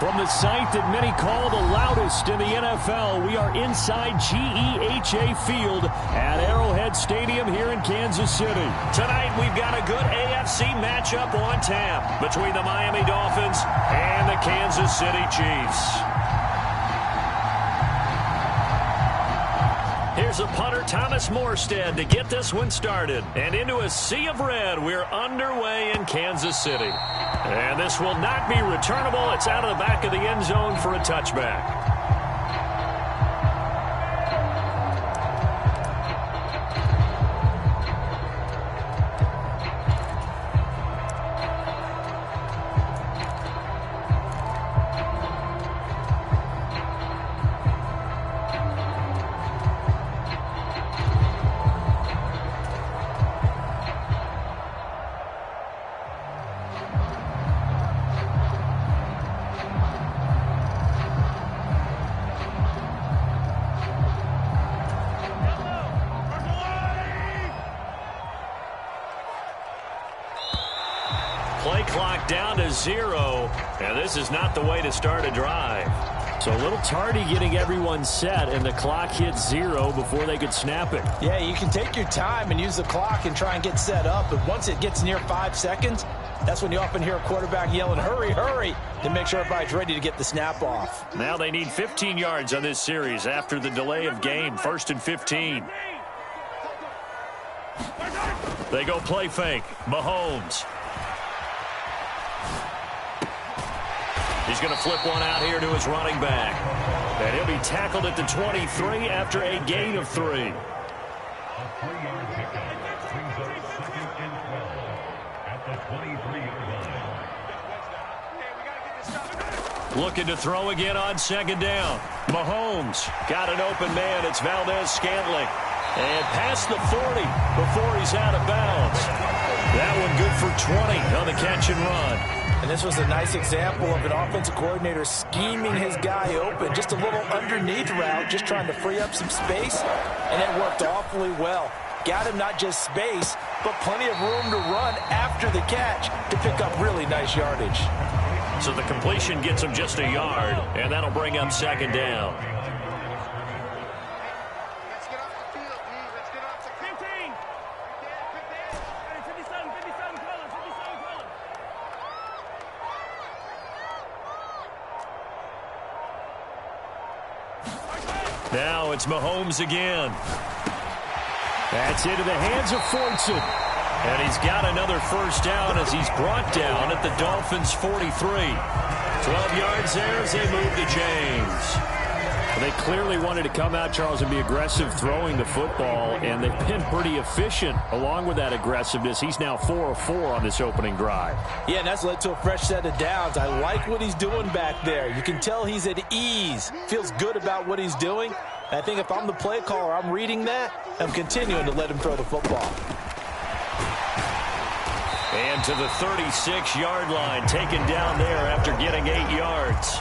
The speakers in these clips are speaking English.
From the site that many call the loudest in the NFL, we are inside GEHA Field at Arrowhead Stadium here in Kansas City. Tonight, we've got a good AFC matchup on tap between the Miami Dolphins and the Kansas City Chiefs. Here's a punter, Thomas Morstead, to get this one started. And into a sea of red, we're underway in Kansas City. And this will not be returnable. It's out of the back of the end zone for a touchback. Play clock down to 0, and this is not the way to start a drive. So a little tardy getting everyone set, and the clock hit 0 before they could snap it. Yeah, you can take your time and use the clock and try and get set up, but once it gets near 5 seconds, that's when you often hear a quarterback yelling, hurry, hurry, to make sure everybody's ready to get the snap off. Now they need 15 yards on this series after the delay of game, 1st and 15. They go play fake. Mahomes. He's going to flip one out here to his running back. And he'll be tackled at the 23 after a gain of 3. A 3-yard pickup brings up 2nd and 12 at the 23-yard line. Looking to throw again on 2nd down. Mahomes got an open man. It's Valdez-Scantling. And past the 40 before he's out of bounds. That one good for 20 on the catch and run. And this was a nice example of an offensive coordinator scheming his guy open. Just a little underneath route, just trying to free up some space, and it worked awfully well. Got him not just space, but plenty of room to run after the catch to pick up really nice yardage. So the completion gets him just a yard, and that'll bring up 2nd down. Now it's Mahomes again. That's into the hands of Fortson. And he's got another 1st down as he's brought down at the Dolphins' 43. 12 yards there as they move to James. They clearly wanted to come out, Charles, and be aggressive throwing the football, and they've been pretty efficient along with that aggressiveness. He's now 4 of 4 on this opening drive. Yeah, and that's led to a fresh set of downs. I like what he's doing back there. You can tell he's at ease, feels good about what he's doing. And I think if I'm the play caller, I'm reading that, I'm continuing to let him throw the football. And to the 36-yard line, taken down there after getting 8 yards.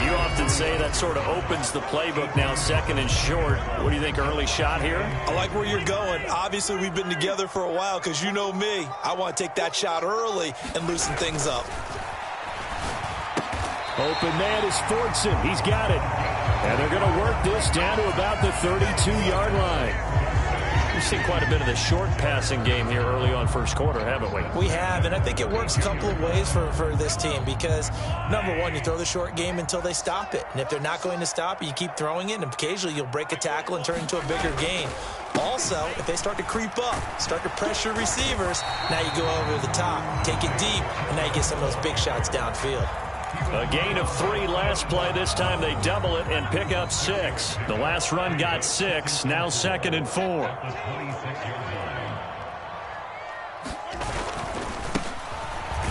You often say that sort of opens the playbook now, 2nd and short. What do you think, early shot here? I like where you're going. Obviously, we've been together for a while because you know me. I want to take that shot early and loosen things up. Open man is Fortson. He's got it. And they're going to work this down to about the 32-yard line. We've seen quite a bit of the short passing game here early on 1st quarter, haven't we? We have, and I think it works a couple of ways for this team because, number one, you throw the short game until they stop it. And if they're not going to stop it, you keep throwing it, and occasionally you'll break a tackle and turn it into a bigger gain. Also, if they start to creep up, start to pressure receivers, now you go over the top, take it deep, and now you get some of those big shots downfield. A gain of 3 last play. This time they double it and pick up 6. The last run got 6. Now 2nd and 4.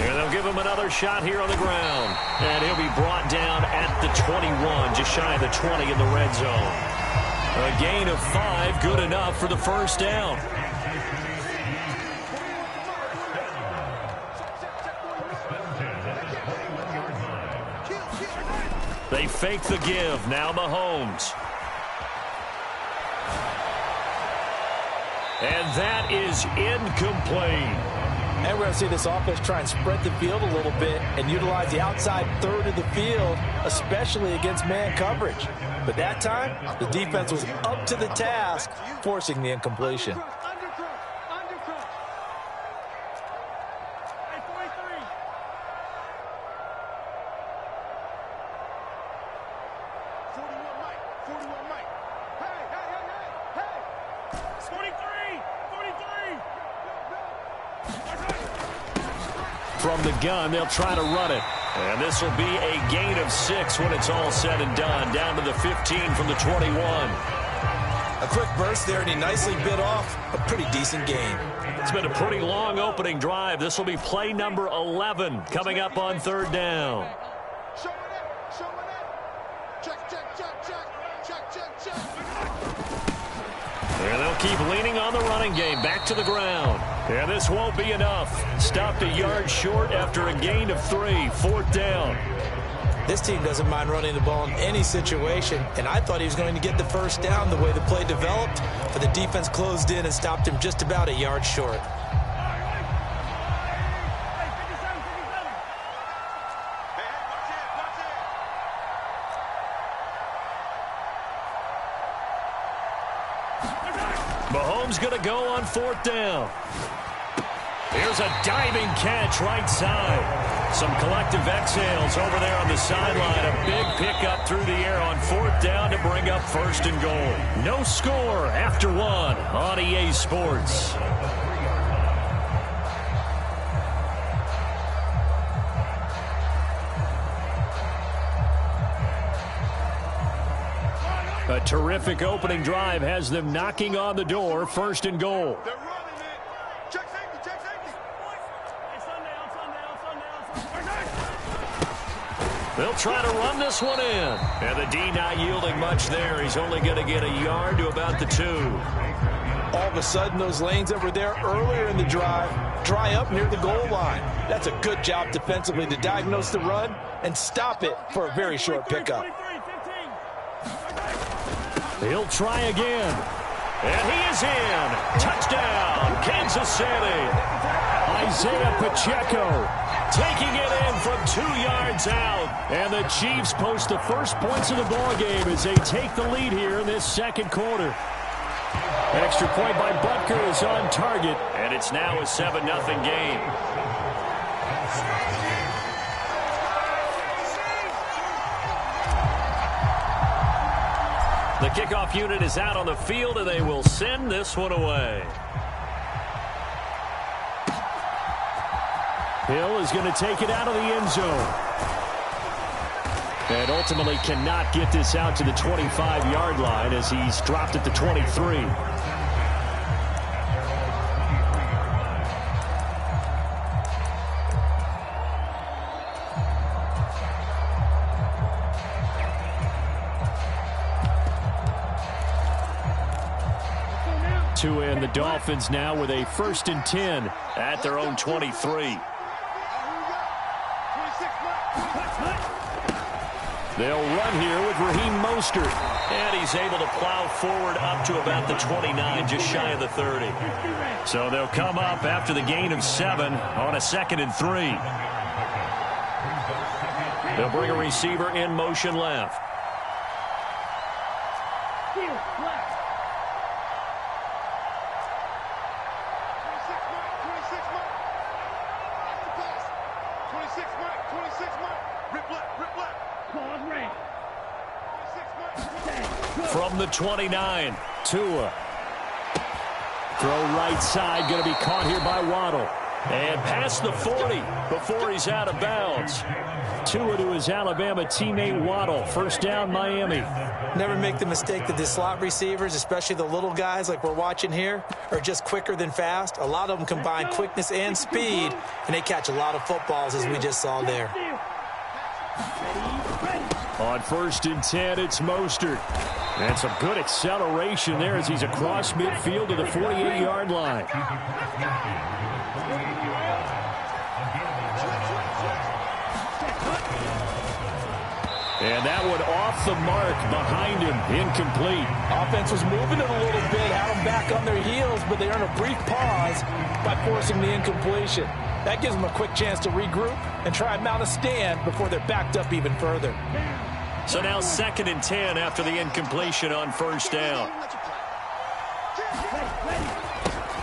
And they'll give him another shot here on the ground. And he'll be brought down at the 21, just shy of the 20 in the red zone. A gain of 5, good enough for the 1st down. They fake the give. Now Mahomes. And that is incomplete. And we're going to see this offense try and spread the field a little bit and utilize the outside third of the field, especially against man coverage. But that time, the defense was up to the task, forcing the incompletion. From the gun, they'll try to run it. And this will be a gain of 6 when it's all said and done. Down to the 15 from the 21. A quick burst there, and he nicely bit off a pretty decent gain. It's been a pretty long opening drive. This will be play number 11 coming up on third down. And they'll keep leaning on the running game. Back to the ground. And this won't be enough. Stopped a yard short after a gain of 3. 4th down. This team doesn't mind running the ball in any situation, and I thought he was going to get the first down the way the play developed, but the defense closed in and stopped him just about a yard short. Mahomes going to go on 4th down. Here's a diving catch right side. Some collective exhales over there on the sideline. A big pickup through the air on 4th down to bring up 1st and goal. No score after 1 on EA Sports. A terrific opening drive has them knocking on the door. 1st and goal. They're running it. Check safety, check safety. They'll try to run this one in. And the D not yielding much there. He's only going to get a yard to about the 2. All of a sudden, those lanes that were there earlier in the drive dry up near the goal line. That's a good job defensively to diagnose the run and stop it for a very short pickup. He'll try again. And he is in. Touchdown, Kansas City. Isaiah Pacheco taking it in from 2 yards out. And the Chiefs post the first points of the ball game as they take the lead here in this 2nd quarter. Extra point by Butker is on target. And it's now a 7-0 game. The kickoff unit is out on the field, and they will send this one away. Hill is going to take it out of the end zone. And ultimately cannot get this out to the 25-yard line as he's dropped at the 23. And the Dolphins now with a 1st and 10 at their own 23. They'll run here with Raheem Mostert. And he's able to plow forward up to about the 29, just shy of the 30. So they'll come up after the gain of 7 on a 2nd and 3. They'll bring a receiver in motion left. From the 29, Tua. Throw right side, going to be caught here by Waddle. And past the 40 before he's out of bounds. Tua to his Alabama teammate Waddle. 1st down, Miami. Never make the mistake that the slot receivers, especially the little guys like we're watching here, are just quicker than fast. A lot of them combine quickness and speed, and they catch a lot of footballs, as we just saw there. On 1st and 10, it's Mostert. And some good acceleration there as he's across midfield to the 48-yard line. And that one off the mark behind him, incomplete. Offense was moving it a little bit, had them back on their heels, but they earned a brief pause by forcing the incompletion. That gives them a quick chance to regroup and try and mount a stand before they're backed up even further. So now 2nd and 10 after the incompletion on first down.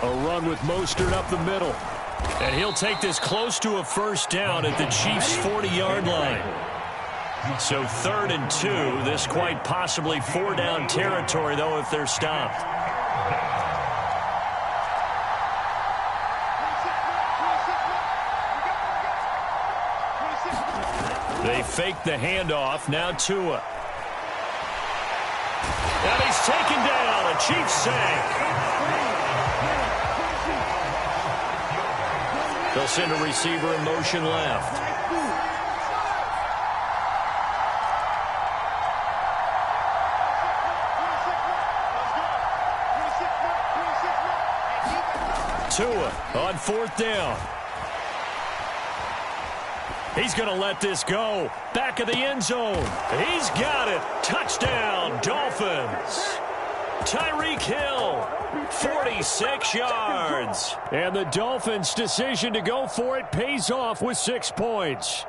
A run with Mostert up the middle. And he'll take this close to a first down at the Chiefs' 40-yard line. So 3rd and 2. This quite possibly 4-down territory, though, if they're stopped. They fake the handoff. Now Tua. And he's taken down. A Chiefs sack. They'll send a receiver in motion left. Tua on 4th down. He's going to let this go. Back of the end zone. He's got it. Touchdown, Dolphins. Tyreek Hill, 46 yards. And the Dolphins' decision to go for it pays off with 6 points.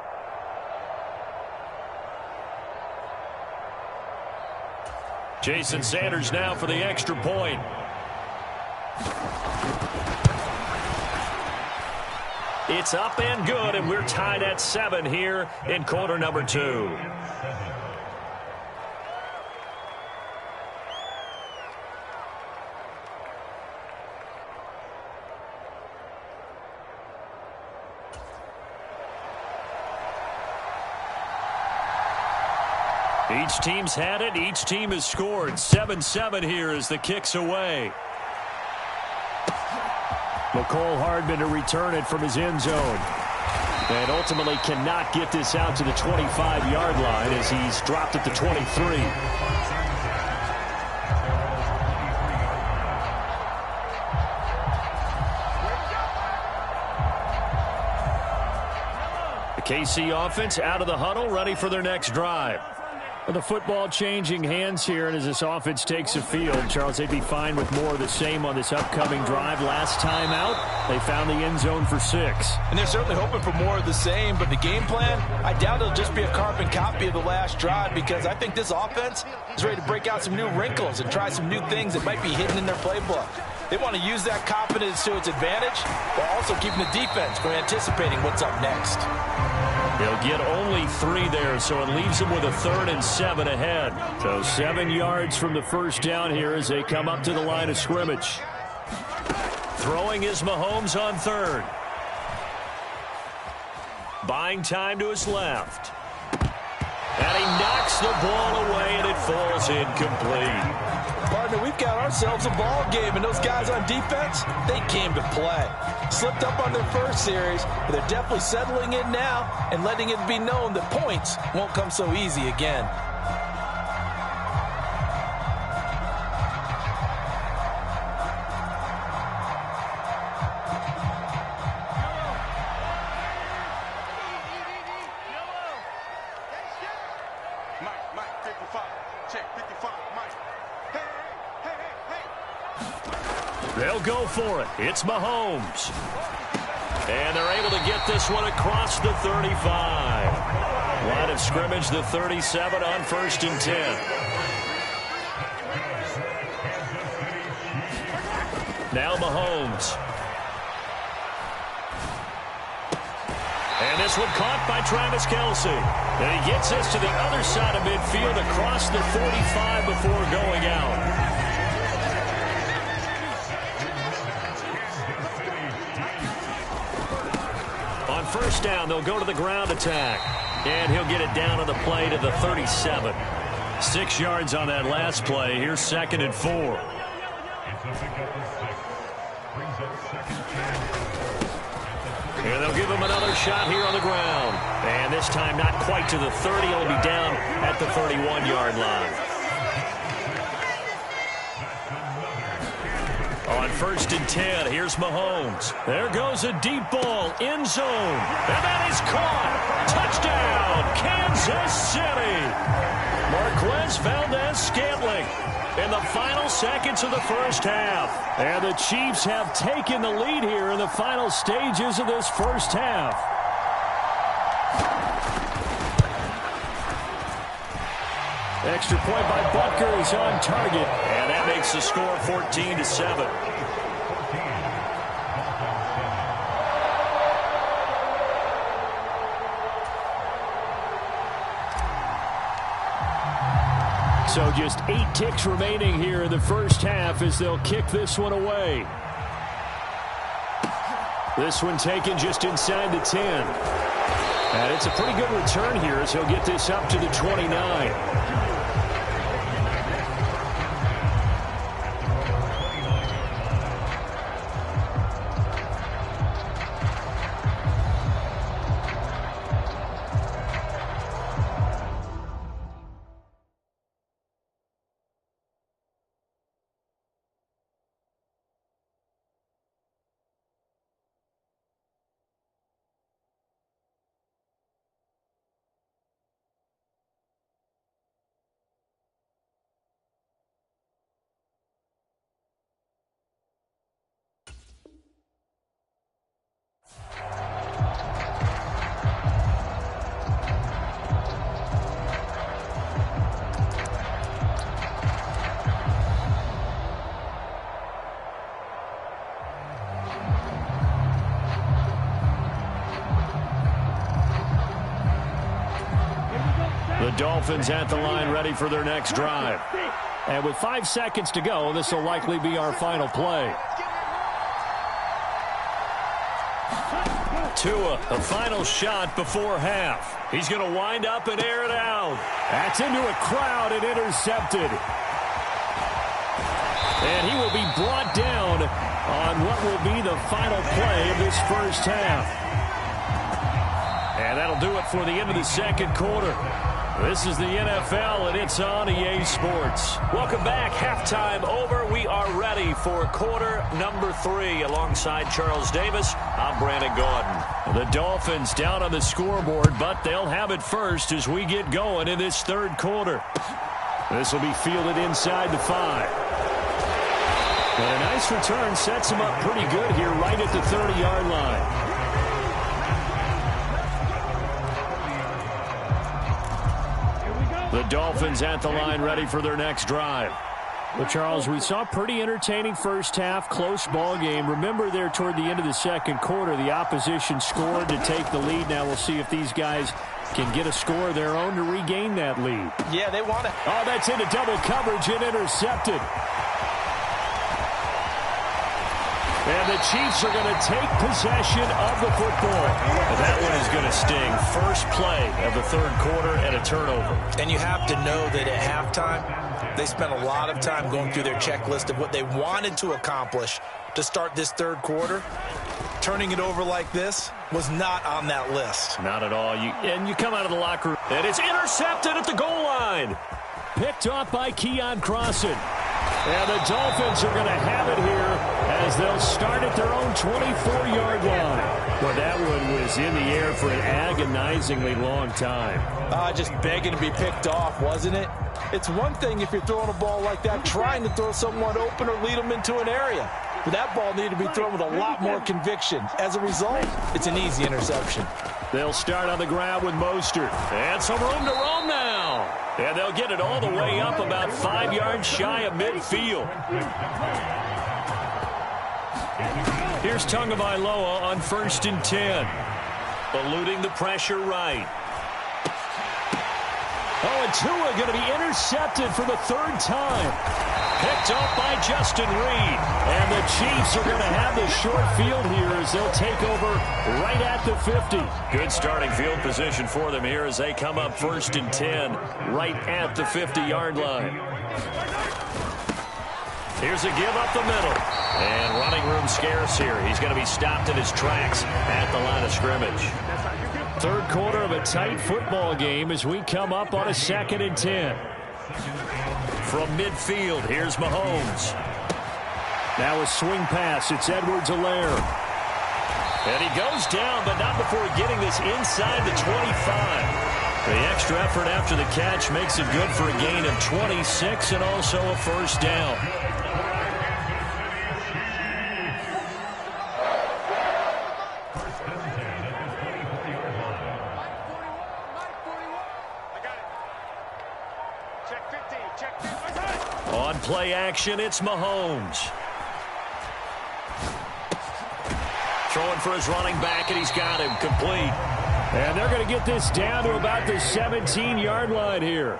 Jason Sanders now for the extra point. It's up and good, and we're tied at 7 here in quarter number 2. Each team's had it. Each team has scored. 7-7 here as the kick's away. McCole Hardman to return it from his end zone. And ultimately cannot get this out to the 25-yard line as he's dropped at the 23. The KC offense out of the huddle, ready for their next drive. The football changing hands here, and as this offense takes the field, Charles, they'd be fine with more of the same on this upcoming drive. Last time out, they found the end zone for 6. And they're certainly hoping for more of the same, but the game plan, I doubt it'll just be a carbon copy of the last drive, because I think this offense is ready to break out some new wrinkles and try some new things that might be hidden in their playbook. They want to use that confidence to its advantage, while also keeping the defense from anticipating what's up next. They'll get only 3 there, so it leaves them with a 3rd and 7 ahead. So 7 yards from the first down here as they come up to the line of scrimmage. Throwing is Mahomes on 3rd. Buying time to his left. And he knocks the ball away, and it falls incomplete. Partner, we've got ourselves a ball game, and those guys on defense, they came to play. Slipped up on their first series, but they're definitely settling in now and letting it be known that points won't come so easy again. Mike, 55. Check, 55, Mike. Hey. They'll go for it. It's Mahomes. And they're able to get this one across the 35. Line of scrimmage, the 37 on 1st and 10. Now Mahomes. And this one caught by Travis Kelce. And he gets this to the other side of midfield across the 45 before going out. On first down, they'll go to the ground attack. And he'll get it down on the play to the 37. 6 yards on that last play. Here's 2nd and 4. And they'll give him another shot here on the ground. And this time not quite to the 30. He'll be down at the 31-yard line. On 1st and 10, here's Mahomes. There goes a deep ball, end zone. And that is caught. Touchdown, Kansas City. Marquez Valdes-Scantling in the final seconds of the first half. And the Chiefs have taken the lead here in the final stages of this first half. Extra point by Butker is on target, and that makes the score 14-7. So just 8 ticks remaining here in the first half as they'll kick this one away. This one taken just inside the 10. And it's a pretty good return here as he'll get this up to the 29. The Dolphins at the line ready for their next drive. And with 5 seconds to go, this will likely be our final play. Tua, a final shot before half. He's going to wind up and air it out. That's into a crowd and intercepted. And he will be brought down on what will be the final play of this first half. And that'll do it for the end of the second quarter. This is the NFL, and it's on EA Sports. Welcome back. Halftime over. We are ready for quarter number 3. Alongside Charles Davis, I'm Brandon Gaudin. The Dolphins down on the scoreboard, but they'll have it first as we get going in this third quarter. This will be fielded inside the 5. But a nice return sets him up pretty good here right at the 30-yard line. The Dolphins at the line ready for their next drive. Well, Charles, we saw a pretty entertaining first half, close ball game. Remember there toward the end of the second quarter, the opposition scored to take the lead. Now we'll see if these guys can get a score of their own to regain that lead. Yeah, they want it. Oh, that's into double coverage and intercepted. And the Chiefs are going to take possession of the football. And that one is going to sting. First play of the third quarter and a turnover. And you have to know that at halftime, they spent a lot of time going through their checklist of what they wanted to accomplish to start this third quarter. Turning it over like this was not on that list. Not at all. And you come out of the locker room, and it's intercepted at the goal line. Picked off by Keon Crossan. And the Dolphins are going to have it here as they'll start at their own 24-yard line. Well, that one was in the air for an agonizingly long time. Just begging to be picked off, wasn't it? It's one thing if you're throwing a ball like that, trying to throw someone open or lead them into an area. But that ball needed to be thrown with a lot more conviction. As a result, it's an easy interception. They'll start on the ground with Mostert. And some room to roam now. And they'll get it all the way up about 5 yards shy of midfield. Here's Tagovailoa on 1st and 10. Eluding the pressure right. Oh, and Tua going to be intercepted for the 3rd time. Picked up by Justin Reed. And the Chiefs are going to have the short field here as they'll take over right at the 50. Good starting field position for them here as they come up 1st and 10 right at the 50-yard line. Here's a give up the middle. And running room scarce here. He's going to be stopped in his tracks at the line of scrimmage. Third quarter of a tight football game as we come up on a 2nd and 10. From midfield, here's Mahomes. Now a swing pass. It's Edwards-Helaire. And he goes down, but not before getting this inside the 25. The extra effort after the catch makes it good for a gain of 26 and also a first down. On play action, it's Mahomes. Throwing for his running back, and he's got him complete. And they're going to get this down to about the 17-yard line here.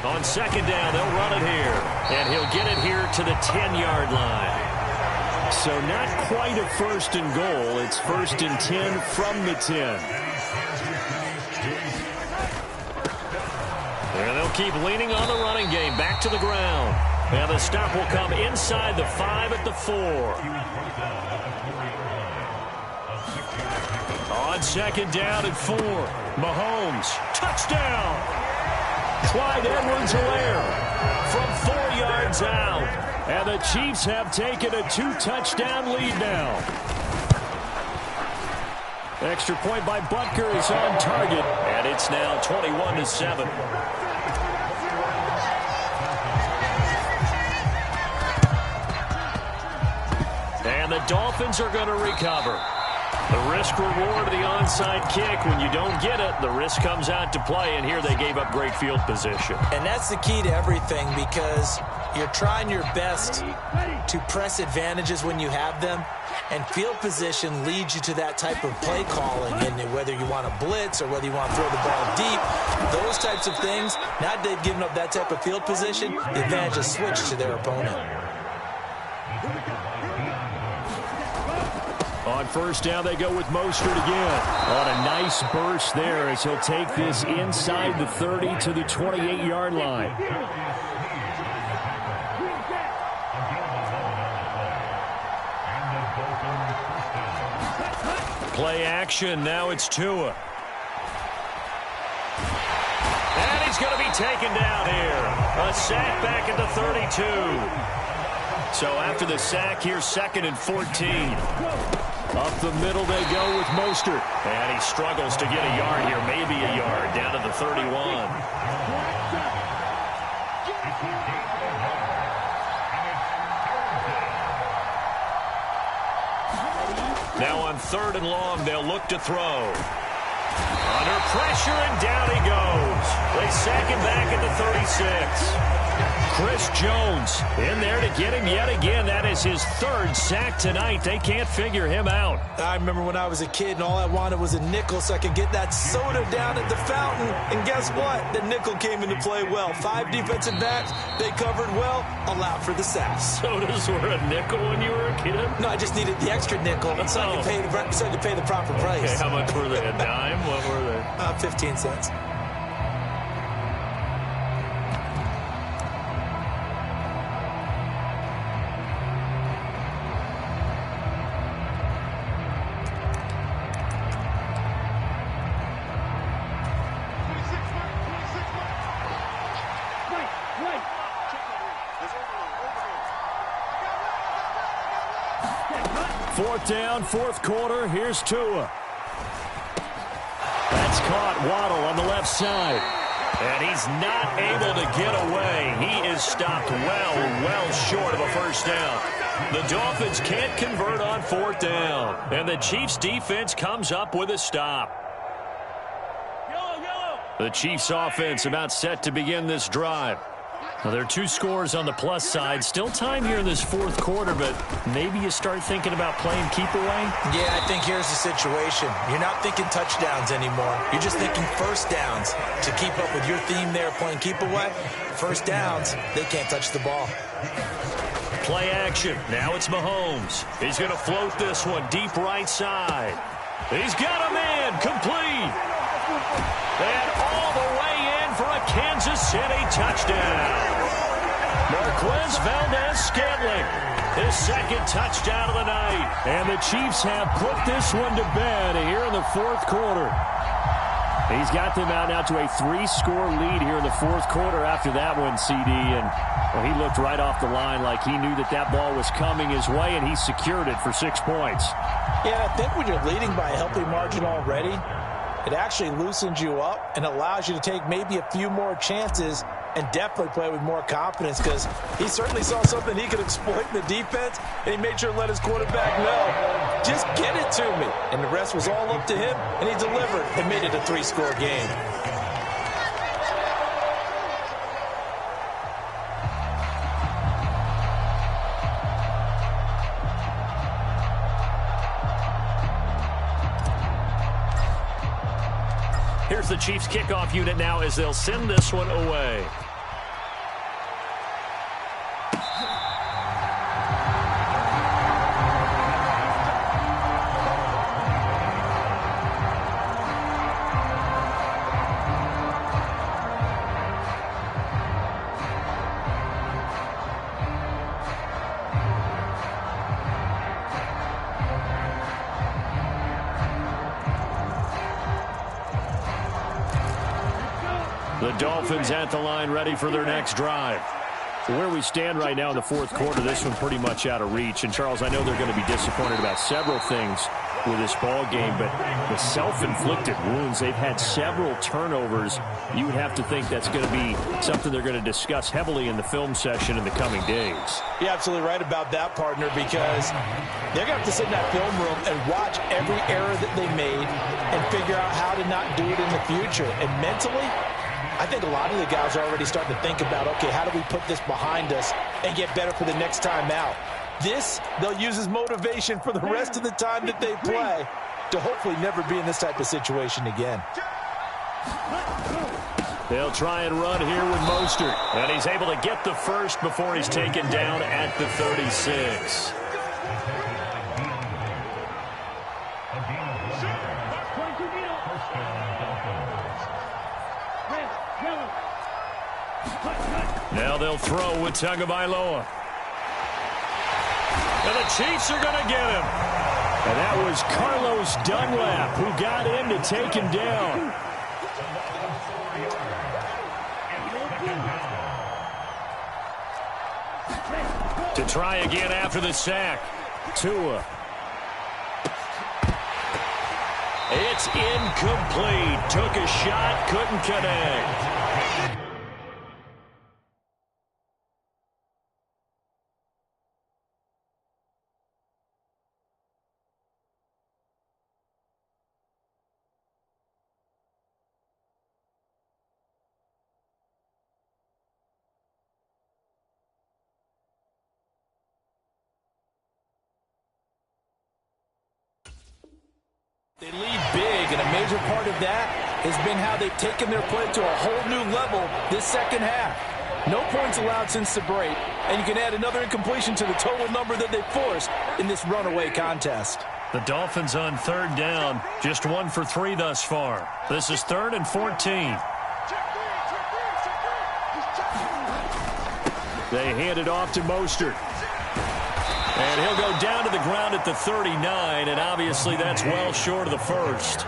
On second down, they'll run it here. And he'll get it here to the 10-yard line. So not quite a first and goal. It's first and 10 from the 10. And they'll keep leaning on the running game. Back to the ground. And the stop will come inside the 5 at the 4. On second down at 4. Mahomes. Touchdown. Clyde Edwards-Helaire from 4 yards out. And the Chiefs have taken a 2-touchdown lead now. Extra point by Butker is on target. And it's now 21-7. And the Dolphins are going to recover. The risk-reward of the onside kick. When you don't get it, the risk comes out to play, and here they gave up great field position. And that's the key to everything, because you're trying your best to press advantages when you have them, and field position leads you to that type of play calling, and whether you want to blitz or whether you want to throw the ball deep, those types of things. Now that they've given up that type of field position, the advantage is switched to their opponent. On first down, they go with Mostert again. On a nice burst there as he'll take this inside the 30 to the 28-yard line. Play action. Now it's Tua. And he's going to be taken down here. A sack back at the 32. So after the sack, here's 2nd and 14. Up the middle they go with Mostert. And he struggles to get a yard here, maybe a yard, down to the 31. Now on 3rd and long, they'll look to throw. Under pressure, and down he goes. They sack him back at the 36. Chris Jones in there to get him yet again. That is his 3rd sack tonight. They can't figure him out. I remember when I was a kid and all I wanted was a nickel so I could get that soda down at the fountain. And guess what? The nickel came into play well. 5 defensive backs. They covered well. Allowed for the sacks. Sodas were a nickel when you were a kid? No, I just needed the extra nickel so I could pay the proper price. Okay, how much were they? A dime? What were they? 15 cents. Fourth down, 4th quarter. Here's Tua. That's caught. Waddle on the left side. And he's not able to get away. He is stopped well short of a first down. The Dolphins can't convert on 4th down. And the Chiefs defense comes up with a stop. The Chiefs offense about set to begin this drive. Now, there are 2 scores on the plus side. Still time here in this 4th quarter, but maybe you start thinking about playing keep away? Yeah, I think here's the situation. You're not thinking touchdowns anymore. You're just thinking first downs. To keep up with your theme there, playing keep away, first downs, they can't touch the ball. Play action. Now it's Mahomes. He's going to float this one deep right side. He's got a man. Complete. And all the way in for a Kansas City touchdown. Marquez Valdez-Scantling, his 2nd touchdown of the night. And the Chiefs have put this one to bed here in the 4th quarter. He's got them out now to a 3-score lead here in the fourth quarter after that one, CD. And well, he looked right off the line like he knew that that ball was coming his way, and he secured it for 6 points. Yeah, I think when you're leading by a healthy margin already, it actually loosens you up and allows you to take maybe a few more chances and definitely play with more confidence, because he certainly saw something he could exploit in the defense, and he made sure to let his quarterback know, just get it to me. And the rest was all up to him, and he delivered and made it a 3-score game. Here's the Chiefs kickoff unit now as they'll send this one away. The Dolphins at the line, ready for their next drive. Where we stand right now in the fourth quarter, this one pretty much out of reach. And, Charles, I know they're going to be disappointed about several things with this ball game, but the self-inflicted wounds, they've had several turnovers. You would have to think that's going to be something they're going to discuss heavily in the film session in the coming days. You're absolutely right about that, partner, because they're going to have to sit in that film room and watch every error that they made and figure out how to not do it in the future. And mentally, I think a lot of the guys are already starting to think about, okay, how do we put this behind us and get better for the next time out? This, they'll use as motivation for the rest of the time that they play to hopefully never be in this type of situation again. They'll try and run here with Mostert. And he's able to get the first before he's taken down at the 36. Now they'll throw with Tagovailoa. And the Chiefs are going to get him. And that was Carlos Dunlap who got in to take him down. To try again after the sack. Tua. It's incomplete. Took a shot, couldn't connect. They lead big, and a major part of that has been how they've taken their play to a whole new level this second half. No points allowed since the break, and you can add another incompletion to the total number that they forced in this runaway contest. The Dolphins on third down, just 1 for 3 thus far. This is 3rd and 14. They hand it off to Mostert. And he'll go down to the ground at the 39, and obviously that's well short of the first.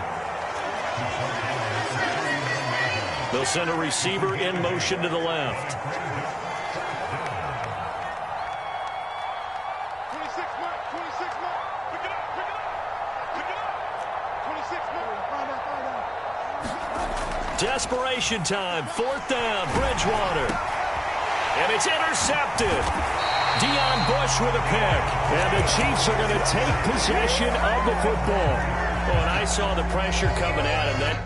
They'll send a receiver in motion to the left. 26 mark, 26 mark. Pick it up, pick it up. Pick it up. 26 mark. Desperation time, 4th down, Bridgewater. And it's intercepted. Deion Bush with a pick. And the Chiefs are going to take possession of the football. Oh, and I saw the pressure coming at him. That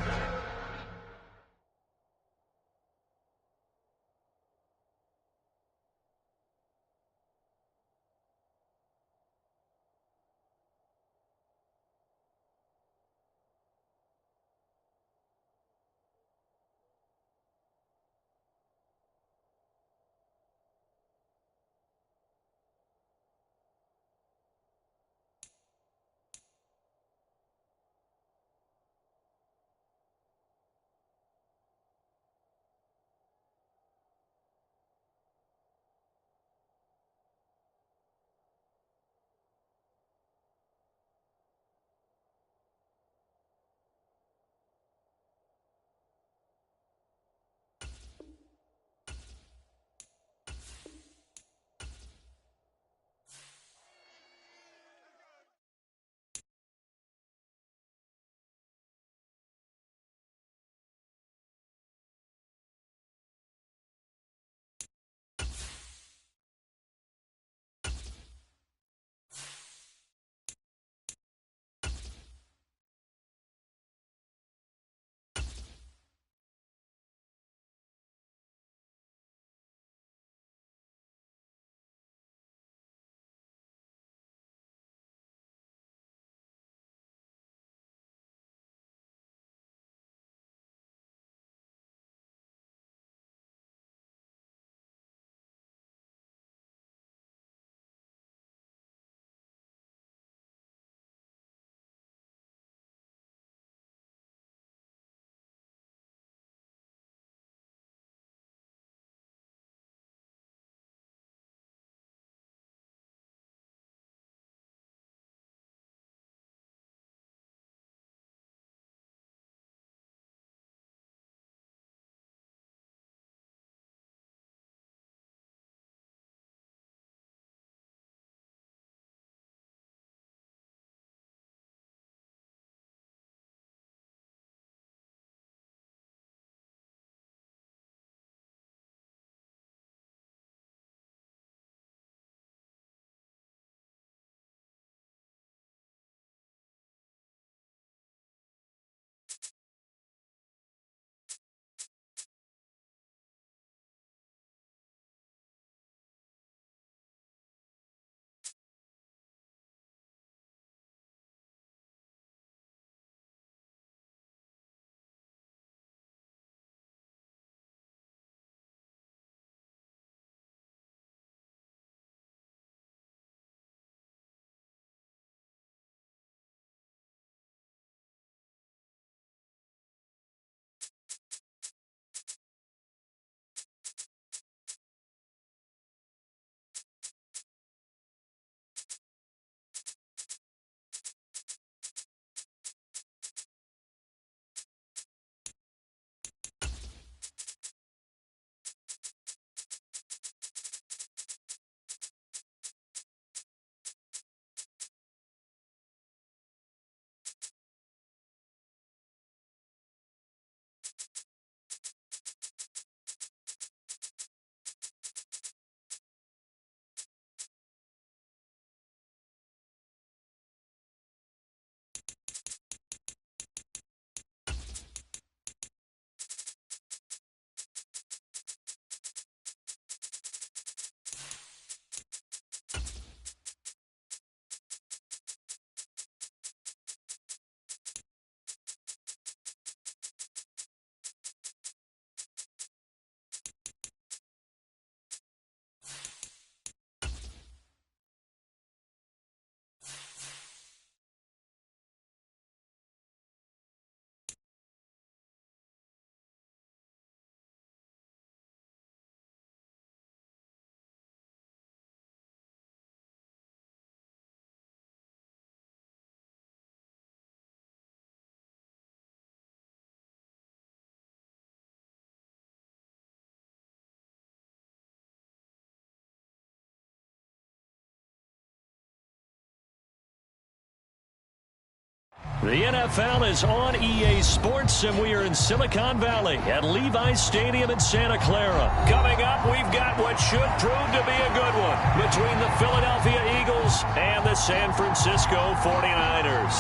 The NFL is on EA Sports, and we are in Silicon Valley at Levi's Stadium in Santa Clara. Coming up, we've got what should prove to be a good one between the Philadelphia Eagles and the San Francisco 49ers.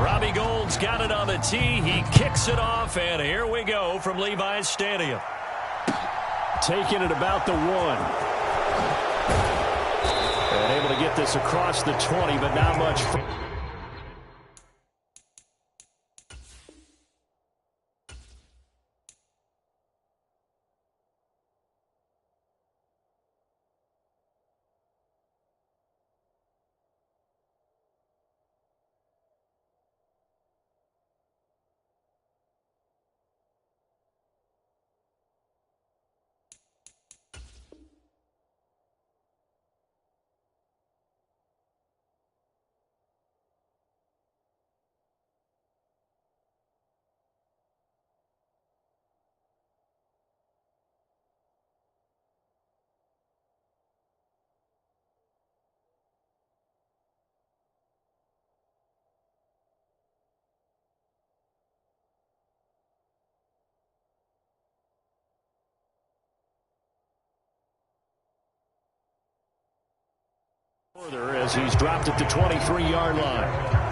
Robbie Gould's got it on the tee. He kicks it off, and here we go from Levi's Stadium. Taking it about the 1. And able to get this across the 20, but not much. Further as he's dropped at the 23-yard line.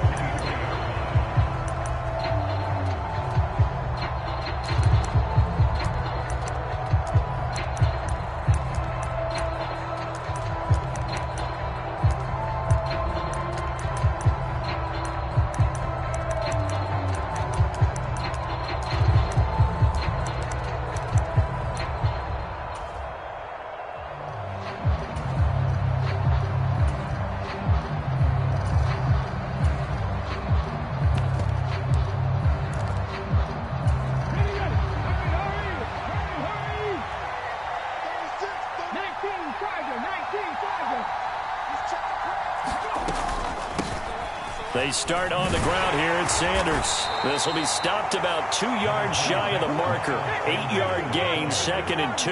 They start on the ground here at Sanders. This will be stopped about 2 yards shy of the marker. 8-yard gain, 2nd and 2.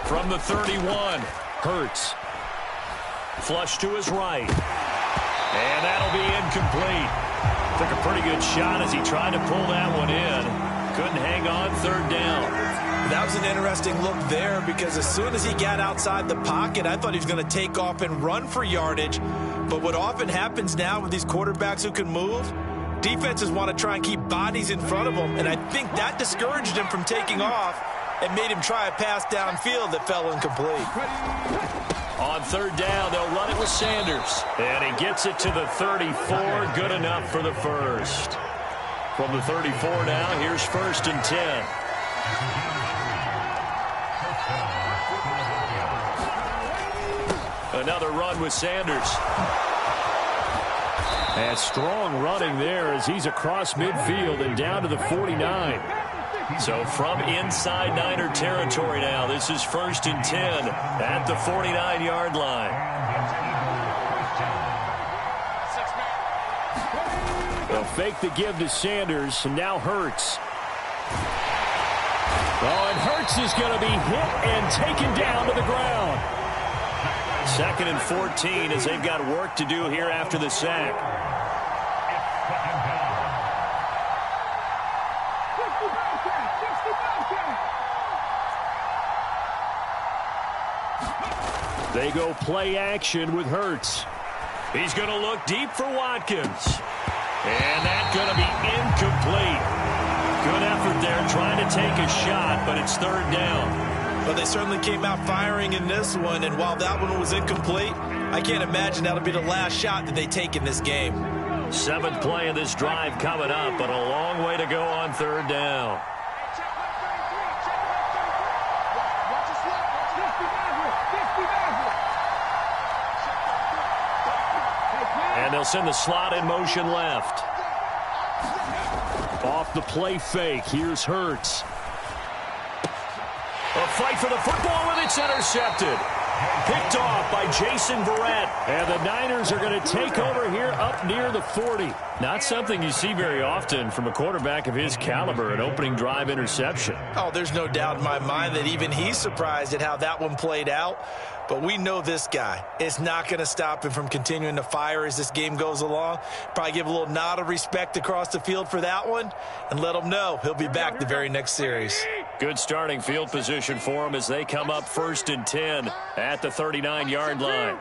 From the 31, Hurts. Flush to his right. And that'll be incomplete. Took a pretty good shot as he tried to pull that one in. Couldn't hang on, 3rd down. That was an interesting look there because as soon as he got outside the pocket, I thought he was going to take off and run for yardage. But what often happens now with these quarterbacks who can move, defenses want to try and keep bodies in front of them. And I think that discouraged him from taking off and made him try a pass downfield that fell incomplete. On 3rd down, they'll run it with Sanders. And he gets it to the 34. Good enough for the first. From the 34 now, here's 1st and 10. Another run with Sanders. And strong running there as he's across midfield and down to the 49. So from inside Niner territory now, this is 1st and 10 at the 49-yard line. They'll fake the give to Sanders, and now Hurts. Oh, and Hurts is going to be hit and taken down to the ground. 2nd and 14 as they've got work to do here after the sack. They go play action with Hurts. He's going to look deep for Watkins. And that's going to be incomplete. Good effort there trying to take a shot, but it's 3rd down. But they certainly came out firing in this one, and while that one was incomplete, I can't imagine that'll be the last shot that they take in this game. 7th play of this drive coming up, but a long way to go on 3rd down. And they'll send the slot in motion left. Off the play fake, here's Hurts. A fight for the football, and it's intercepted. Picked off by Jason Verrett. And the Niners are going to take over here up near the 40. Not something you see very often from a quarterback of his caliber, an opening drive interception. Oh, there's no doubt in my mind that even he's surprised at how that one played out. But we know this guy is not going to stop him from continuing to fire as this game goes along. Probably give a little nod of respect across the field for that one and let him know he'll be back the very next series. Good starting field position for him as they come up 1st and 10 at the 39-yard line.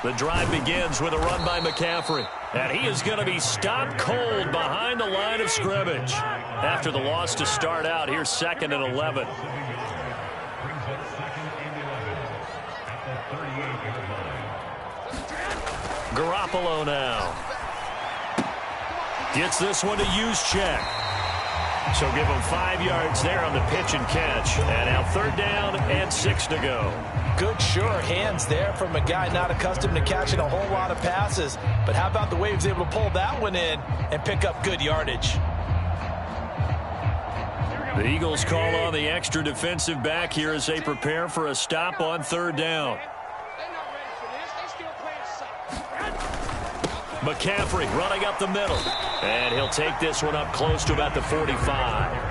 The drive begins with a run by McCaffrey. And he is going to be stopped cold behind the line of scrimmage. After the loss to start out, here's 2nd and 11. Garoppolo now. Gets this one to Juszczyk. So give him 5 yards there on the pitch and catch. And now 3rd down and 6 to go. Good, sure hands there from a guy not accustomed to catching a whole lot of passes. But how about the way he was able to pull that one in and pick up good yardage? The Eagles call on the extra defensive back here as they prepare for a stop on 3rd down. McCaffrey running up the middle. And he'll take this one up close to about the 45.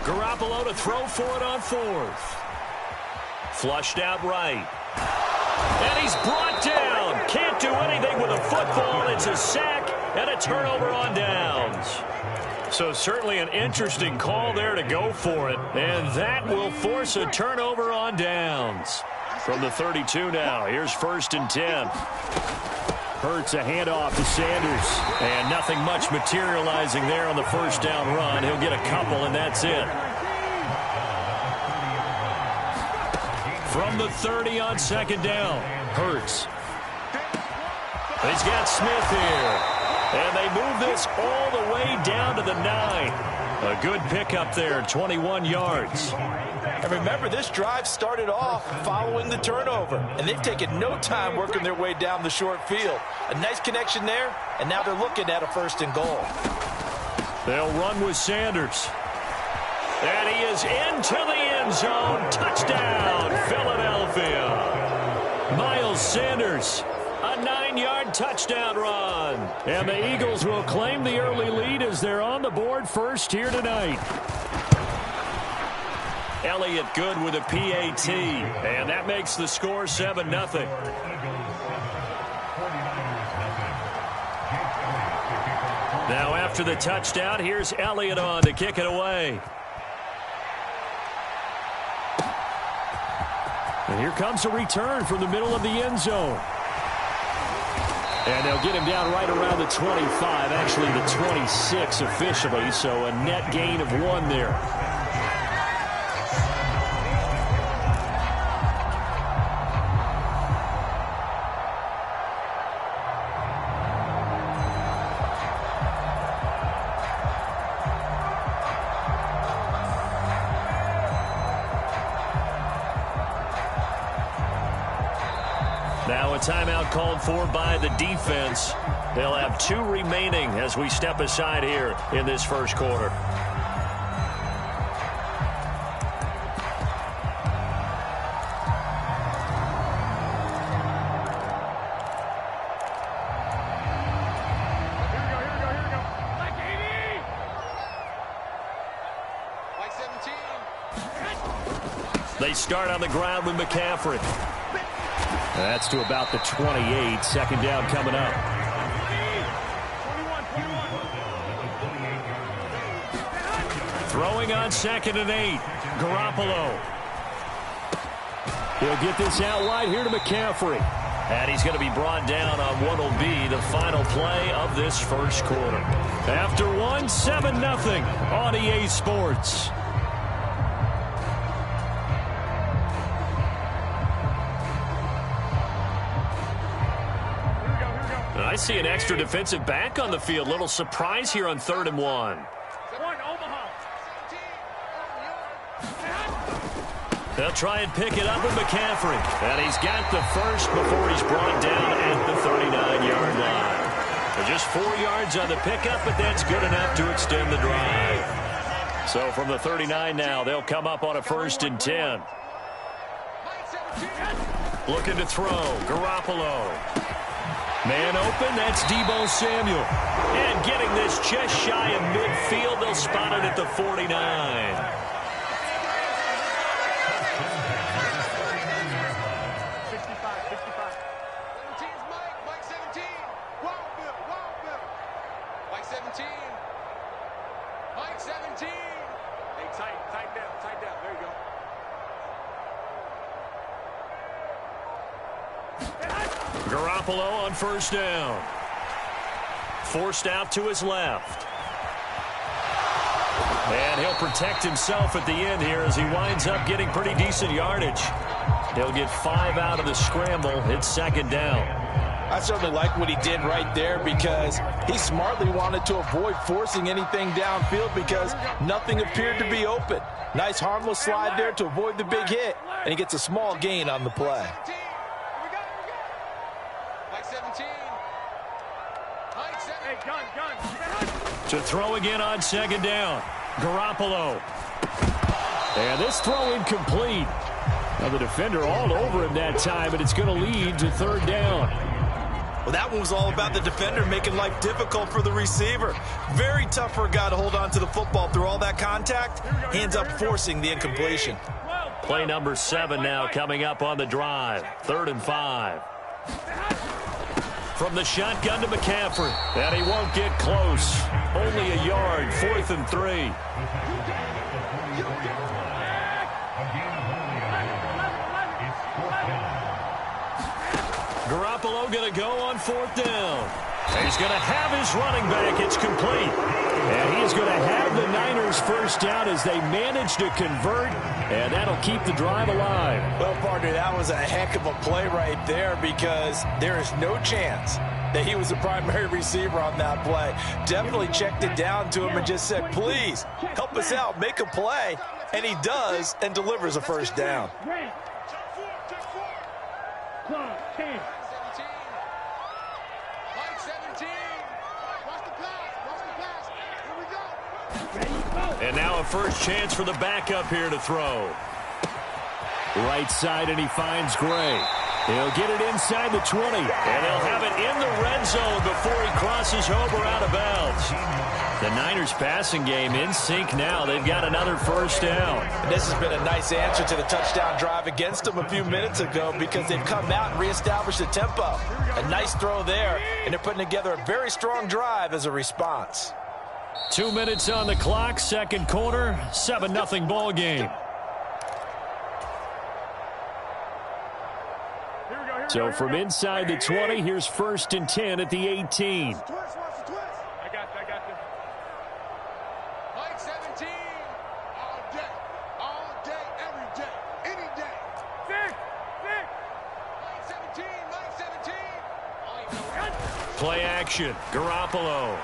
Garoppolo to throw for it on 4th. Flushed out right. And he's brought down. Can't do anything with a football. It's a sack and a turnover on downs. So certainly an interesting call there to go for it. And that will force a turnover on downs. From the 32 now, here's 1st and 10. Hurts a handoff to Sanders. And nothing much materializing there on the 1st down run. He'll get a couple, and that's it. From the 30 on 2nd down, Hurts. He's got Smith here. And they move this all the way down to the 9. A good pickup there, 21 yards. And remember, this drive started off following the turnover. And they've taken no time working their way down the short field. A nice connection there, and now they're looking at a 1st and goal. They'll run with Sanders. And he is into the end zone. Touchdown, Philadelphia. Miles Sanders, a 9-yard touchdown run. And the Eagles will claim the early lead as they're on the board first here tonight. Elliott good with a PAT. And that makes the score 7-0. Now after the touchdown, here's Elliott on to kick it away. And here comes a return from the middle of the end zone. And they'll get him down right around the 25, actually the 26 officially, so a net gain of 1 there. Now a timeout called for by the defense. They'll have 2 remaining as we step aside here in this first quarter. They start on the ground with McCaffrey. That's to about the 28. 2nd down coming up. Throwing on 2nd and 8. Garoppolo. He'll get this out wide here to McCaffrey. And he's going to be brought down on what will be the final play of this first quarter. After 1, 7-0 on EA Sports. see an extra defensive back on the field. Little surprise here on 3rd and 1. They'll try and pick it up with McCaffrey. And he's got the first before he's brought down at the 39-yard line. So just 4 yards on the pickup, but that's good enough to extend the drive. So from the 39 now, they'll come up on a 1st and 10. Looking to throw. Garoppolo. Man open, that's Deebo Samuel. And getting this just shy of midfield, they'll spot it at the 49. 17. Hey, tighten down. There you go. Garoppolo on 1st down. Forced out to his left. And he'll protect himself at the end here as he winds up getting pretty decent yardage. He'll get 5 out of the scramble. It's 2nd down. I certainly like what he did right there because he smartly wanted to avoid forcing anything downfield because nothing appeared to be open. Nice harmless slide there to avoid the big hit, and he gets a small gain on the play. To throw again on 2nd down. Garoppolo. And this throw incomplete. Now the defender all over him that time, but it's going to lead to 3rd down. Well, that one was all about the defender making life difficult for the receiver. Very tough for a guy to hold on to the football through all that contact. He ends up forcing the incompletion. Play number 7 now coming up on the drive. 3rd and 5. From the shotgun to McCaffrey. And he won't get close. Only a yard. 4th and 3. Garoppolo going to go on 4th down. He's going to have his running back. It's complete. And he is going to have the Niners 1st down as they manage to convert. And that'll keep the drive alive. Well, partner, that was a heck of a play right there because there is no chance that he was the primary receiver on that play. Definitely checked it down to him and just said, please, help us out, make a play. And he does and delivers a 1st down. And now a first chance for the backup here to throw. Right side, and he finds Gray. He'll get it inside the 20. And they'll have it in the red zone before he crosses over out of bounds. The Niners passing game in sync now. They've got another 1st down. And this has been a nice answer to the touchdown drive against them a few minutes ago because they've come out and reestablished the tempo. A nice throw there, and they're putting together a very strong drive as a response. 2 minutes on the clock, 2nd quarter, 7-0 ball game. So from inside the 20, here's 1st and 10 at the 18. I got this. Mike 17. All day, every day, any day. Six. Mike 17. Play action, Garoppolo.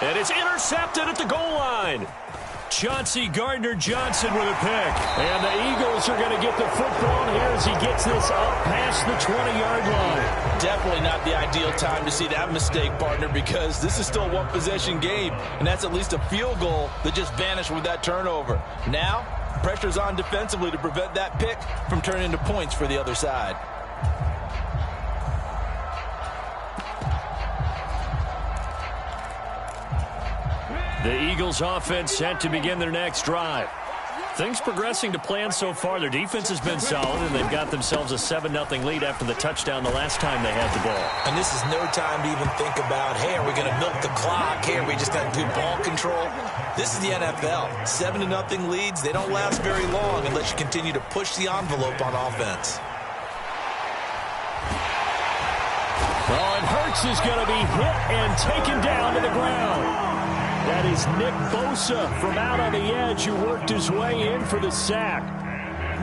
And it's intercepted at the goal line. Chauncey Gardner-Johnson with a pick. And the Eagles are going to get the football here as he gets this up past the 20-yard line. Definitely not the ideal time to see that mistake, partner, because this is still a one-possession game, and that's at least a field goal that just vanished with that turnover. Now, pressure's on defensively to prevent that pick from turning into points for the other side. The Eagles offense set to begin their next drive. Things progressing to plan so far. Their defense has been solid, and they've got themselves a 7-0 lead after the touchdown the last time they had the ball. And this is no time to even think about, hey, are we going to milk the clock? Hey, are we just going to do ball control? This is the NFL. 7-0 leads, they don't last very long unless you continue to push the envelope on offense. Oh, and Hurts is going to be hit and taken down to the ground. That is Nick Bosa from out on the edge who worked his way in for the sack.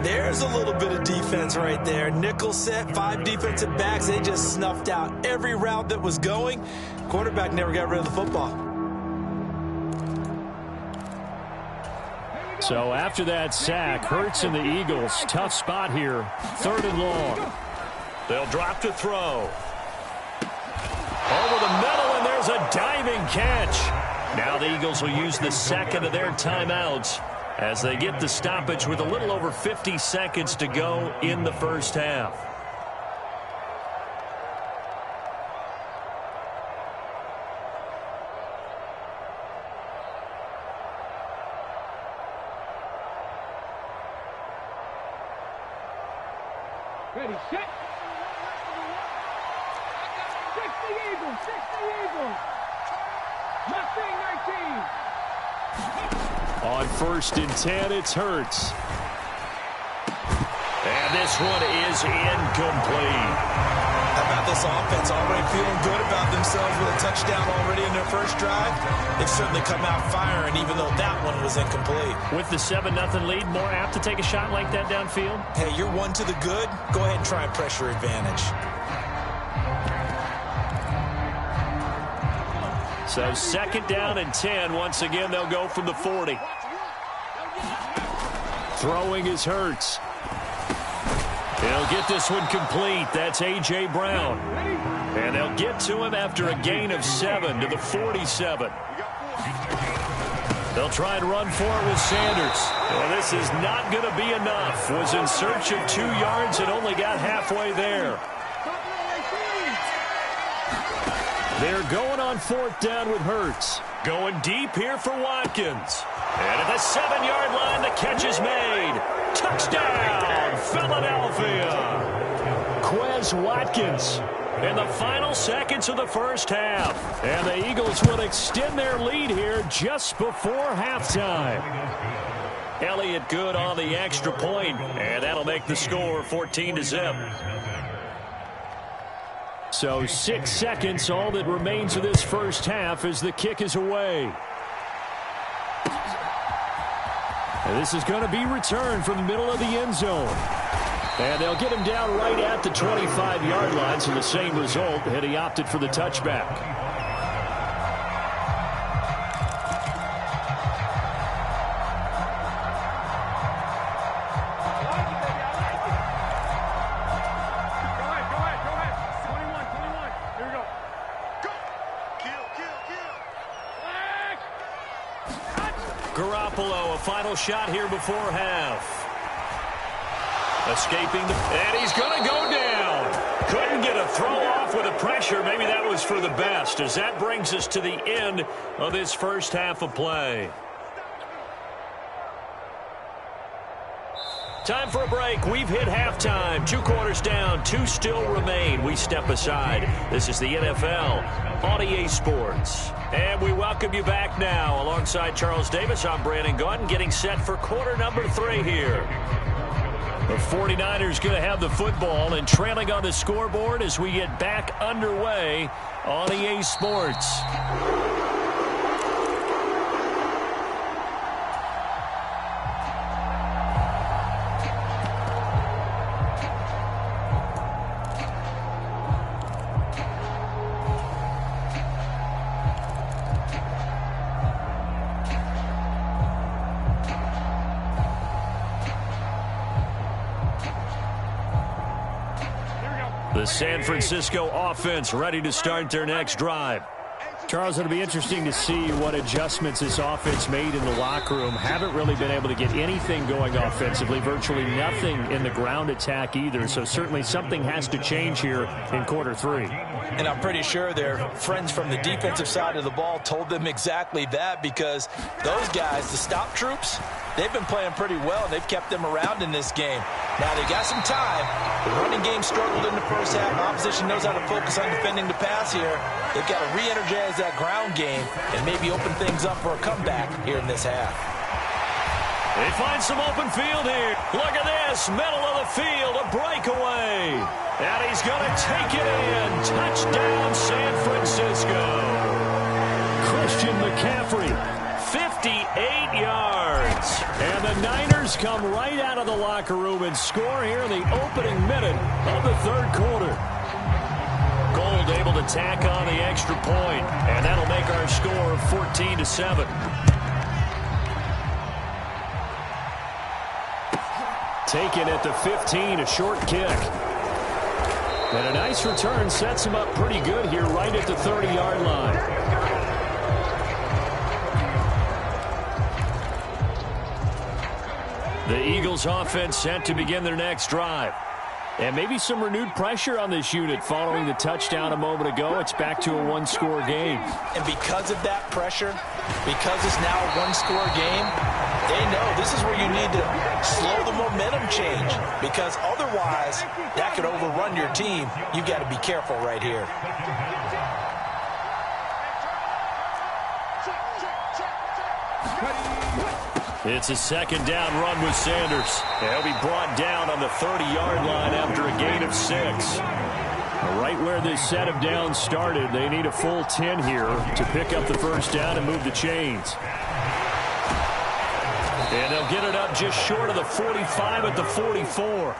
There's a little bit of defense right there. Nickel set, 5 defensive backs. They just snuffed out every route that was going. Quarterback never got rid of the football. So after that sack, Hurts and the Eagles, tough spot here. 3rd and long. They'll drop to throw. Over the middle, and there's a diving catch. Now the Eagles will use the 2nd of their timeouts as they get the stoppage with a little over 50 seconds to go in the first half. Ready, set. 60 Eagles, 60 Eagles. Mustang 19. On 1st and 10, it's Hurts. And this one is incomplete. How about this offense already feeling good about themselves with a touchdown already in their first drive? They've certainly come out firing, even though that one was incomplete. With the 7-0 lead, more apt to take a shot like that downfield? Hey, you're one to the good. Go ahead and try and pressure advantage. So 2nd down and 10. Once again, they'll go from the 40. Throwing is Hurts. He'll get this one complete. That's A.J. Brown. And they'll get to him after a gain of 7 to the 47. They'll try and run for it with Sanders. And this is not going to be enough. Was in search of 2 yards and only got halfway there. They're going on 4th down with Hurts. Going deep here for Watkins. And at the 7-yard line, the catch is made. Touchdown, Philadelphia. Quez Watkins in the final seconds of the first half. And the Eagles will extend their lead here just before halftime. Elliott good on the extra point, and that'll make the score 14-0. So 6 seconds, all that remains of this first half as the kick is away. And this is going to be returned from the middle of the end zone. And they'll get him down right at the 25-yard line, so the same result, and he opted for the touchback. Garoppolo, a final shot here before half. Escaping, and he's going to go down. Couldn't get a throw off with the pressure. Maybe that was for the best, as that brings us to the end of this first half of play. Time for a break. We've hit halftime. 2 quarters down, 2 still remain. We step aside. This is the NFL on EA Sports. And we welcome you back now. Alongside Charles Davis, I'm Brandon Gaudin, getting set for quarter number 3 here. The 49ers going to have the football and trailing on the scoreboard as we get back underway on EA Sports. The San Francisco offense ready to start their next drive. Charles, it'll be interesting to see what adjustments this offense made in the locker room. Haven't really been able to get anything going offensively, virtually nothing in the ground attack either. So certainly something has to change here in quarter 3. And I'm pretty sure their friends from the defensive side of the ball told them exactly that, because those guys, the stop troops, they've been playing pretty well, and they've kept them around in this game. Now, they got some time. The running game struggled in the first half. Opposition knows how to focus on defending the pass here. They've got to re-energize that ground game and maybe open things up for a comeback here in this half. They find some open field here. Look at this, middle of the field, a breakaway. And he's going to take it in. Touchdown, San Francisco. Christian McCaffrey, 58 yards. And the Niners come right out of the locker room and score here in the opening minute of the third quarter. Gold able to tack on the extra point, and that'll make our score 14-7. Taken at the 15, a short kick. And a nice return sets him up pretty good here right at the 30-yard line. The Eagles offense set to begin their next drive. And maybe some renewed pressure on this unit following the touchdown a moment ago. It's back to a one-score game. And because of that pressure, because it's now a one-score game, they know this is where you need to slow the momentum change. Because otherwise, that could overrun your team. You got to be careful right here. It's a second down run with Sanders. He'll be brought down on the 30-yard line after a gain of 6. Right where this set of downs started, they need a full 10 here to pick up the first down and move the chains. And they'll get it up just short of the 45 at the 44.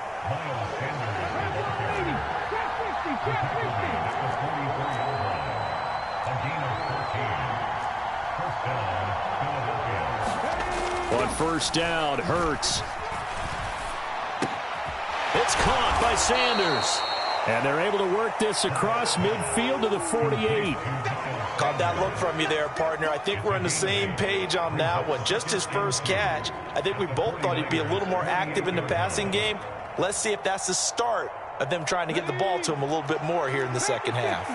On first down, Hurts. It's caught by Sanders. And they're able to work this across midfield to the 48. Caught that look from you there, partner. I think we're on the same page on that one. Just his first catch. I think we both thought he'd be a little more active in the passing game. Let's see if that's the start of them trying to get the ball to him a little bit more here in the second half.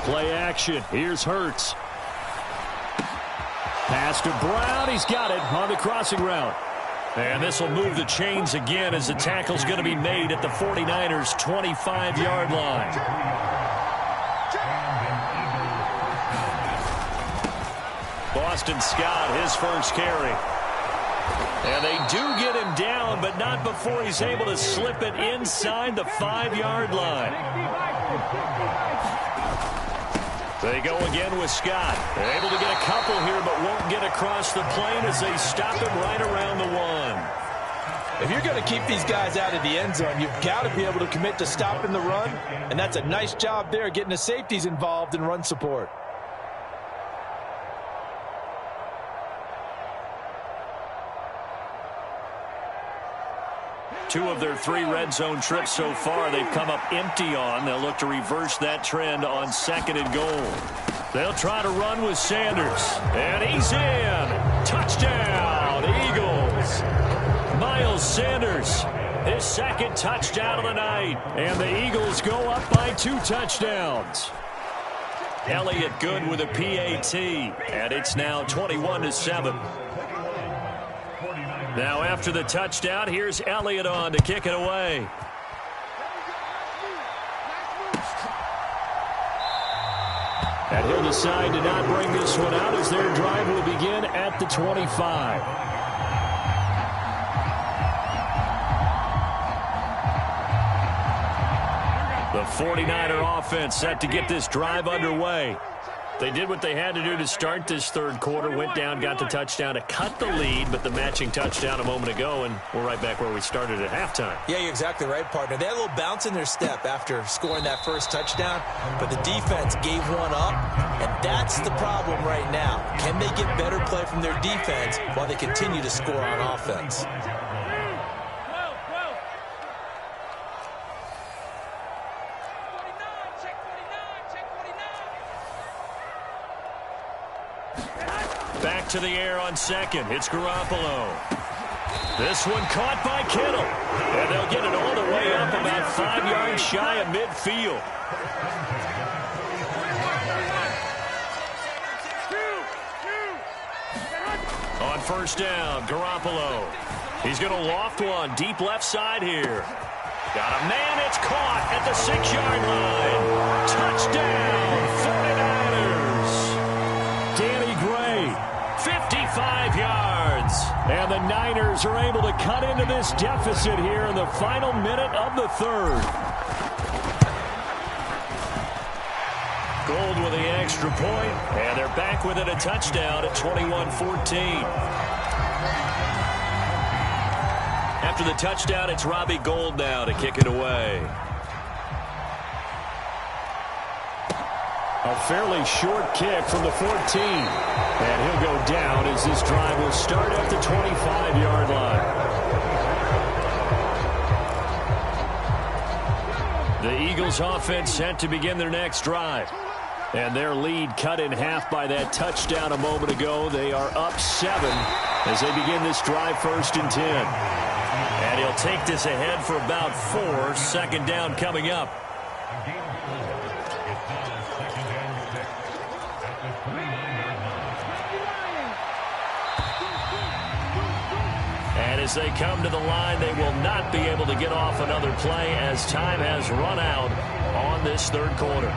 Play action. Here's Hurts. Pass to Brown. He's got it on the crossing route. And this will move the chains again as the tackle's going to be made at the 49ers' 25-yard line. Boston Scott, his first carry. And they do get him down, but not before he's able to slip it inside the 5-yard line. They go again with Scott. They're able to get a couple here, but won't get across the plane as they stop him right around the 1. If you're going to keep these guys out of the end zone, you've got to be able to commit to stopping the run, and that's a nice job there, getting the safeties involved in run support. Two of their 3 red zone trips so far they've come up empty on. They'll look to reverse that trend on 2nd and goal. They'll try to run with Sanders. And he's in. Touchdown, Eagles. Miles Sanders, his 2nd touchdown of the night. And the Eagles go up by 2 touchdowns. Elliott good with a PAT. And it's now 21-7. Now after the touchdown, here's Elliott on to kick it away. And he'll decide to not bring this one out as their drive will begin at the 25. The 49er offense set to get this drive underway. They did what they had to do to start this third quarter, went down, got the touchdown to cut the lead, but the matching touchdown a moment ago, and we're right back where we started at halftime. Yeah, you're exactly right, partner. They had a little bounce in their step after scoring that first touchdown, but the defense gave one up, and that's the problem right now. Can they get better play from their defense while they continue to score on offense? Back to the air on 2nd. It's Garoppolo. This one caught by Kittle. And they'll get it all the way up about 5 yards shy of midfield. On first down, Garoppolo. He's going to loft one deep left side here. Got a man. It's caught at the 6-yard line. Touchdown, 49ers. Danny Gray, 55 yards. And the Niners are able to cut into this deficit here in the final minute of the third. Gould with the extra point, and they're back within a touchdown at 21-14. After the touchdown, it's Robbie Gould now to kick it away. A fairly short kick from the 14. And he'll go down as this drive will start at the 25-yard line. The Eagles offense set to begin their next drive. And their lead cut in half by that touchdown a moment ago. They are up 7 as they begin this drive, 1st and 10. And he'll take this ahead for about 4. Second down coming up. And as they come to the line, they will not be able to get off another play as time has run out on this 3rd quarter.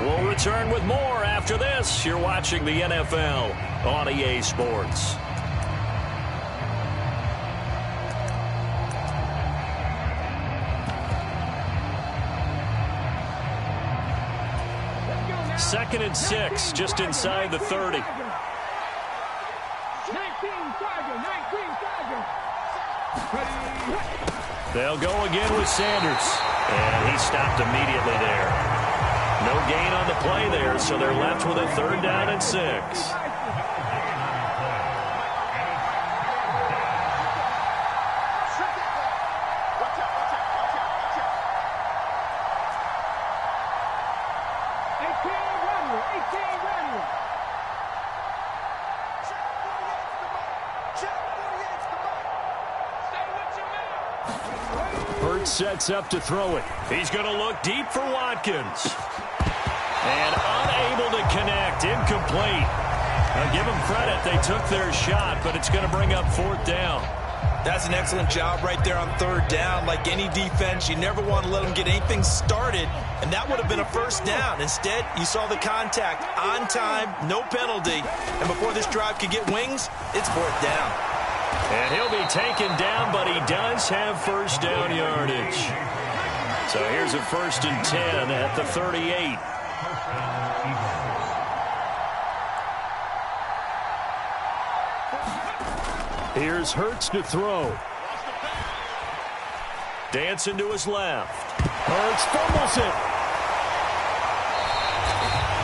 We'll return with more after this. You're watching the NFL on EA Sports. Second and 6, just inside the 30. 19 Charger. They'll go again with Sanders. And he stopped immediately there. No gain on the play there, so they're left with a 3rd down and 6. Sets up to throw it. He's going to look deep for Watkins. And unable to connect. Incomplete. Now give them credit. They took their shot, but it's going to bring up 4th down. That's an excellent job right there on 3rd down. Like any defense, you never want to let them get anything started, and that would have been a 1st down. Instead, you saw the contact on time, no penalty, and before this drive could get wings, it's 4th down. And he'll be taken down, but he does have 1st down yardage. So here's a 1st and 10 at the 38. Here's Hurts to throw. Dancing to his left. Hurts fumbles it.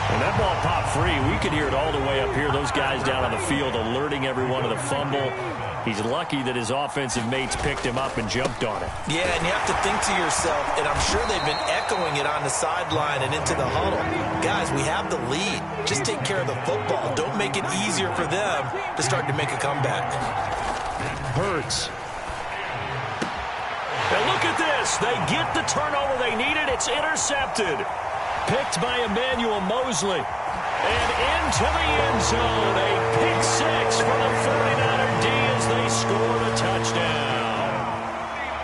And that ball popped free. We could hear it all the way up here. Those guys down on the field alerting everyone of the fumble. He's lucky that his offensive mates picked him up and jumped on it. Yeah, and you have to think to yourself, and I'm sure they've been echoing it on the sideline and into the huddle. Guys, we have the lead. Just take care of the football. Don't make it easier for them to start to make a comeback. Hurts. And look at this. They get the turnover they needed. It's intercepted. Picked by Emmanuel Mosley. And into the end zone. A pick 6 for the 49er D as they score the touchdown.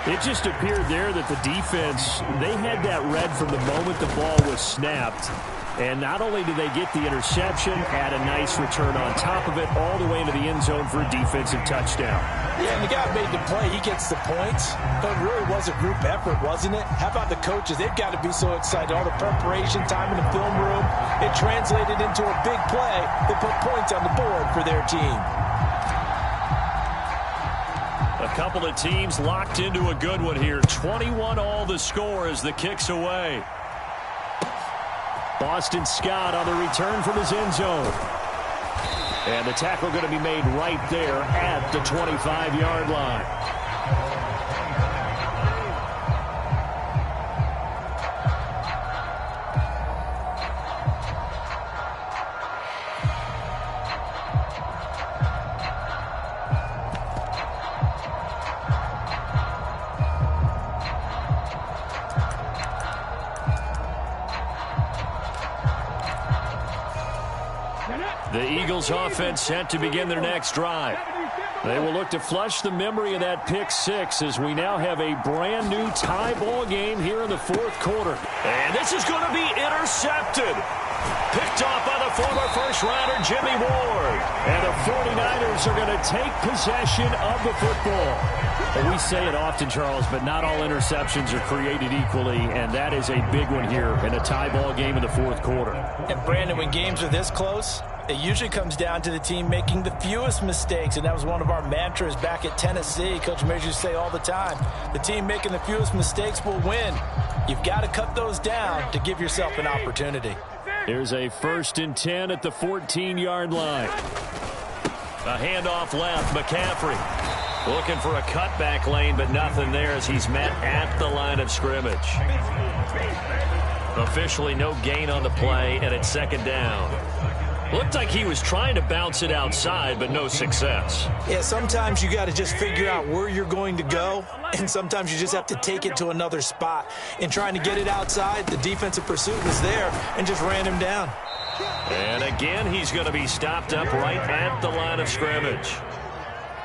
It just appeared there that the defense, they had that read from the moment the ball was snapped. And not only did they get the interception, had a nice return on top of it, all the way into the end zone for a defensive touchdown. Yeah, and the guy made the play. He gets the points. But it really was a group effort, wasn't it? How about the coaches? They've got to be so excited. All the preparation time in the film room, it translated into a big play that put points on the board for their team. A couple of teams locked into a good one here. 21 all the score as the kick's away. Boston Scott on the return from his end zone. And the tackle going to be made right there at the 25-yard line. The Eagles offense set to begin their next drive. They will look to flush the memory of that pick 6 as we now have a brand new tie ball game here in the 4th quarter. And this is going to be intercepted. Picked off by the former first-rounder Jimmy Ward. And the 49ers are going to take possession of the football. Well, we say it often, Charles, but not all interceptions are created equally, and that is a big one here in a tie ball game in the fourth quarter. And, Brandon, when games are this close, it usually comes down to the team making the fewest mistakes, and that was one of our mantras back at Tennessee. Coach Mears used to say all the time, the team making the fewest mistakes will win. You've got to cut those down to give yourself an opportunity. Here's a 1st and 10 at the 14-yard line. A handoff left, McCaffrey. Looking for a cutback lane, but nothing there as he's met at the line of scrimmage. Officially no gain on the play, and it's 2nd down. Looked like he was trying to bounce it outside, but no success. Yeah, sometimes you got to just figure out where you're going to go, and sometimes you just have to take it to another spot. In trying to get it outside, the defensive pursuit was there and just ran him down. And again, he's going to be stopped up right at the line of scrimmage.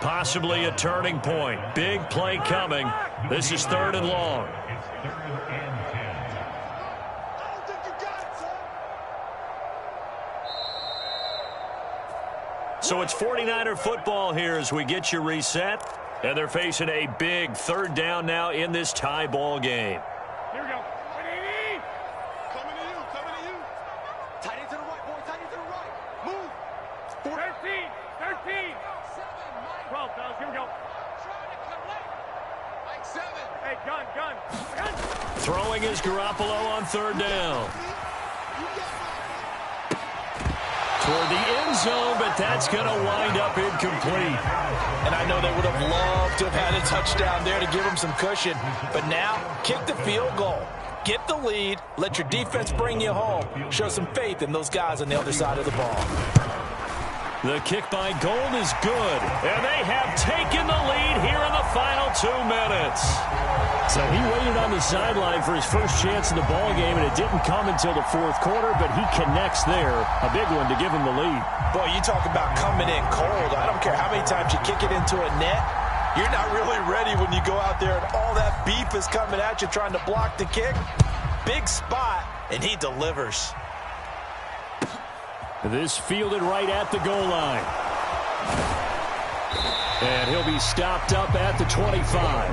Possibly a turning point. Big play coming. This is 3rd and long. So it's 49er football here as we get you reset. And they're facing a big 3rd down now in this tie ball game. Here we go. Coming to you. Coming to you. Tight end to the right, boy. Tight end to the right. Move. 13. 12, fellas. Here we go. Like 7. Hey, gun. Throwing is Garoppolo on 3rd down. Toward the end zone, but that's going to wind up incomplete. And I know they would have loved to have had a touchdown there to give them some cushion. But now, kick the field goal. Get the lead. Let your defense bring you home. Show some faith in those guys on the other side of the ball. The kick by Gold is good. And they have taken the lead here in the final 2 minutes. So he waited on the sideline for his first chance in the ball game, and it didn't come until the 4th quarter, but he connects there. A big one to give him the lead. Boy, you talk about coming in cold. I don't care how many times you kick it into a net. You're not really ready when you go out there and all that beef is coming at you trying to block the kick. Big spot, and he delivers. This fielded right at the goal line. And he'll be stopped up at the 25.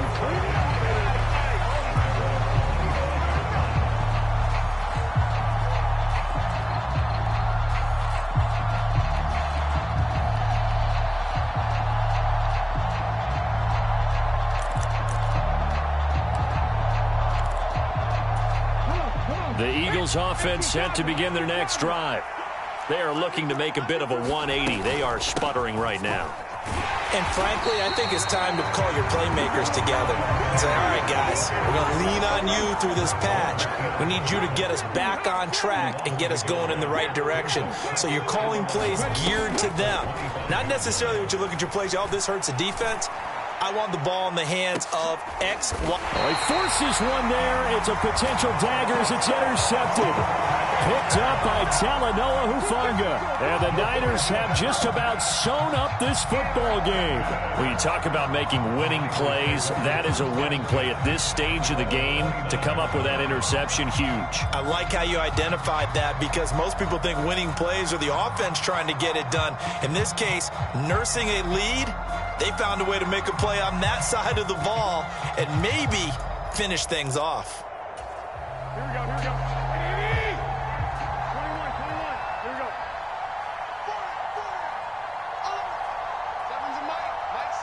The Eagles offense set to begin their next drive. They are looking to make a bit of a 180. They are sputtering right now. And frankly, I think it's time to call your playmakers together and say, all right, guys, we're going to lean on you through this patch. We need you to get us back on track and get us going in the right direction. So you're calling plays geared to them. Not necessarily what you look at your plays, oh, this hurts the defense. I want the ball in the hands of X, Y. He forces one there. It's a potential dagger as it's intercepted. Picked up by Talanoa Hufanga. And the Niners have just about sewn up this football game. When you talk about making winning plays, that is a winning play at this stage of the game. To come up with that interception, huge. I like how you identified that because most people think winning plays are the offense trying to get it done. In this case, nursing a lead, they found a way to make a play on that side of the ball and maybe finish things off. Here we go. 21. Here we go. 7's a Mike.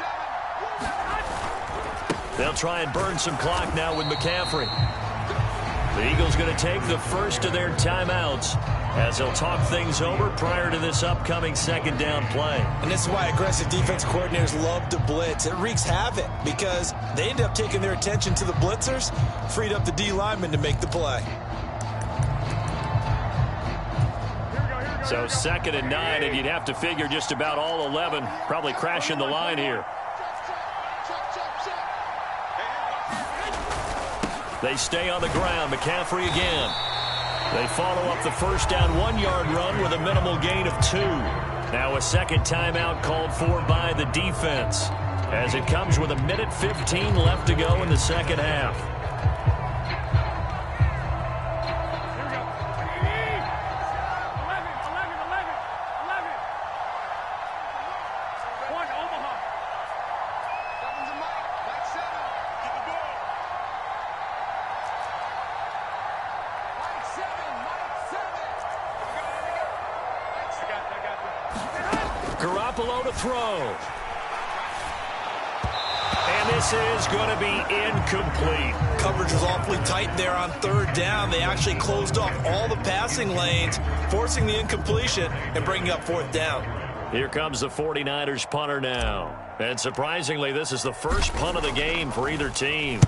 7. They'll try and burn some clock now with McCaffrey. The Eagles going to take the first of their timeouts as they'll talk things over prior to this upcoming 2nd down play. And this is why aggressive defense coordinators love to blitz. It wreaks havoc because they end up taking their attention to the blitzers, freed up the D lineman to make the play. So 2nd and 9, and you'd have to figure just about all 11 probably crashing the line here. They stay on the ground. McCaffrey again. They follow up the first down 1-yard run with a minimal gain of 2. Now a second timeout called for by the defense as it comes with 1:15 left to go in the second half. Garoppolo to throw. And this is going to be incomplete. Coverage was awfully tight there on third down. They actually closed off all the passing lanes, forcing the incompletion and bringing up fourth down. Here comes the 49ers punter now. And surprisingly, this is the first punt of the game for either team.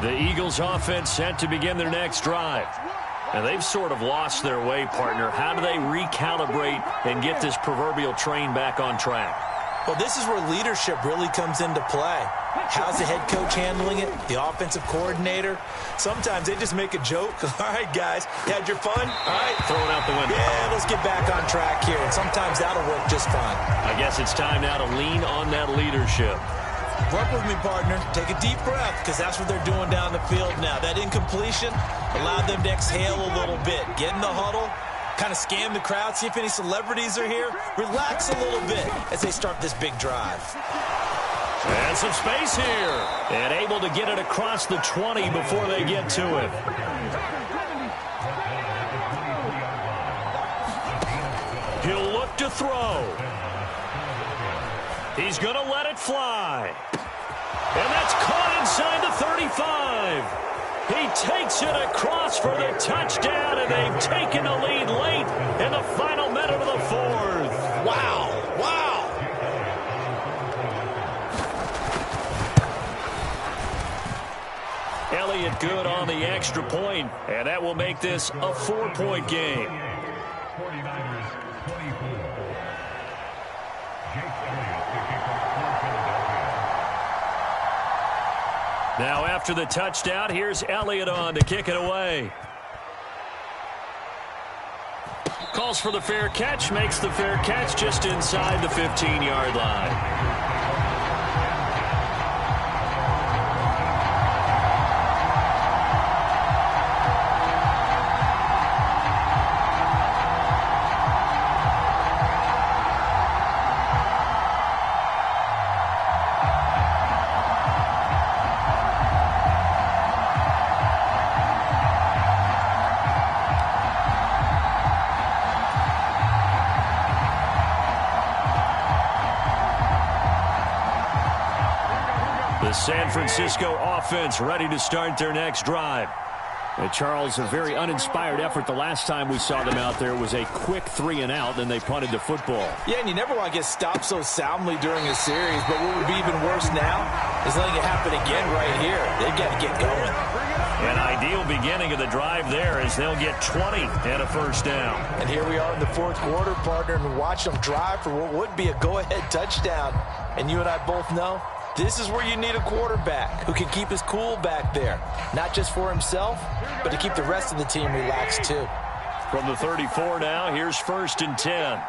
The Eagles offense set to begin their next drive. And they've sort of lost their way, partner. How do they recalibrate and get this proverbial train back on track? Well, this is where leadership really comes into play. How's the head coach handling it? The offensive coordinator? Sometimes they just make a joke. All right, guys, you had your fun? All right. Throw it out the window. Yeah, let's get back on track here. And sometimes that'll work just fine. I guess it's time now to lean on that leadership. Work with me, partner. Take a deep breath, because that's what they're doing down the field now. That incompletion allowed them to exhale a little bit. Get in the huddle, kind of scan the crowd, see if any celebrities are here. Relax a little bit as they start this big drive. And some space here. And able to get it across the 20 before they get to it. He'll look to throw. He's going to let it fly. And that's caught inside the 35. He takes it across for the touchdown, and they've taken the lead late in the final minute of the fourth. Wow. Wow. Elliott good on the extra point, and that will make this a 4-point game. 49ers 24. Jake Elliott, the kicker for Philadelphia. Now after the touchdown, here's Elliott on to kick it away. Calls for the fair catch, makes the fair catch just inside the 15-yard line. San Francisco offense ready to start their next drive. Charles, a very uninspired effort. The last time we saw them out there was a quick 3-and-out, then they punted the football. Yeah, and you never want to get stopped so soundly during a series, but what would be even worse now is letting it happen again right here. They've got to get going. An ideal beginning of the drive there as they'll get 20 and a first down. And here we are in the fourth quarter, partner, and watch them drive for what would be a go-ahead touchdown. And you and I both know this is where you need a quarterback who can keep his cool back there, not just for himself, but to keep the rest of the team relaxed too. From the 34 now, here's 1st and 10.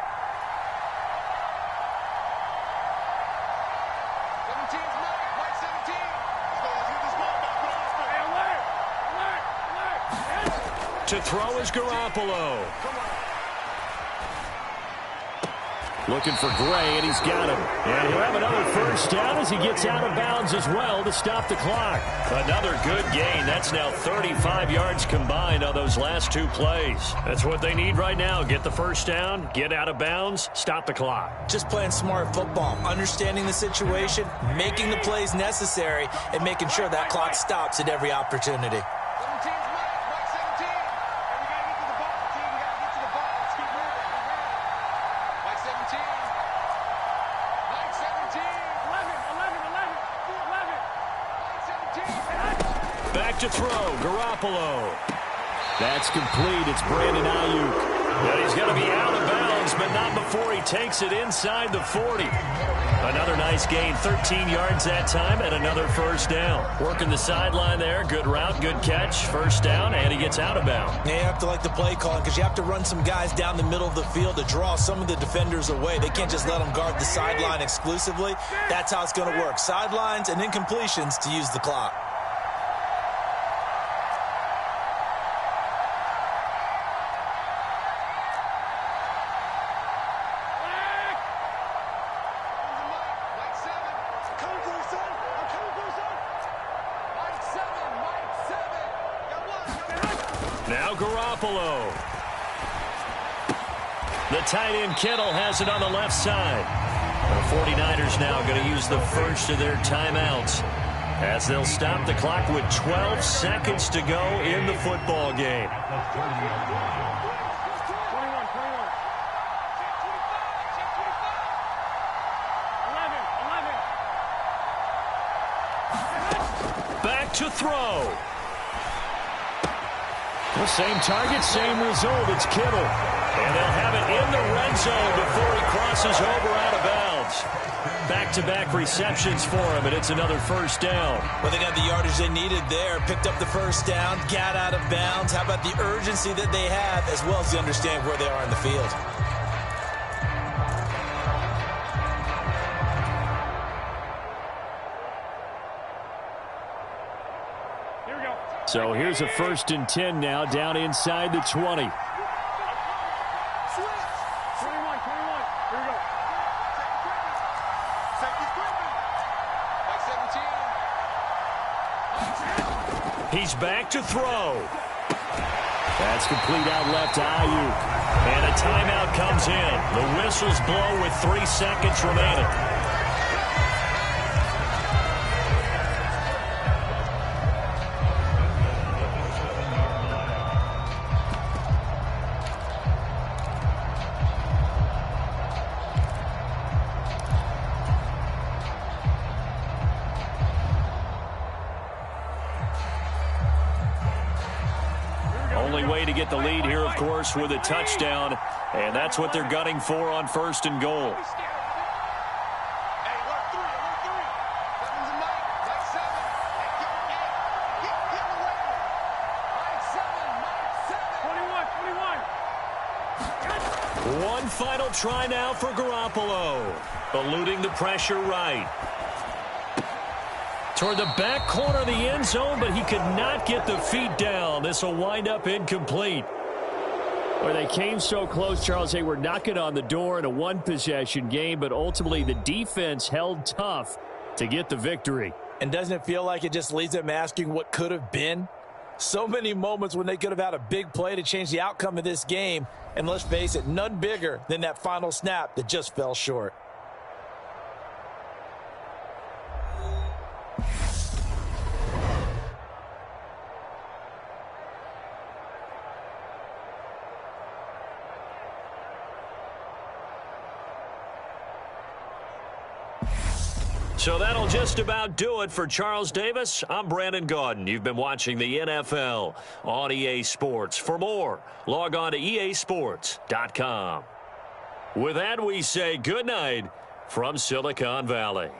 To throw is Garoppolo. Looking for Gray, and he's got him. And he'll have another first down as he gets out of bounds as well to stop the clock. Another good gain. That's now 35 yards combined on those last two plays. That's what they need right now. Get the first down, get out of bounds, stop the clock. Just playing smart football, understanding the situation, making the plays necessary, and making sure that clock stops at every opportunity. Back to throw, Garoppolo. That's complete. It's Brandon Ayuk. And he's going to be out of bounds downs, but not before he takes it inside the 40. Another nice gain, 13 yards that time, and another first down. Working the sideline there. Good route, good catch. First down, and he gets out of bounds. Yeah, you have to like the play calling because you have to run some guys down the middle of the field to draw some of the defenders away. They can't just let them guard the sideline exclusively. That's how it's going to work. Sidelines and incompletions to use the clock. Now Garoppolo. The tight end Kittle has it on the left side. The 49ers now going to use the first of their timeouts as they'll stop the clock with 12 seconds to go in the football game. Back to throw. The same target, same result. It's Kittle. And they'll have it in the red zone before he crosses over out of bounds. Back-to-back receptions for him, and it's another first down. Well, they got the yardage they needed there. Picked up the first down, got out of bounds. How about the urgency that they have, as well as the understand where they are in the field? So here's a 1st and 10 now, down inside the 20. 21, 21. Here we go. Safety equipment. Like 17. He's back to throw. That's complete out left to Ayuk. And a timeout comes in. The whistles blow with 3 seconds remaining. Only way to get the lead here, of course, with a touchdown. And that's what they're gunning for on 1st and goal. Hey, alert 3, alert 3. Seven's a Mike, Mike 7. Hey, get away with it. Mike 7, Mike 7. 21. One final try now for Garoppolo. Eluding the pressure right. Toward the back corner of the end zone, but he could not get the feet down. This will wind up incomplete. Well, they came so close, Charles. They were knocking on the door in a one-possession game, but ultimately the defense held tough to get the victory. And doesn't it feel like it just leaves them asking what could have been? So many moments when they could have had a big play to change the outcome of this game. And let's face it, none bigger than that final snap that just fell short. So that'll just about do it for Charles Davis. I'm Brandon Gaudin. You've been watching the NFL on EA Sports. For more, log on to easports.com. With that, we say good night from Silicon Valley.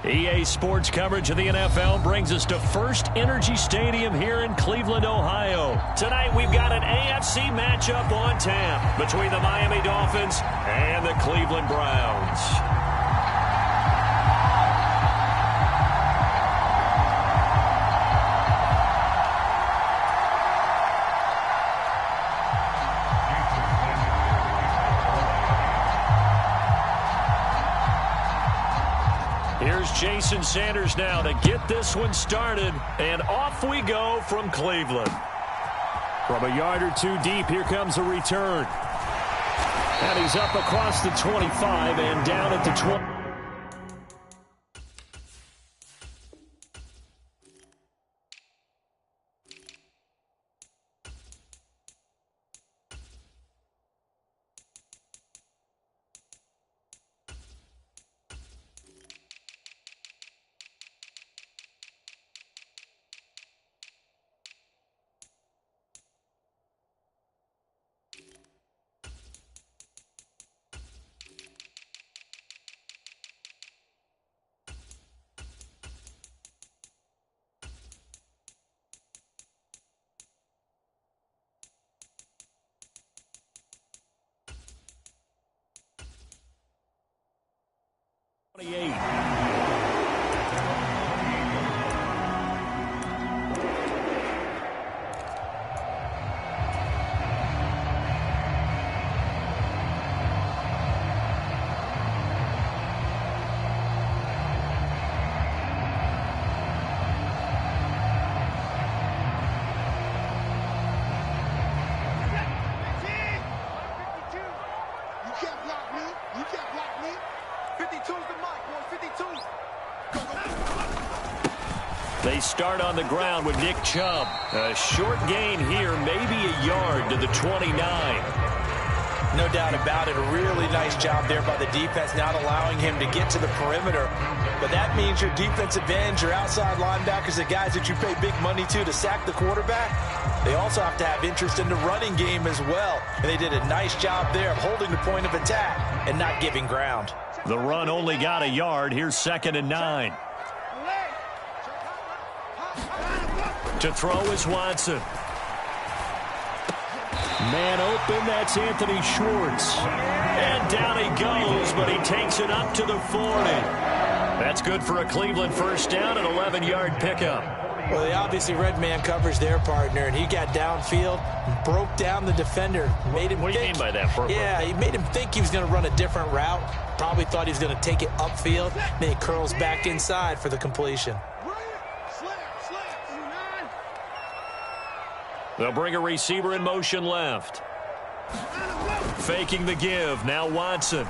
EA Sports coverage of the NFL brings us to First Energy Stadium here in Cleveland, Ohio. Tonight we've got an AFC matchup on tap between the Miami Dolphins and the Cleveland Browns. Here's Jason Sanders now to get this one started, and off we go from Cleveland. From a yard or two deep, here comes a return. And he's up across the 25 and down at the 20. They start on the ground with Nick Chubb. A short gain here, maybe a yard to the 29. No doubt about it. A really nice job there by the defense, not allowing him to get to the perimeter. But that means your defensive ends, your outside linebackers, the guys that you pay big money to sack the quarterback, they also have to have interest in the running game as well. And they did a nice job there of holding the point of attack and not giving ground. The run only got a yard. Here's 2nd and 9. To throw is Watson. Man open, that's Anthony Schwartz. And down he goes, but he takes it up to the 40. That's good for a Cleveland first down, an 11-yard pickup. Well, they obviously read man coverage their partner, and he got downfield, broke down the defender. Made him what do you mean by that, Burke? Yeah, he made him think he was going to run a different route. Probably thought he was going to take it upfield. Then he curls back inside for the completion. They'll bring a receiver in motion left. Faking the give. Now Watson.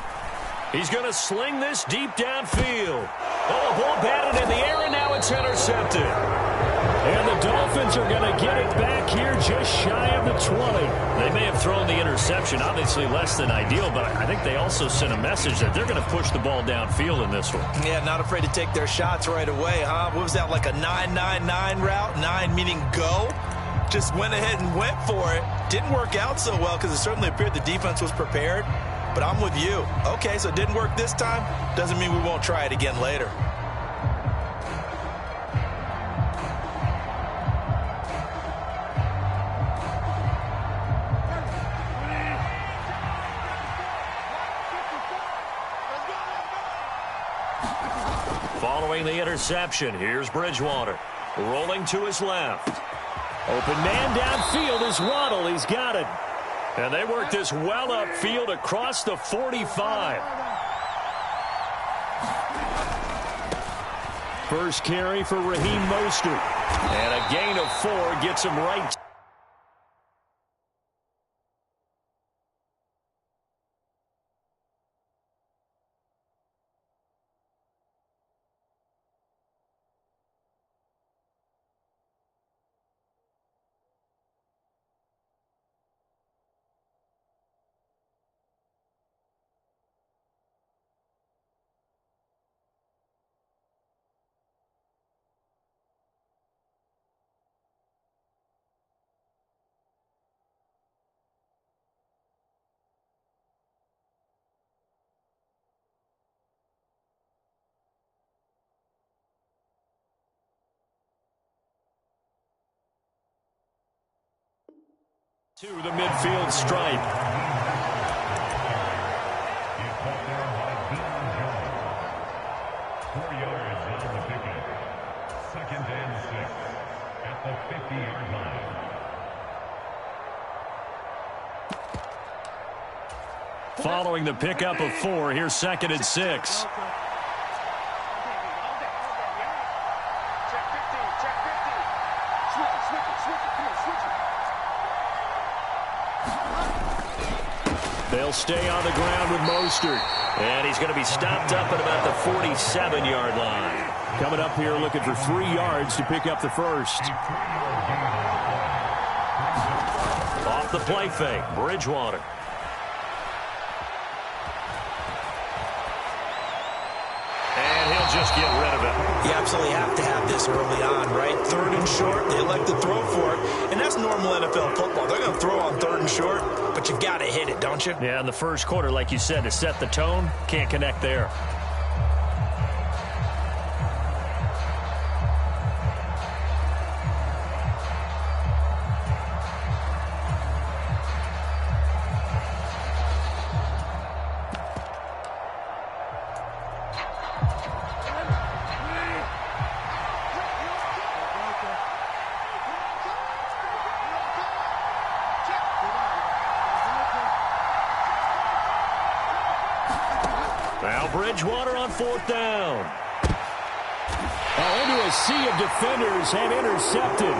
He's going to sling this deep downfield. Oh, ball batted in the air, and now it's intercepted. And the Dolphins are going to get it back here just shy of the 20. They may have thrown the interception, obviously less than ideal, but I think they also sent a message that they're going to push the ball downfield in this one. Yeah, not afraid to take their shots right away, huh? What was that, like a 9-9-9 route? 9 meaning go? Just went ahead and went for it. Didn't work out so well because it certainly appeared the defense was prepared. But I'm with you. Okay, so it didn't work this time. Doesn't mean we won't try it again later. Following the interception, here's Bridgewater. Rolling to his left. Open man downfield is Waddle. He's got it. And they work this well upfield across the 45. First carry for Raheem Mostert. And a gain of 4 gets him right. To the midfield stripe. It's caught there by Bill Jones. 4 yards on the pickup. 2nd and 6 at the 50-yard line. Following the pickup of 4, here's 2nd and 6. They'll stay on the ground with Mostert. And he's going to be stopped up at about the 47-yard line. Coming up here looking for 3 yards to pick up the first. Off the play fake, Bridgewater. And he'll just get rid of it. You absolutely have to have this early on, right? 3rd and short, they elect to throw for it. And that's normal NFL football. They're going to throw on 3rd and short, but you've got to hit it, don't you? Yeah, in the first quarter, like you said, to set the tone, can't connect there. Now Bridgewater on 4th down. Into a sea of defenders and intercepted.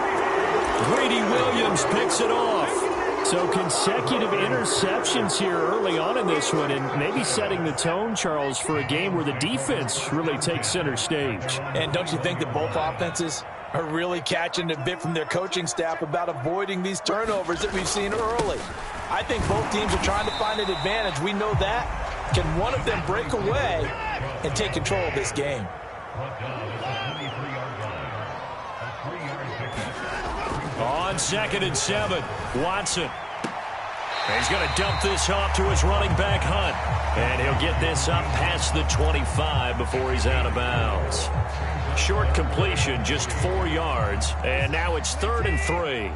Greedy Williams picks it off. So consecutive interceptions here early on in this one, and maybe setting the tone, Charles, for a game where the defense really takes center stage. And don't you think that both offenses are really catching a bit from their coaching staff about avoiding these turnovers that we've seen early? I think both teams are trying to find an advantage. We know that. Can one of them break away and take control of this game? On 2nd and 7, Watson. He's going to dump this off to his running back, Hunt. And he'll get this up past the 25 before he's out of bounds. Short completion, just 4 yards. And now it's 3rd and 3.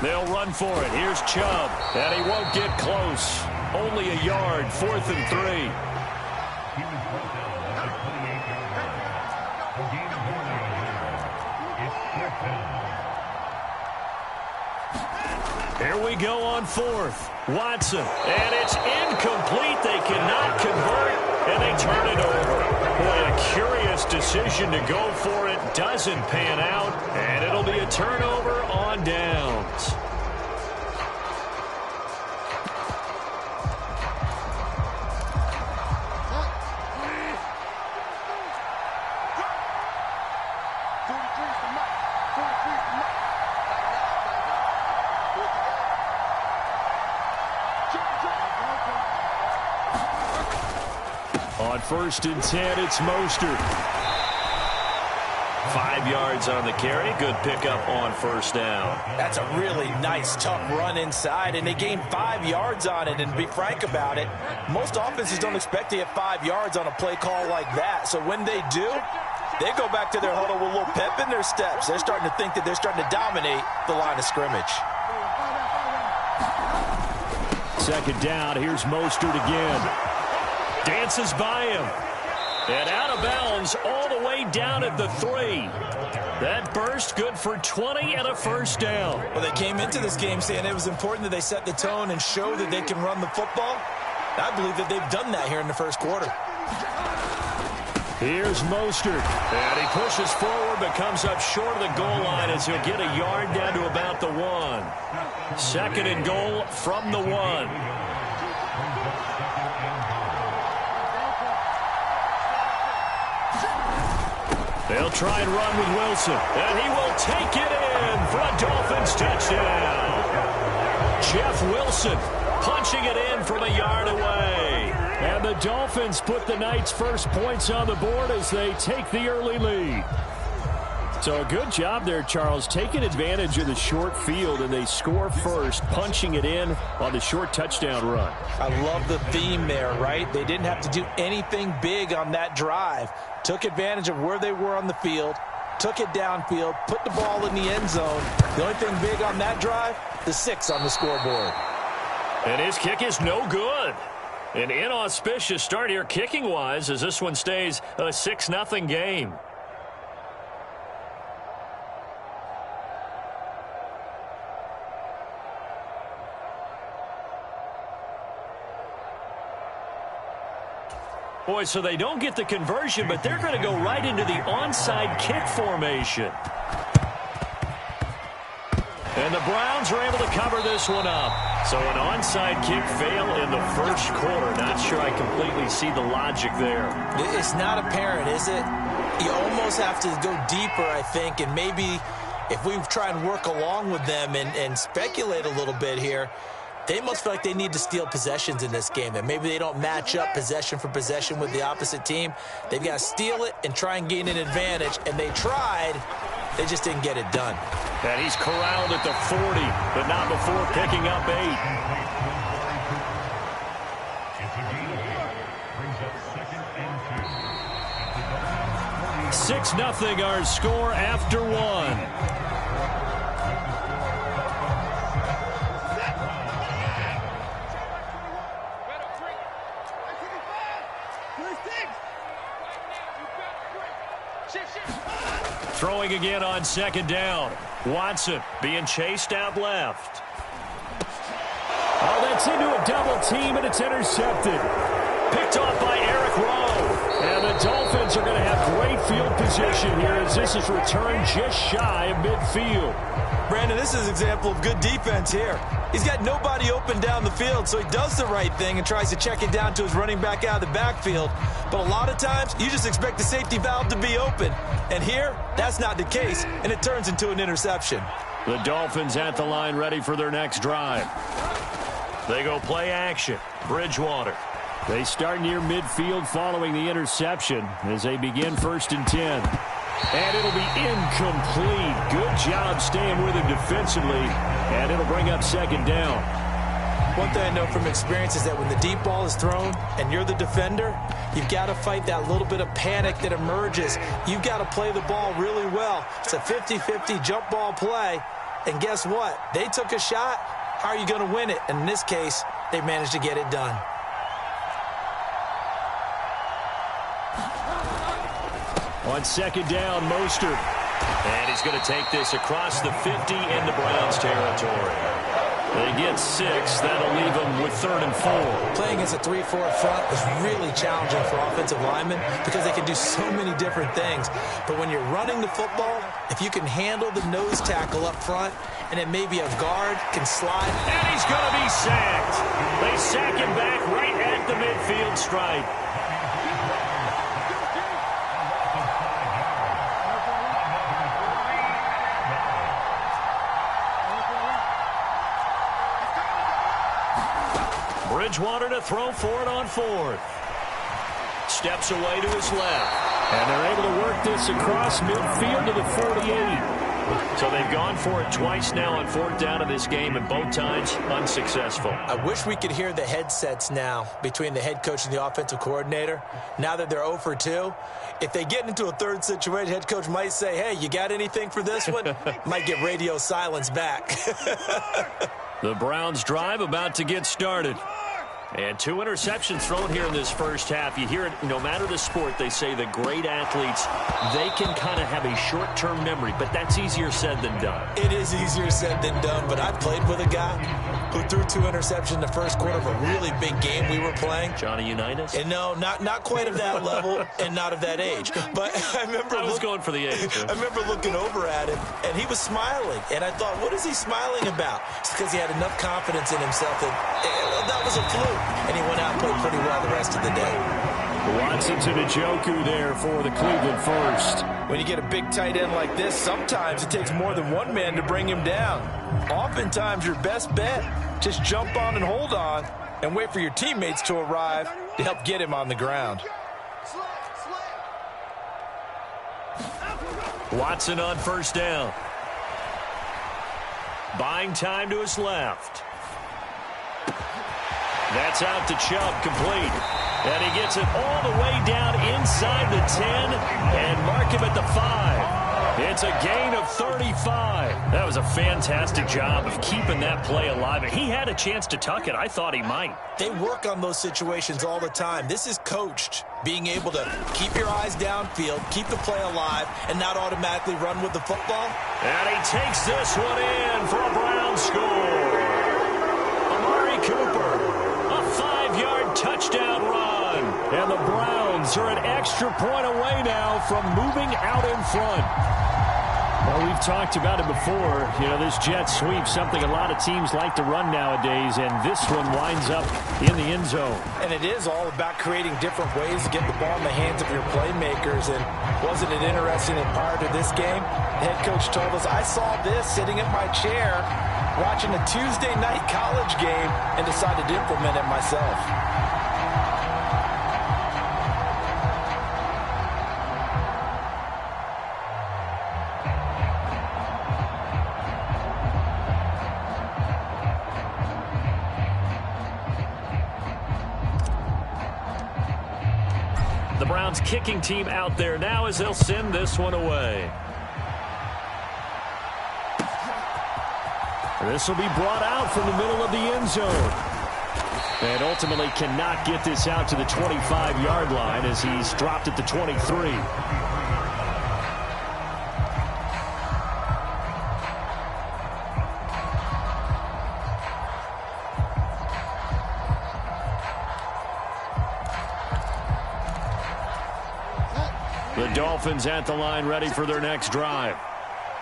They'll run for it. Here's Chubb. And he won't get close. Only a yard, 4th and 3. Here we go on 4th. Watson. And it's incomplete. They cannot convert, and they turn it over. Boy, a curious decision to go for it. Doesn't pan out, and it'll be a turnover on downs. On 1st and 10, it's Mostert. 5 yards on the carry. Good pickup on 1st down. That's a really nice, tough run inside, and they gained 5 yards on it. And to be frank about it, most offenses don't expect to get 5 yards on a play call like that. So when they do, they go back to their huddle with a little pep in their steps. They're starting to think that they're starting to dominate the line of scrimmage. 2nd down. Here's Mostert again. Dances by him. And out of bounds all the way down at the 3. That burst good for 20 and a 1st down. Well, they came into this game saying it was important that they set the tone and show that they can run the football. I believe that they've done that here in the 1st quarter. Here's Mostert. And he pushes forward but comes up short of the goal line as he'll get a yard down to about the 1. 2nd and goal from the 1. They'll try and run with Wilson. And he will take it in for a Dolphins touchdown. Jeff Wilson punching it in from a yard away. And the Dolphins put the Knights' first points on the board as they take the early lead. So a good job there, Charles, taking advantage of the short field, and they score first, punching it in on the short touchdown run. I love the theme there, right? They didn't have to do anything big on that drive. Took advantage of where they were on the field, took it downfield, put the ball in the end zone. The only thing big on that drive, the 6 on the scoreboard. And his kick is no good. An inauspicious start here kicking-wise as this one stays a 6-0 game. Boy, so they don't get the conversion, but they're going to go right into the onside kick formation. And the Browns are able to cover this one up. So an onside kick fail in the first quarter. Not sure I completely see the logic there. It's not apparent, is it? You almost have to go deeper, I think, and maybe if we try and work along with them and speculate a little bit here, they must feel like they need to steal possessions in this game, and maybe they don't match up possession for possession with the opposite team. They've got to steal it and try and gain an advantage, and they tried. They just didn't get it done. And he's corralled at the 40, but not before picking up 8. 6-0 our score after 1. Throwing again on 2nd down. Watson being chased out left. Oh, that's into a double team, and it's intercepted. Picked off by Eric Rowe. And the Dolphins are going to have great field position here as this is returned just shy of midfield. Brandon, this is an example of good defense here. He's got nobody open down the field, so he does the right thing and tries to check it down to his running back out of the backfield. But a lot of times, you just expect the safety valve to be open. And here, that's not the case, and it turns into an interception. The Dolphins at the line ready for their next drive. They go play action. Bridgewater. They start near midfield following the interception as they begin 1st and 10. And it'll be incomplete. Good job staying with him defensively. And it'll bring up 2nd down. One thing I know from experience is that when the deep ball is thrown and you're the defender, you've got to fight that little bit of panic that emerges. You've got to play the ball really well. It's a 50-50 jump ball play. And guess what? They took a shot. How are you going to win it? And in this case, they managed to get it done. On 2nd down, Mostert. And he's going to take this across the 50 into Browns territory. They get 6. That'll leave them with 3rd and 4. Playing as a 3-4 front is really challenging for offensive linemen because they can do so many different things. But when you're running the football, if you can handle the nose tackle up front and then maybe a guard can slide. And he's going to be sacked. They sack him back right at the midfield stripe. Bridgewater to throw for it on 4th. Steps away to his left. And they're able to work this across midfield to the 48. So they've gone for it twice now on 4th down of this game, and both times unsuccessful. I wish we could hear the headsets now between the head coach and the offensive coordinator. Now that they're 0 for 2, if they get into a 3rd situation, head coach might say, hey, you got anything for this one? Might get radio silence back. The Browns drive about to get started. And 2 interceptions thrown here in this first half. You hear it, no matter the sport, they say the great athletes, they can kind of have a short-term memory, but that's easier said than done. It is easier said than done, but I played with a guy who threw 2 interceptions in the first quarter of a really big game we were playing. Johnny Unitas? And no, not quite of that level and not of that age. But I remember I was going for the age. I remember looking over at him, and he was smiling. And I thought, what is he smiling about? It's because he had enough confidence in himself that was a fluke. And he went out and played pretty well the rest of the day. Watson to Njoku there for the Cleveland first. When you get a big tight end like this, sometimes it takes more than one man to bring him down. Oftentimes, your best bet, just jump on and hold on and wait for your teammates to arrive to help get him on the ground. Watson on 1st down. Buying time to his left. That's out to Chubb, complete. And he gets it all the way down inside the 10 and mark him at the 5. It's a gain of 35. That was a fantastic job of keeping that play alive. He had a chance to tuck it. I thought he might. They work on those situations all the time. This is coached, being able to keep your eyes downfield, keep the play alive, and not automatically run with the football. And he takes this one in for a Brown score. Amari Cooper, a 5-yard touchdown run. And the Browns are an extra point away now from moving out in front. Well, we've talked about it before. You know, this jet sweep, something a lot of teams like to run nowadays, and this one winds up in the end zone. And it is all about creating different ways to get the ball in the hands of your playmakers. And wasn't it interesting that prior to this game, the head coach told us, I saw this sitting in my chair watching a Tuesday night college game and decided to implement it myself. The Browns kicking team out there now as they'll send this one away. This will be brought out from the middle of the end zone. And ultimately cannot get this out to the 25-yard line as he's dropped at the 23. The Dolphins at the line ready for their next drive.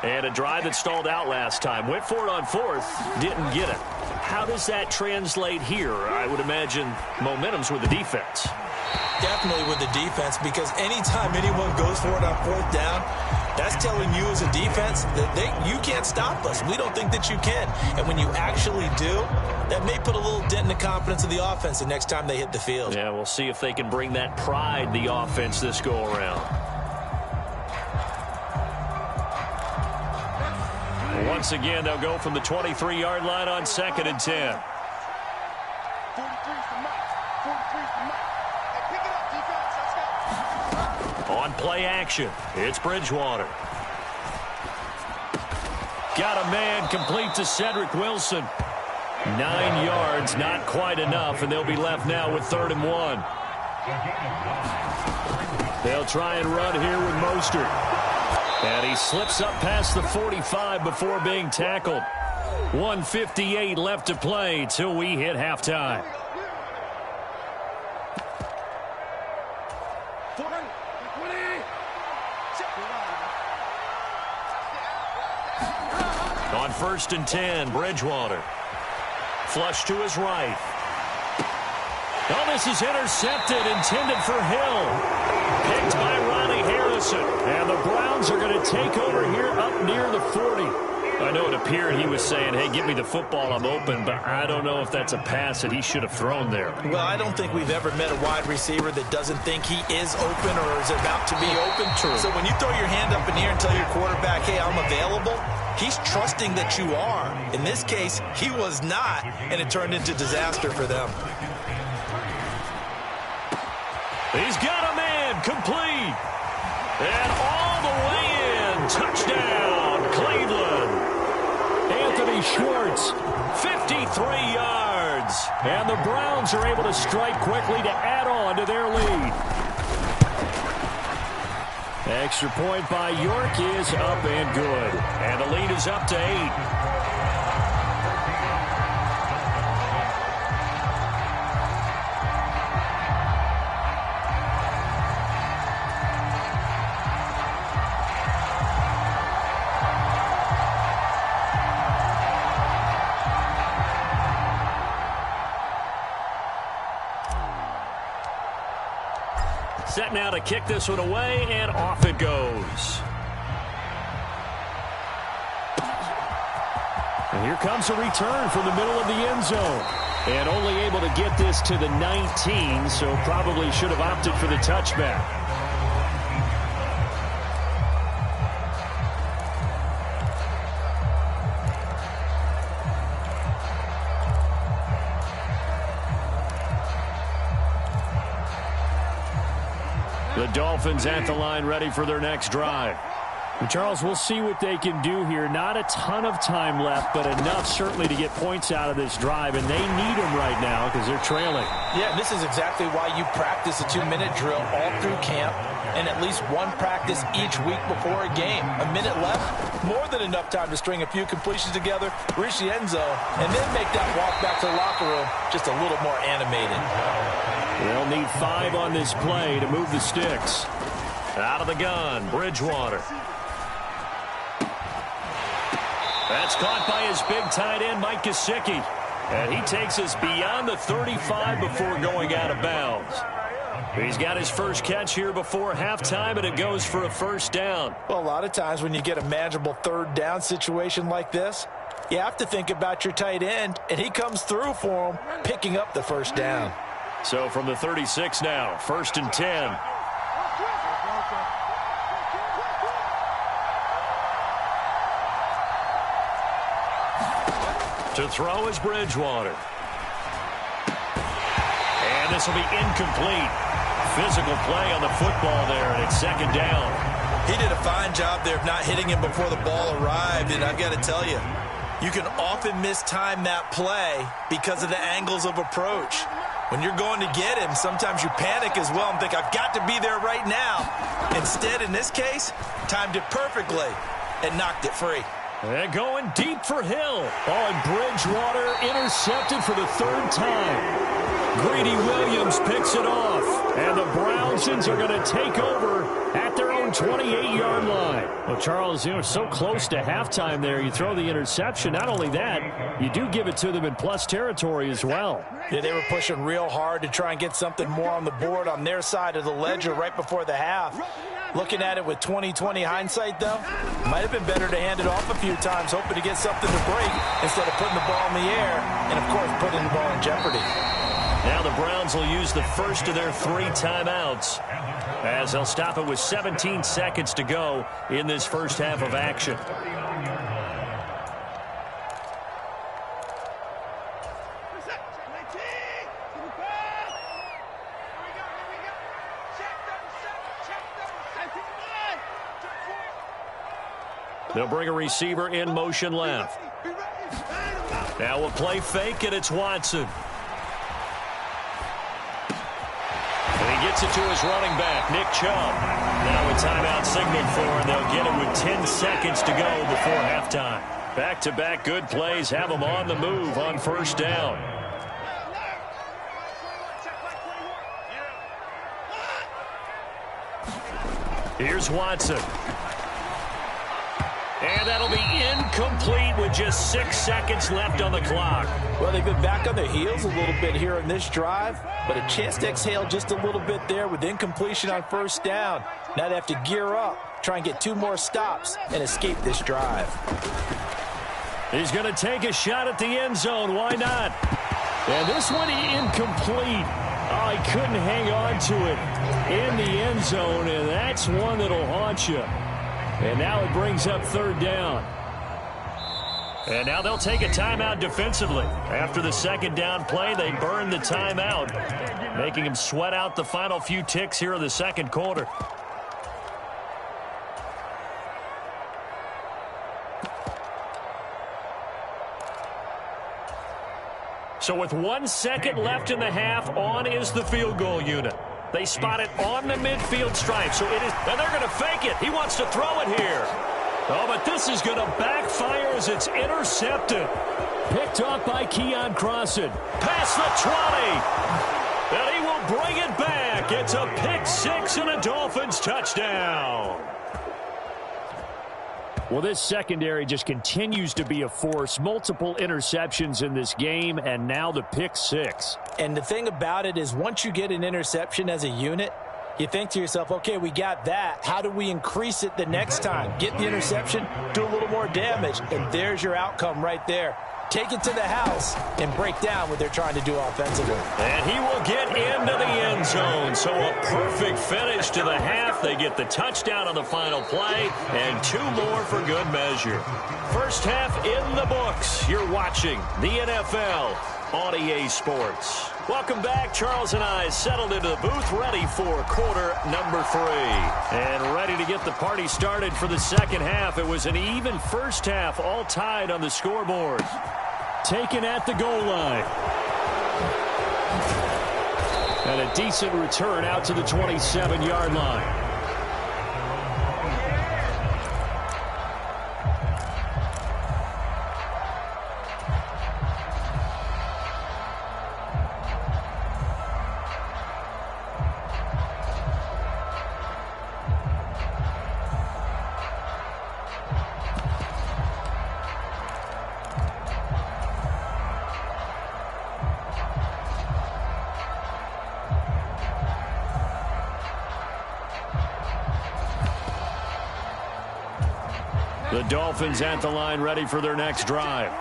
And a drive that stalled out last time. Went for it on fourth, didn't get it. How does that translate here? I would imagine momentum's with the defense. Definitely with the defense, because anytime anyone goes for it on fourth down, that's telling you as a defense that you can't stop us. We don't think that you can. And when you actually do, that may put a little dent in the confidence of the offense the next time they hit the field. Yeah, we'll see if they can bring that pride, the offense, this go-around. Once again, they'll go from the 23-yard line on 2nd and 10. 43's the max. 43's the max. Hey, pick it up, defense. Let's go. On play action, it's Bridgewater. Got a man complete to Cedric Wilson. 9 yards, not quite enough, and they'll be left now with 3rd and 1. They'll try and run here with Mostert. And he slips up past the 45 before being tackled. 1:58 left to play till we hit halftime. On 1st and 10, Bridgewater. Flush to his right. Oh, this is intercepted, intended for Hill. Picked by Ronnie Harrison. And the Browns are going to take over here up near the 40. I know it appeared he was saying, hey, give me the football, I'm open, but I don't know if that's a pass that he should have thrown there. Well, I don't think we've ever met a wide receiver that doesn't think he is open or is about to be open. True. So when you throw your hand up in the air and tell your quarterback, hey, I'm available, he's trusting that you are. In this case, he was not, and it turned into disaster for them. He's got a man complete. And all the way in. Touchdown, Cleveland. Anthony Schwartz, 53 yards. And the Browns are able to strike quickly to add on to their lead. Extra point by York is up and good. And the lead is up to 8. Set now to kick this one away, and off it goes. And here comes a return from the middle of the end zone. And only able to get this to the 19, so probably should have opted for the touchback. The Dolphins at the line ready for their next drive. Charles, we'll see what they can do here. Not a ton of time left, but enough certainly to get points out of this drive, and they need them right now because they're trailing. Yeah, this is exactly why you practice a 2-minute drill all through camp and at least one practice each week before a game. A minute left, more than enough time to string a few completions together, reach the end zone, and then make that walk back to the locker room just a little more animated. They'll need 5 on this play to move the sticks. Out of the gun, Bridgewater. That's caught by his big tight end, Mike Gesicki. And he takes us beyond the 35 before going out of bounds. He's got his first catch here before halftime, and it goes for a first down. Well, a lot of times when you get a manageable third down situation like this, you have to think about your tight end, and he comes through for him, picking up the first down. So from the 36 now, 1st and 10. To throw is Bridgewater. And this will be incomplete. Physical play on the football there, and it's 2nd down. He did a fine job there of not hitting him before the ball arrived, and I've got to tell you, you can often mistime that play because of the angles of approach. When you're going to get him, sometimes you panic as well and think, I've got to be there right now. Instead, in this case, timed it perfectly and knocked it free. And going deep for Hill. Oh, and Bridgewater intercepted for the 3rd time. Greedy Williams picks it off. And the Browns are going to take over at their own 28-yard line. Well, Charles, so close to halftime there. You throw the interception. Not only that, you do give it to them in plus territory as well. Yeah, they were pushing real hard to try and get something more on the board on their side of the ledger right before the half. Looking at it with 20/20 hindsight, though, might have been better to hand it off a few times, hoping to get something to break instead of putting the ball in the air and, of course, putting the ball in jeopardy. Now the Browns will use the first of their 3 timeouts as they'll stop it with 17 seconds to go in this first half of action. They'll bring a receiver in motion left. Now we'll play fake, and it's Watson. And he gets it to his running back, Nick Chubb. Now a timeout signaled for, and they'll get it with 10 seconds to go before halftime. Back-to-back good plays have them on the move on 1st down. Here's Watson. And that'll be incomplete with just 6 seconds left on the clock. Well, they've been back on their heels a little bit here in this drive, but a chance to exhale just a little bit there with incompletion on 1st down. Now they have to gear up, try and get 2 more stops, and escape this drive. He's going to take a shot at the end zone. Why not? And this one incomplete. Oh, he couldn't hang on to it in the end zone, and that's one that'll haunt you. And now it brings up 3rd down. And now they'll take a timeout defensively. After the 2nd down play, they burn the timeout, making them sweat out the final few ticks here in the 2nd quarter. So with 1 second left in the half, on is the field goal unit. They spot it on the midfield stripe, so it is, and they're going to fake it. He wants to throw it here. Oh, but this is going to backfire as it's intercepted. Picked off by Keon Crossan. Past the 20. And he will bring it back. It's a pick 6 and a Dolphins touchdown. Well, this secondary just continues to be a force. Multiple interceptions in this game, and now the pick 6. And the thing about it is once you get an interception as a unit, you think to yourself, okay, we got that. How do we increase it the next time? Get the interception, do a little more damage, and there's your outcome right there. Take it to the house and break down what they're trying to do offensively. And he will get into the end zone. So a perfect finish to the half. They get the touchdown on the final play and 2 more for good measure. First half in the books. You're watching the NFL on EA Sports. Welcome back. Charles and I settled into the booth, ready for quarter number 3. And ready to get the party started for the second half. It was an even first half, all tied on the scoreboard. Taken at the goal line. And a decent return out to the 27-yard line. The Dolphins at the line, ready for their next drive.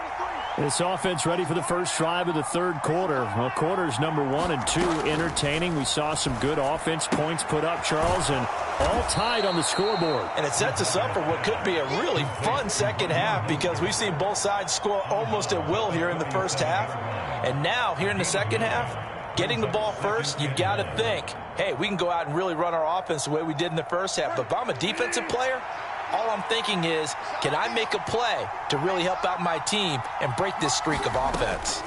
This offense ready for the first drive of the third quarter. Well, quarters number 1 and 2 entertaining. We saw some good offense points put up, Charles, and all tied on the scoreboard. And it sets us up for what could be a really fun second half because we've seen both sides score almost at will here in the first half. And now, here in the second half, getting the ball first, you've got to think, hey, we can go out and really run our offense the way we did in the first half. But if I'm a defensive player, all I'm thinking is, can I make a play to really help out my team and break this streak of offense?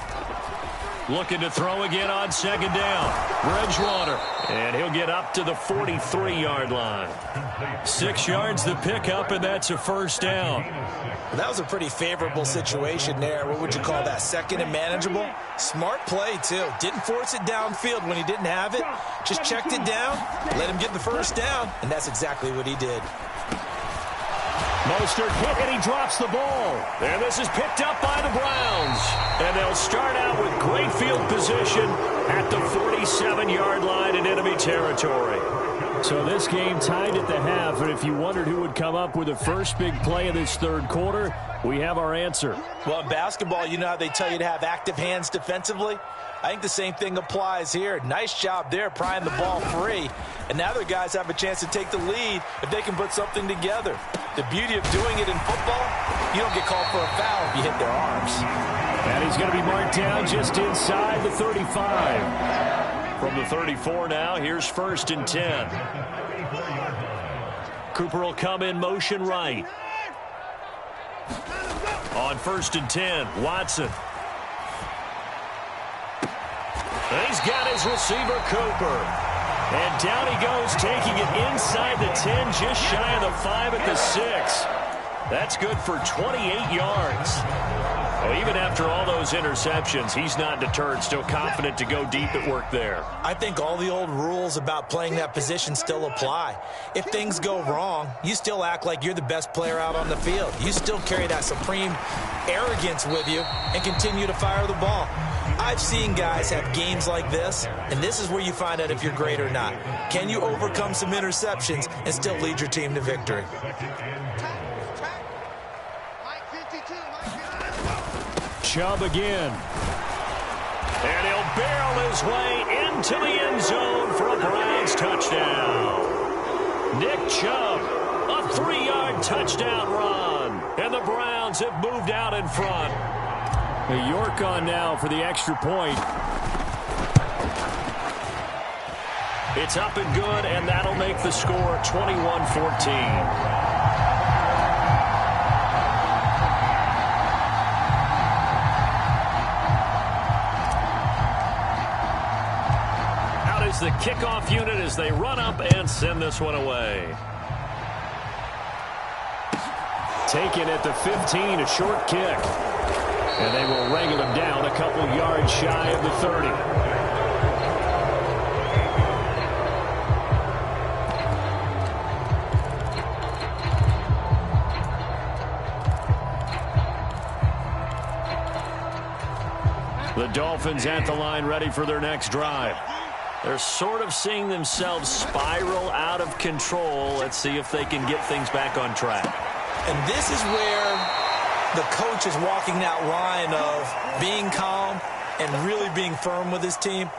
Looking to throw again on second down. Bridgewater. And he'll get up to the 43-yard line. 6 yards the pickup, and that's a first down. Well, that was a pretty favorable situation there. What would you call that? Second and manageable? Smart play, too. Didn't force it downfield when he didn't have it. Just checked it down, let him get the first down, and that's exactly what he did. Mostert hit, and he drops the ball. And this is picked up by the Browns. And they'll start out with great field position at the 47-yard line in enemy territory. So this game tied at the half, and if you wondered who would come up with the first big play of this third quarter, we have our answer. Well, in basketball, you know how they tell you to have active hands defensively? I think the same thing applies here. Nice job there prying the ball free. And now their guys have a chance to take the lead if they can put something together. The beauty of doing it in football, you don't get called for a foul if you hit their arms. And he's going to be marked down just inside the 35. From the 34 now, here's 1st and 10. Cooper will come in motion right. On 1st and 10, Watson. He's got his receiver, Cooper. And down he goes, taking it inside the 10, just shy of the 5 at the 6. That's good for 28 yards. Well, even after all those interceptions, he's not deterred, still confident to go deep at work there. I think all the old rules about playing that position still apply. If things go wrong, you still act like you're the best player out on the field. You still carry that supreme arrogance with you and continue to fire the ball. I've seen guys have games like this, and this is where you find out if you're great or not. Can you overcome some interceptions and still lead your team to victory? Chubb again. And he'll barrel his way into the end zone for a Browns touchdown. Nick Chubb, a 3-yard touchdown run. And the Browns have moved out in front. York on now for the extra point. It's up and good, and that'll make the score 21-14. The kickoff unit as they run up and send this one away. Taken at the 15, a short kick. And they will wrangle him down a couple yards shy of the 30. The Dolphins at the line, ready for their next drive. They're sort of seeing themselves spiral out of control. Let's see if they can get things back on track. And this is where the coach is walking that line of being calm and really being firm with his team.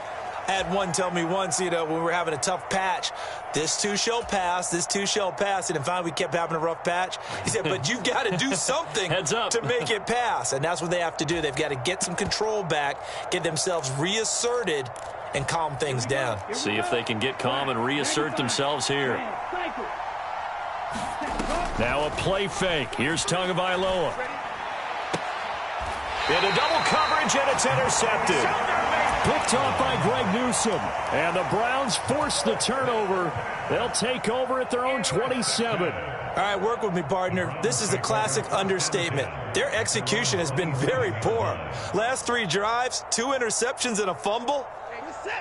I had one tell me once, when we were having a tough patch, this too shall pass, this too shall pass. And then finally we kept having a rough patch. He said, but you've got to do something to make it pass. And that's what they have to do. They've got to get some control back, get themselves reasserted, and calm things down. See if they can get calm and reassert themselves here. Now a play fake. Here's Tagovailoa. Into double coverage, and it's intercepted. Picked off by Greg Newsome. And the Browns force the turnover. They'll take over at their own 27. All right, work with me, partner. This is a classic understatement. Their execution has been very poor. Last 3 drives, 2 interceptions and a fumble.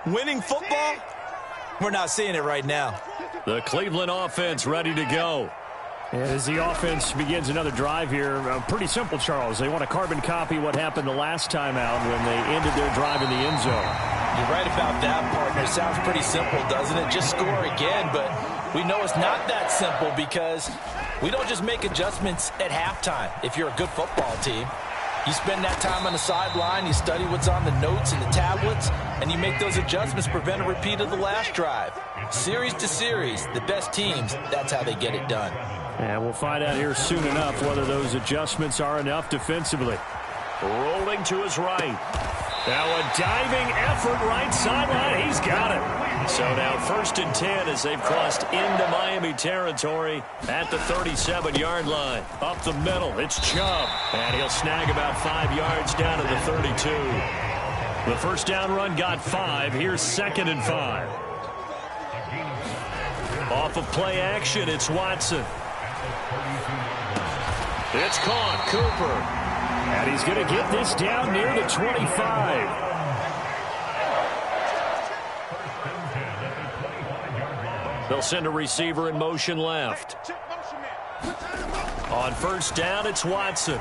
Winning football? We're not seeing it right now. The Cleveland offense ready to go. As the offense begins another drive here, pretty simple, Charles. They want to carbon copy what happened the last time out when they ended their drive in the end zone. You're right about that, partner. It sounds pretty simple, doesn't it? Just score again, but we know it's not that simple because we don't just make adjustments at halftime if you're a good football team. You spend that time on the sideline, you study what's on the notes and the tablets, and you make those adjustments to prevent a repeat of the last drive. Series to series, the best teams, that's how they get it done. And we'll find out here soon enough whether those adjustments are enough defensively. Rolling to his right. Now a diving effort right sideline. He's got it. So now 1st and 10 as they've crossed into Miami territory at the 37-yard line. Up the middle, it's Chubb. And he'll snag about 5 yards down to the 32. The first down run got 5. Here's 2nd and 5. Off of play action, it's Watson. It's caught, Cooper. And he's going to get this down near the 25. They'll send a receiver in motion left. On 1st down, it's Watson.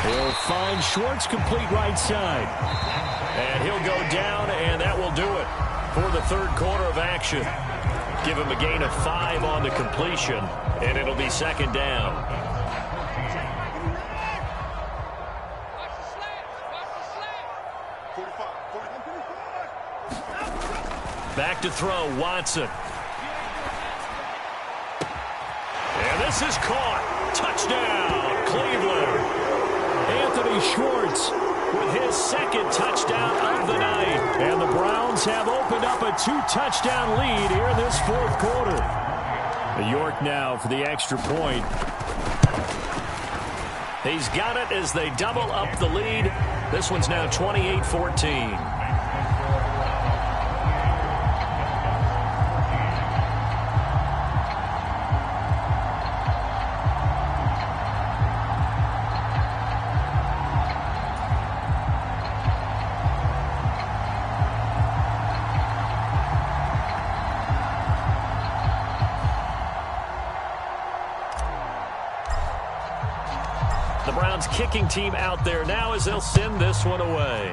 He'll find Schwartz complete right side. And he'll go down, and that will do it for the 3rd quarter of action. Give him a gain of 5 on the completion, and it'll be 2nd down. Back to throw, Watson. And this is caught. Touchdown, Cleveland. Anthony Schwartz with his 2nd touchdown of the night. And the Browns have opened up a 2-touchdown lead here in this 4th quarter. York now for the extra point. He's got it as they double up the lead. This one's now 28-14. The Browns kicking team out there now as they'll send this one away.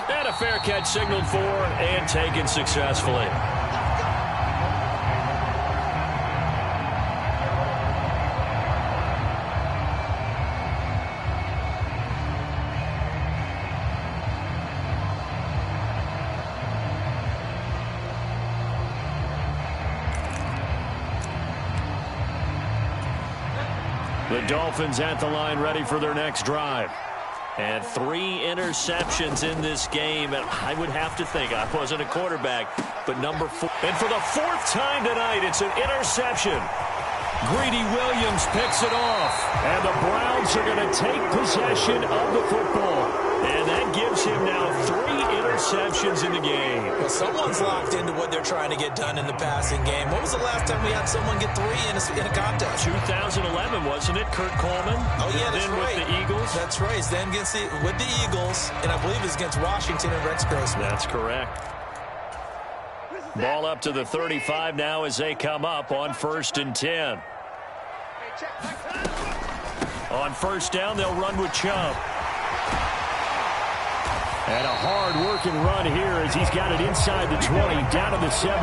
And a fair catch signaled for and taken successfully. The Dolphins at the line ready for their next drive. And 3 interceptions in this game. And I would have to think, I wasn't a quarterback, but number 4. And for the 4th time tonight, it's an interception. Greedy Williams picks it off. And the Browns are going to take possession of the football. And that gives him now 3 interceptions in the game. Well, someone's locked into what they're trying to get done in the passing game. When was the last time we had someone get 3 in a contest? 2011, wasn't it? Kurt Coleman. Oh, yeah, that's then right. With the Eagles. That's right. Then with the Eagles, and I believe it's against Washington and Rex Grossman. That's correct. Ball up to the 35 now as they come up on 1st and 10. On 1st down, they'll run with Chubb. And a hard-working run here as he's got it inside the 20, down to the 17.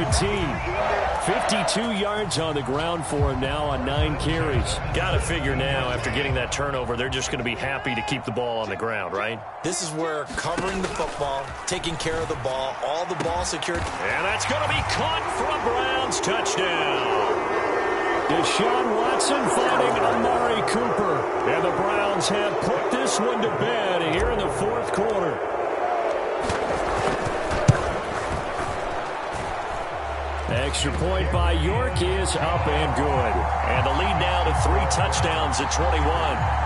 52 yards on the ground for him now on 9 carries. Got to figure now, after getting that turnover, they're just going to be happy to keep the ball on the ground, right? This is where covering the football, taking care of the ball, all the ball secured. And that's going to be caught for a Browns touchdown. Deshaun Watson finding Amari Cooper. And the Browns have put this one to bed here in the 4th quarter. Extra point by York is up and good. And the lead now to 3 touchdowns at 21.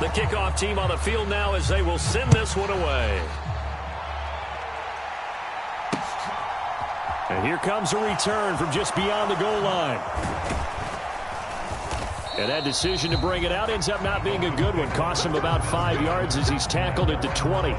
The kickoff team on the field now as they will send this one away. And here comes a return from just beyond the goal line. And that decision to bring it out ends up not being a good one. Cost him about 5 yards as he's tackled at the 20.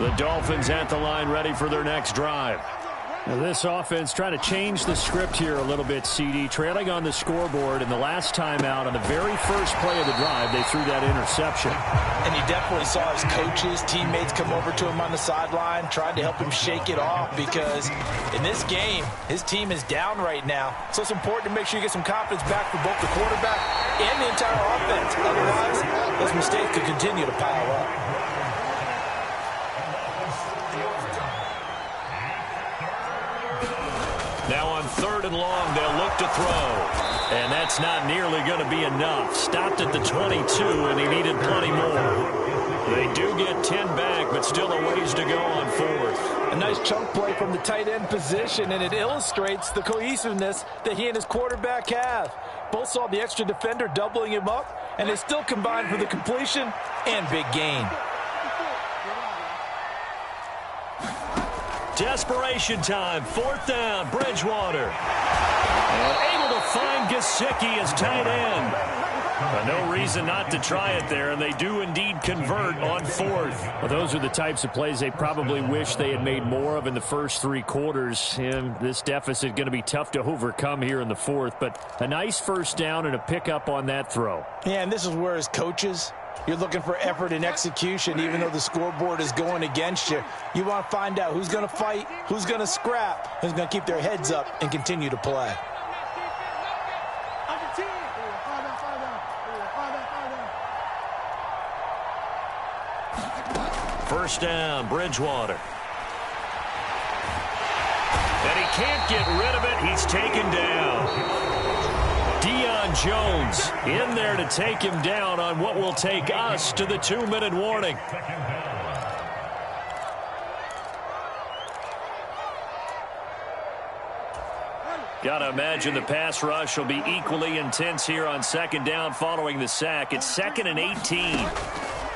The Dolphins at the line ready for their next drive. Now this offense trying to change the script here a little bit, CD. Trailing on the scoreboard, and the last time out on the very first play of the drive, they threw that interception. And you definitely saw his coaches, teammates come over to him on the sideline, tried to help him shake it off because in this game, his team is down right now. So it's important to make sure you get some confidence back for both the quarterback and the entire offense. Otherwise, those mistakes could continue to pile up. Now on 3rd and long, they'll look to throw. And that's not nearly going to be enough. Stopped at the 22, and he needed plenty more. They do get 10 back, but still a ways to go on 4th. A nice chunk play from the tight end position, and it illustrates the cohesiveness that he and his quarterback have. Both saw the extra defender doubling him up, and they still combined for the completion and big gain. Desperation time. 4th down. Bridgewater. And able to find Gesicki as tight end. But no reason not to try it there, and they do indeed convert on 4th. Well, those are the types of plays they probably wish they had made more of in the first 3 quarters. And this deficit going to be tough to overcome here in the 4th. But a nice first down and a pickup on that throw. Yeah, and this is where as coaches, you're looking for effort and execution, even though the scoreboard is going against you. You want to find out who's going to fight, who's going to scrap, who's going to keep their heads up and continue to play. First down, Bridgewater. And he can't get rid of it. He's taken down. Deion Jones in there to take him down on what will take us to the 2-minute warning. Got to imagine the pass rush will be equally intense here on 2nd down following the sack. It's 2nd and 18.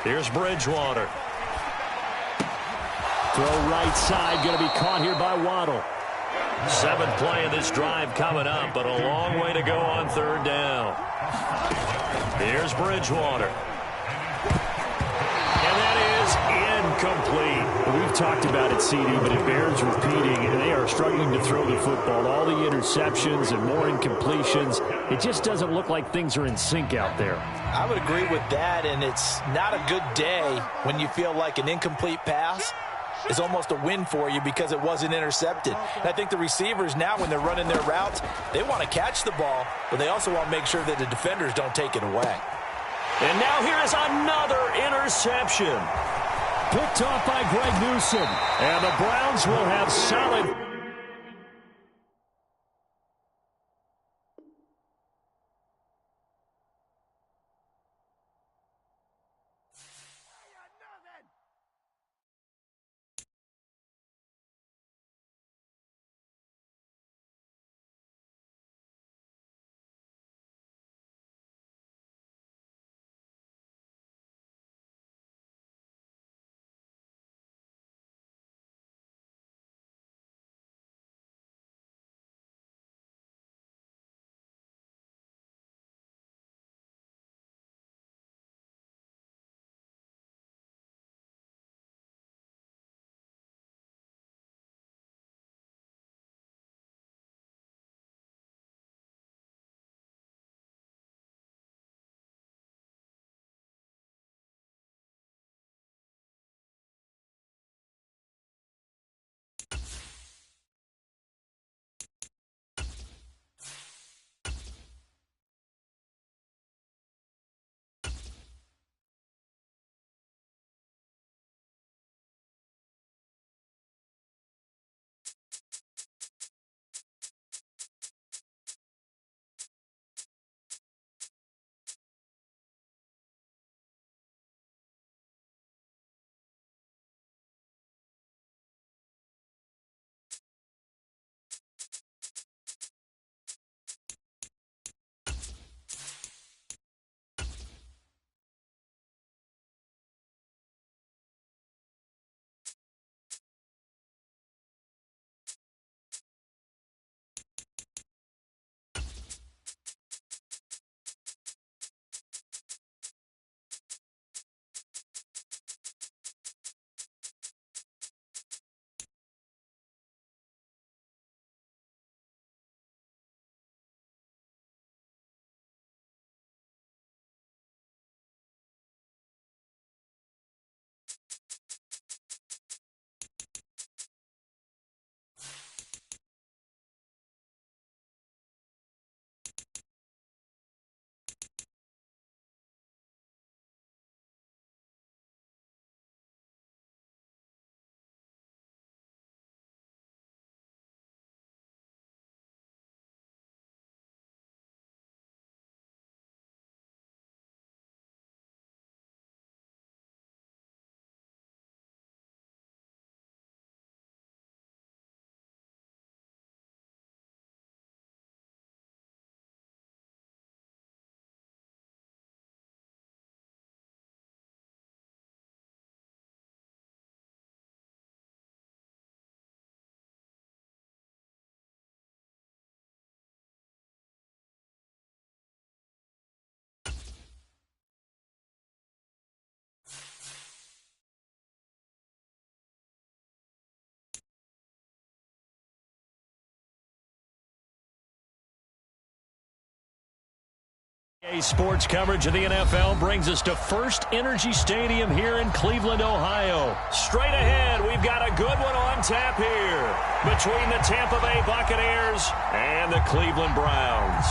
Here's Bridgewater. Throw right side, going to be caught here by Waddle. 7th play of this drive coming up, but a long way to go on 3rd down. Here's Bridgewater. And that is incomplete. We've talked about it, CD, but it bears repeating. They are struggling to throw the football. All the interceptions and more incompletions. It just doesn't look like things are in sync out there. I would agree with that, and it's not a good day when you feel like an incomplete pass is almost a win for you because it wasn't intercepted. And I think the receivers now, when they're running their routes, they want to catch the ball, but they also want to make sure that the defenders don't take it away. And now here is another interception. Picked off by Greg Newsome. And the Browns will have solid Sports coverage of the NFL brings us to First Energy Stadium here in Cleveland, Ohio. Straight ahead, we've got a good one on tap here between the Tampa Bay Buccaneers and the Cleveland Browns.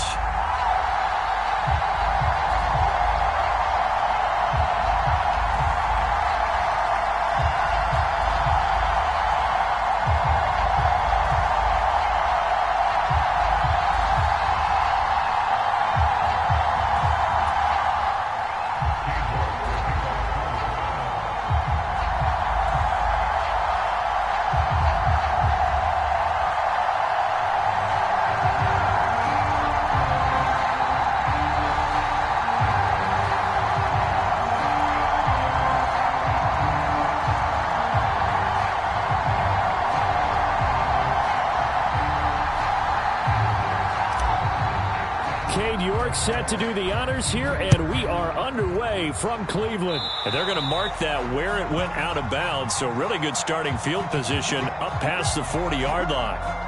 Set to do the honors here, and we are underway from Cleveland. And they're going to mark that where it went out of bounds, so really good starting field position up past the 40-yard line.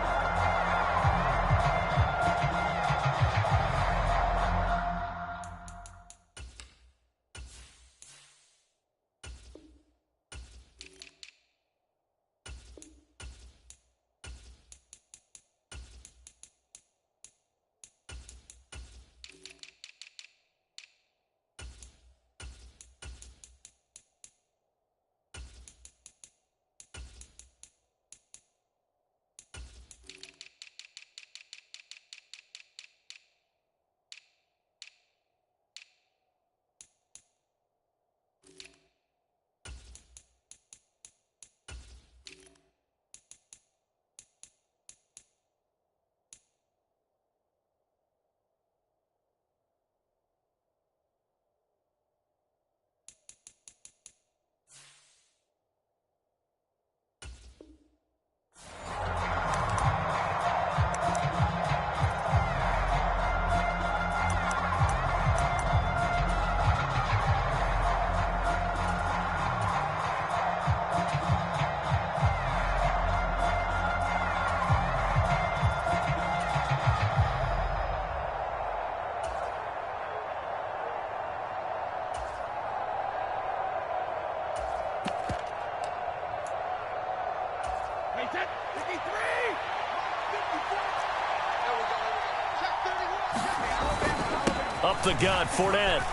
Up the gut, Fournette.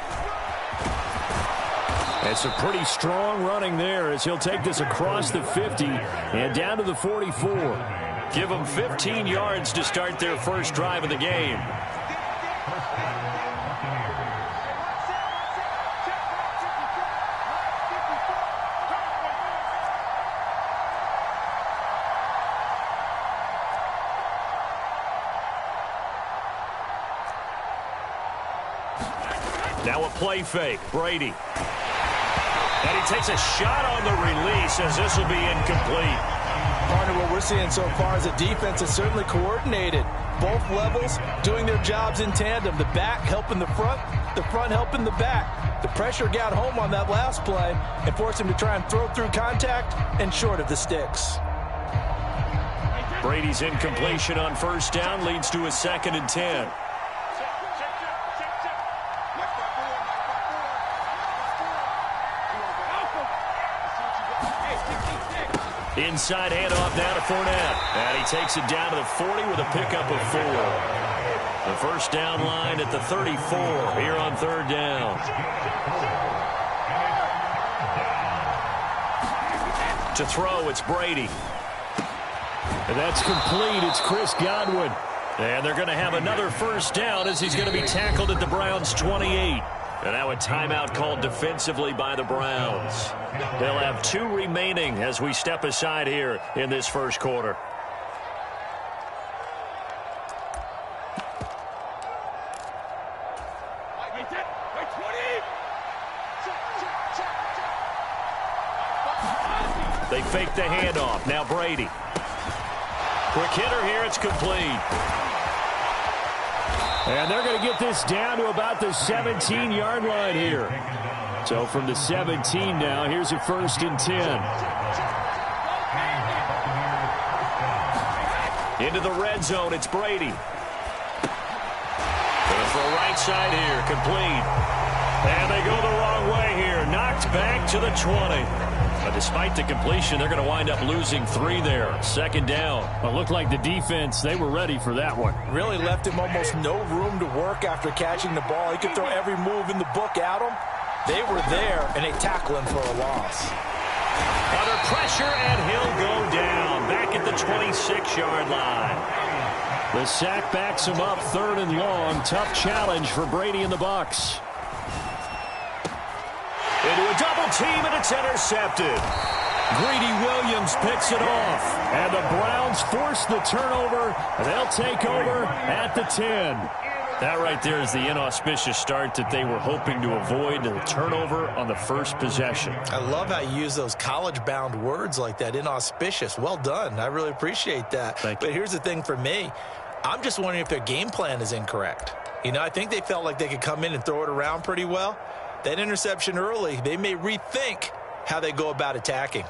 It's a pretty strong running there as he'll take this across the 50 and down to the 44. Give them 15 yards to start their first drive of the game. Now a play fake. Brady. And he takes a shot on the release as this will be incomplete. Partner, what we're seeing so far is a defense that's certainly coordinated. Both levels doing their jobs in tandem. The back helping the front helping the back. The pressure got home on that last play and forced him to try and throw through contact and short of the sticks. Brady's incompletion on first down leads to a 2nd and 10. Inside handoff now to Fournette. And he takes it down to the 40 with a pickup of 4. The first down line at the 34 here on 3rd down. To throw, it's Brady. And that's complete. It's Chris Godwin. And they're going to have another first down as he's going to be tackled at the Browns' 28. And now a timeout called defensively by the Browns. They'll have 2 remaining as we step aside here in this first quarter. They fake the handoff. Now Brady. Quick hitter here. It's complete. And they're going to get this down to about the 17-yard line here. So from the 17 now, here's a 1st and 10. Into the red zone, it's Brady. For a right side here, complete. And they go the wrong way here. Knocked back to the 20. But despite the completion, they're going to wind up losing 3 there. Second down. Well, it looked like the defense, they were ready for that one. Really left him almost no room to work after catching the ball. He could throw every move in the book at him. They were there, and they tackle him for a loss. Under pressure, and he'll go down. Back at the 26-yard line. The sack backs him up 3rd and long. Tough challenge for Brady and the Bucs. Into a double team, and it's intercepted. Greedy Williams picks it off. And the Browns force the turnover. They'll take over at the 10. That right there is the inauspicious start that they were hoping to avoid, the turnover on the first possession. I love how you use those college-bound words like that, inauspicious. Well done. I really appreciate that. Thank you. But here's the thing for me. I'm just wondering if their game plan is incorrect. You know, I think they felt like they could come in and throw it around pretty well. That interception early, they may rethink how they go about attacking.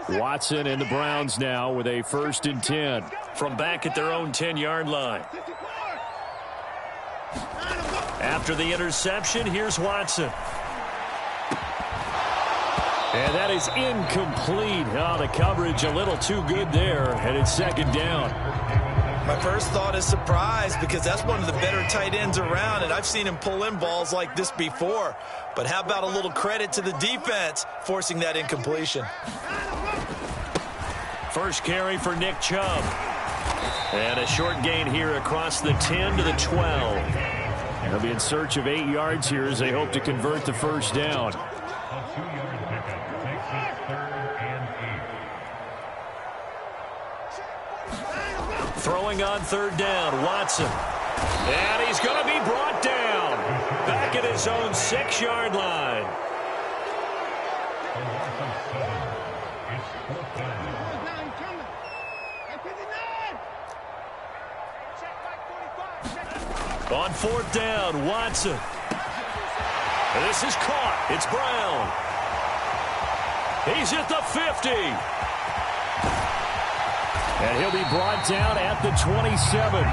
Watson and the Browns now with a 1st and 10. From back at their own 10-yard line. After the interception, here's Watson. And that is incomplete. Oh, the coverage a little too good there, and it's 2nd down. My first thought is surprise because that's one of the better tight ends around, and I've seen him pull in balls like this before. But how about a little credit to the defense forcing that incompletion? First carry for Nick Chubb. And a short gain here across the 10 to the 12. They'll be in search of 8 yards here as they hope to convert the first down. A 2-yard pickup makes it 3rd and 8. Throwing on 3rd down, Watson. And he's going to be brought down. Back at his own 6-yard line. A loss of 7. It's 4th down. On 4th down, Watson. And this is caught. It's Brown. He's at the 50. And he'll be brought down at the 27.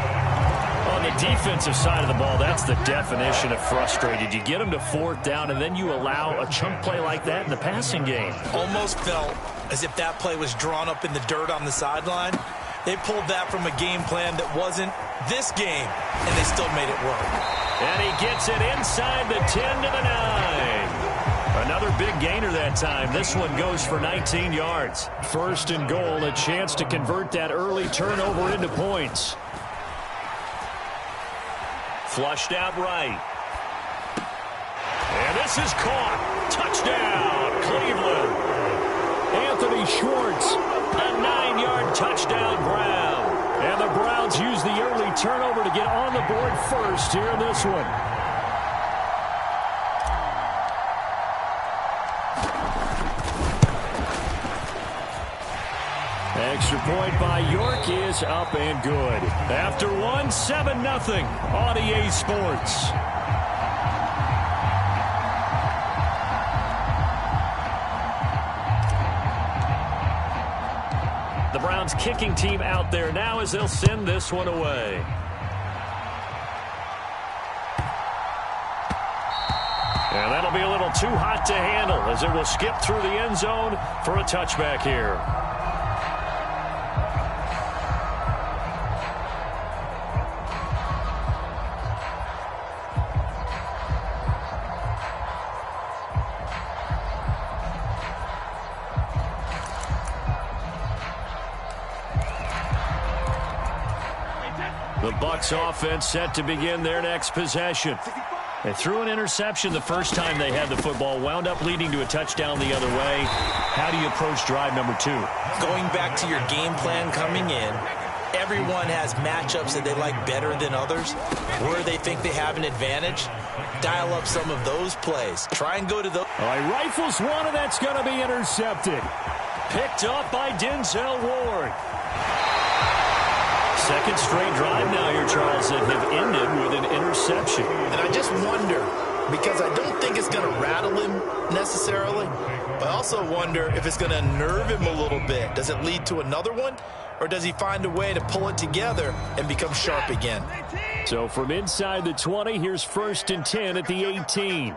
On the defensive side of the ball, that's the definition of frustrated. You get them to 4th down, and then you allow a chunk play like that in the passing game. Almost felt as if that play was drawn up in the dirt on the sideline. They pulled that from a game plan that wasn't this game, and they still made it work. And he gets it inside the 10 to the 9. Another big gainer that time. This one goes for 19 yards. 1st and goal, a chance to convert that early turnover into points. Flushed out right. And this is caught. Touchdown, Cleveland. Anthony Schwartz. A 9-yard touchdown Brown. And the Browns use the early turnover to get on the board first here in this one. Extra point by York is up and good. After one, 7-0 on EA Sports. The Browns kicking team out there now as they'll send this one away. And that'll be a little too hot to handle as it will skip through the end zone for a touchback here. The Bucs offense set to begin their next possession. They threw an interception the first time they had the football, wound up leading to a touchdown the other way. How do you approach drive number 2? Going back to your game plan coming in, everyone has matchups that they like better than others. Where they think they have an advantage, dial up some of those plays. Try and go to those. All right, rifles one, and that's going to be intercepted. Picked up by Denzel Ward. Second straight drive now here, Charles, that have ended with an interception. And I just wonder, because I don't think it's going to rattle him necessarily, but But I also wonder if it's going to unnerve him a little bit. Does it lead to another one? Or does he find a way to pull it together and become sharp again? So from inside the 20, here's 1st and 10 at the 18.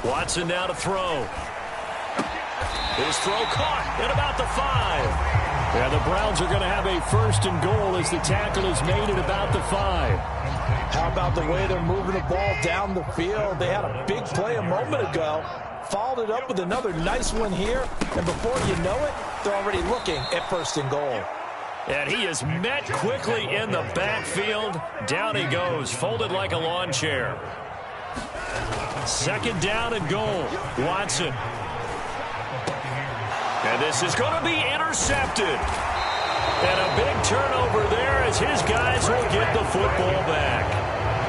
Watson now to throw. His throw caught at about the 5. Yeah, the Browns are going to have a 1st and goal as the tackle is made at about the 5. How about the way they're moving the ball down the field? They had a big play a moment ago, followed it up with another nice one here, and before you know it, they're already looking at 1st and goal. And he is met quickly in the backfield. Down he goes, folded like a lawn chair. 2nd down and goal. Watson. And this is going to be intercepted. And a big turnover there as his guys will get the football back.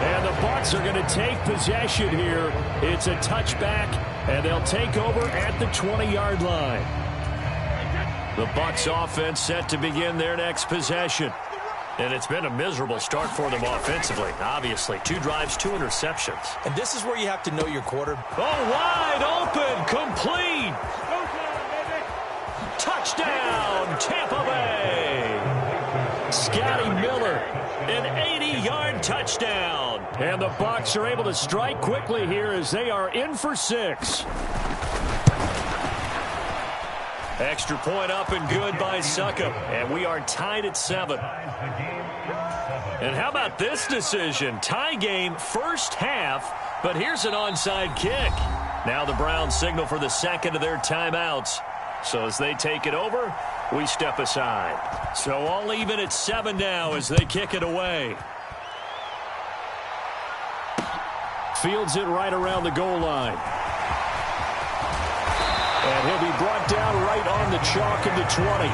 And the Bucs are going to take possession here. It's a touchback, and they'll take over at the 20-yard line. The Bucs offense set to begin their next possession. And it's been a miserable start for them offensively, obviously. 2 drives, 2 interceptions. And this is where you have to know your quarterback. Oh, wide open, complete. Touchdown, Tampa Bay. Scotty Miller, an 80-yard touchdown. And the Bucs are able to strike quickly here as they are in for 6. Extra point up and good by Succop. And we are tied at 7. And how about this decision? Tie game, first half, but here's an onside kick. Now the Browns signal for the 2nd of their timeouts. So as they take it over, we step aside. So all even at 7 now as they kick it away. Fields it right around the goal line. And he'll be brought down right on the chalk of the 20.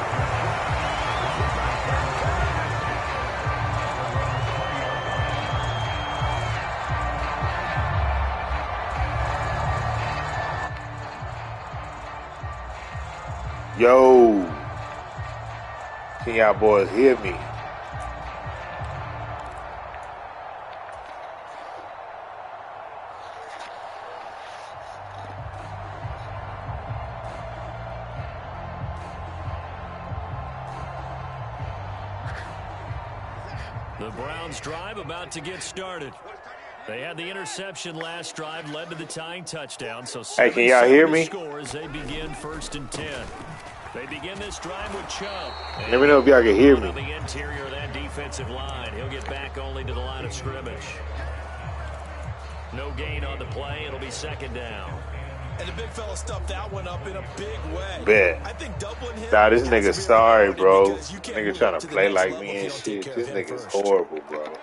Yo, can y'all boys hear me? The Browns drive about to get started. They had the interception last drive, led to the tying touchdown. So hey, can y'all hear me? Scores, they begin 1st and 10. They begin this drive with Chubb. Let me know if y'all can hear me. On the interior of that defensive line. He'll get back only to the line of scrimmage. No gain on the play. It'll be 2nd down. And the big fella stuffed that one up in a big way. Bet. I think doubling him. Nah, this nigga sorry, bro. Nigga trying to play like me and shit. This nigga's horrible, bro.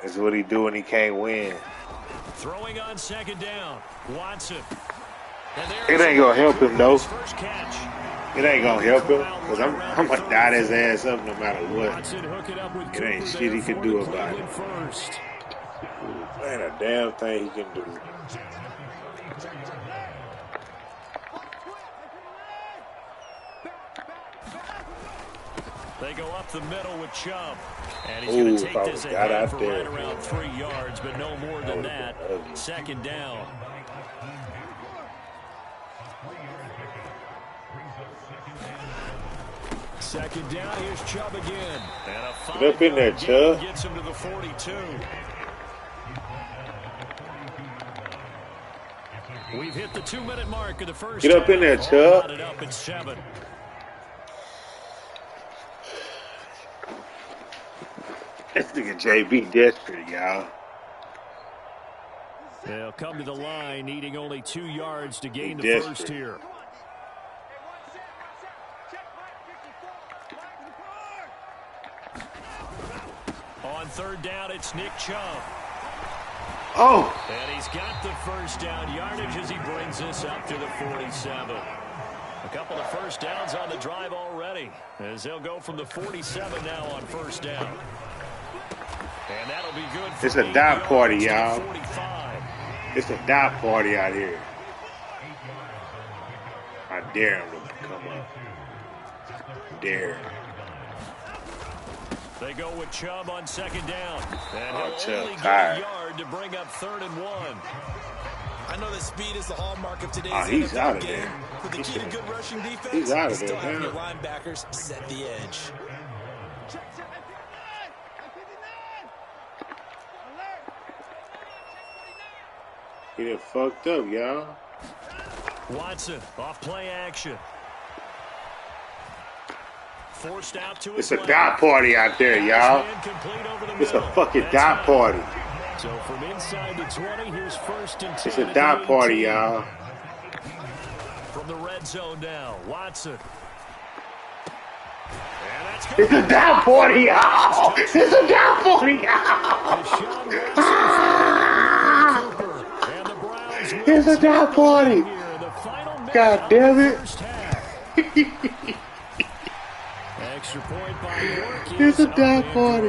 That's what he do when he can't win. Throwing on 2nd down. Watson. It ain't gonna help him though. It ain't gonna help him because I'm gonna dot his ass up no matter what. It ain't shit he can do about it. Ain't a damn thing he can do. They go up the middle with Chubb. And he's going to take this ahead for right around 3 yards, but no more than that. 2nd down. Second down, here's Chubb again. And a 5 Get up in there, Chubb. Gets him to the 42. We've hit the 2-minute mark of the first. Get up in there, Chubb. Up at 7. This nigga JB desperate, y'all. They'll come to the line, needing only 2 yards to gain the desperate. first here. On 3rd down, it's Nick Chubb. Oh! And he's got the first down yardage as he brings this up to the 47. A couple of first downs on the drive already, as they'll go from the 47 now on 1st down. And that'll be good for it's a dot party, y'all. 45. It's a dot party out here. I dare him to come up. Dare. They go with Chubb on 2nd down. And he'll Chubb only get tired. a yard to bring up 3rd and 1. I know that speed is the hallmark of today's he's out of game, there. but the key to good rushing defense He's out of is still there, having man. your linebackers set the edge. He done fucked up, y'all. Watson off play action. Forced out to It's his a dot party out there, y'all. It's a fucking dot party. So from inside the 20, here's 1st and 10. It's a dot party, y'all. From the red zone now, Watson. It's a dot party, y'all. It's a dot party, y'all. It's a dot party. God damn it. Extra point by York. It's a dot party.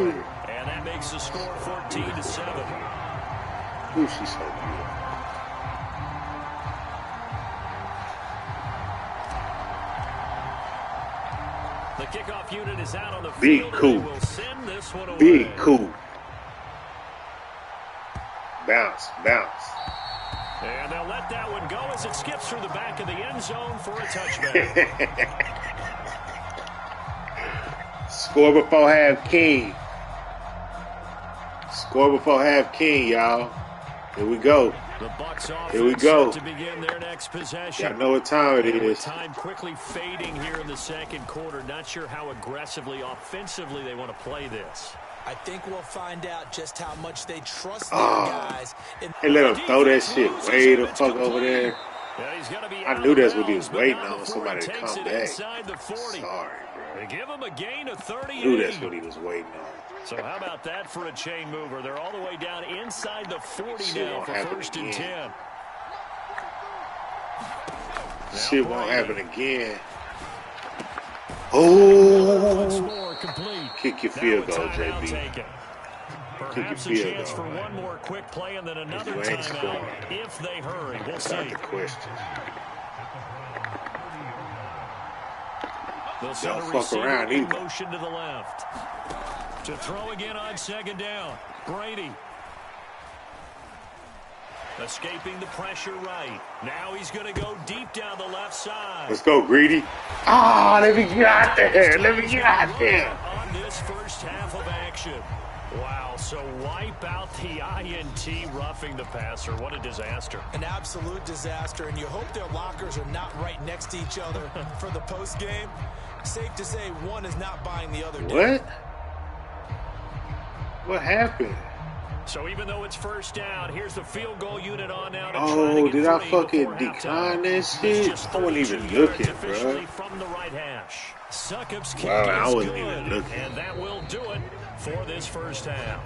And that makes the score 14-7. Ooh, she's so beautiful. The kickoff unit is out on the Big field. cool. Will send this one away. Big cool. Bounce, bounce. And they'll let that one go as it skips through the back of the end zone for a touchback. Score before half king. Score before half king, y'all. Here we go. The Bucs Here we go. offense set to begin their next possession. Y'all know what time it With is. time quickly fading here in the second quarter. Not sure how aggressively, offensively they want to play this. I think we'll find out just how much they trust their guys. Hey, let him throw that shit way the fuck over there. I knew that's what he was waiting on, somebody to come back. Sorry, bro. They give him a gain of 38. I knew that's what he was waiting on. So how about that for a chain mover? They're all the way down inside the 40 Shit now won't for happen 1st and again. 10. Shit won't happen again. Oh! Kick your field goal, JB. Perhaps a chance for one more quick play and then another timeout if they hurry. We'll see. That's the question. They'll send a Don't fuck around receiver in either. motion to the left. To throw again on 2nd down. Brady. Escaping the pressure right. Now he's going to go deep down the left side. Let's go, Greedy. Ah, let me get out there. Let me get out there. On this first half of action. Wow, so wipe out the INT roughing the passer. What a disaster. An absolute disaster, and you hope their lockers are not right next to each other for the post game. Safe to say one is not buying the other. What? What happened? So even though it's 1st down, here's the field goal unit on now. Oh, did I fucking decline that shit? I wasn't even looking, bro. From the right hash. Succop's kick Wow, I is wasn't good, even looking. and that will do it for this first half.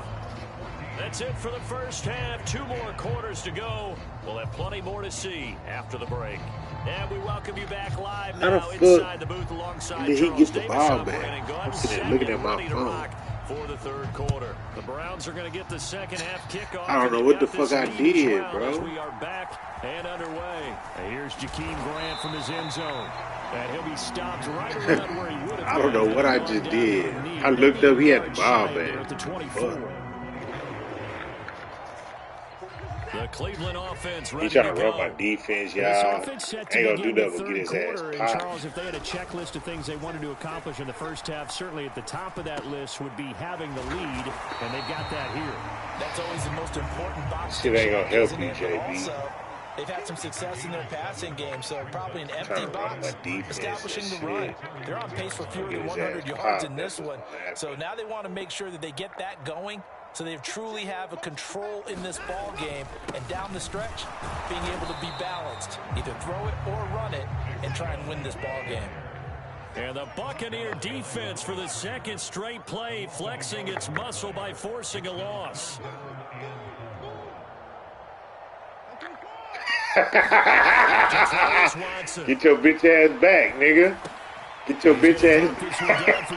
That's it for the first half. 2 more quarters to go. We'll have plenty more to see after the break. And we welcome you back live How the now fuck inside the booth alongside did he Charles get the Davis ball operating back? gun. I'm sitting there looking at my Ready to phone. rock for the 3rd quarter. The Browns are going to get the second half kickoff. I don't know and what they've the got fuck I this lead did, as well bro. as we are back and underway. And here's Jakeem Grant from his end zone. And he'll be stopped right around where he would have I don't know what I just did. I looked up, he had the ball back. At the 24. The Cleveland offense ready He trying to go. run my defense, y'all. This Ain't offense set to gonna begin do the nothing but get his third ass quarter. And popped. Charles, if they had a checklist of things they wanted to accomplish in the first half, certainly at the top of that list would be having the lead, and they've got that here. That's always the most important box. Shit ain't gonna help isn't you, it? JB. But also, they've had some success in their passing game, so probably an empty Trying to run box, my defense establishing the and run. shit. They're on pace for fewer Get than his 100 ass yards popped. in this That's one. what's gonna happen. So now they want to make sure that they get that going, so they truly have a control in this ball game, and down the stretch, being able to be balanced, either throw it or run it, and try and win this ball game. And the Buccaneer defense for the second straight play, flexing its muscle by forcing a loss. Get your bitch ass back, nigga. Get your bitch ass back.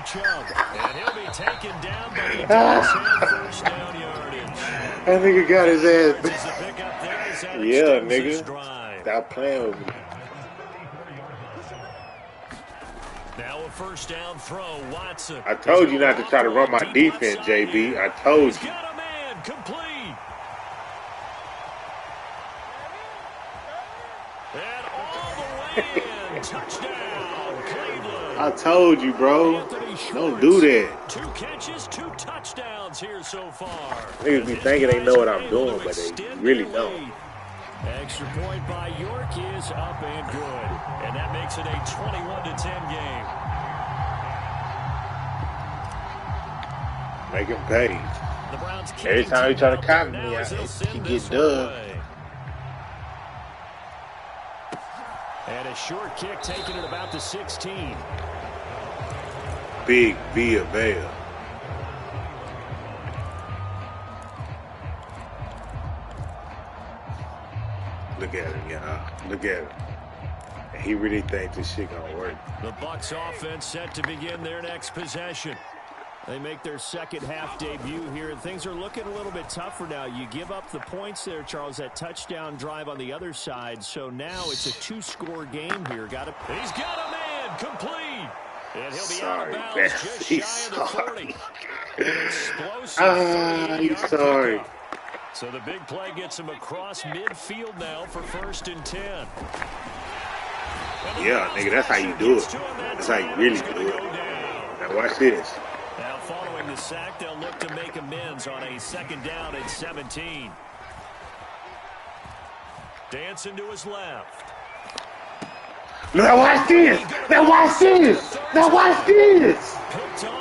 And he'll be taken down, but he does have first down yardage. That nigga got his ass As back. the pickup there as that Yeah, extends this nigga. drive. Stop playing with me. Now a first down throw, Watson. I told you not to try to run my defense, JB. I told He's you. got a man, complete. And all the way in. Touchdown, Cleveland. I told you, bro. Don't do that. 2 catches, 2 touchdowns here so far. Niggas be thinking they know what I'm doing, but they really don't. Extra point by York is up and good. And that makes it a 21-10 game. Make him pay. The Browns Every time you try to copy me, he get done. And a short kick taken at about the 16. Big Via Vale. Look at him, y'all. Look at him. And he really thinks this shit gonna work. The Bucs offense set to begin their next possession. They make their second half debut here, and things are looking a little bit tougher now. You give up the points there, Charles, that touchdown drive on the other side. So now it's a 2-score game here. He's got a man complete. And he'll be out of bounds just shy of the 40. He's sorry. So the big play gets him across midfield now for 1st and 10. Yeah, nigga, that's how you do it. That's how you really do it. Now watch this. Now following the sack, they'll look to make amends on a 2nd down and 17. Dancing to his left. Now watch this. Now watch this. Now watch this.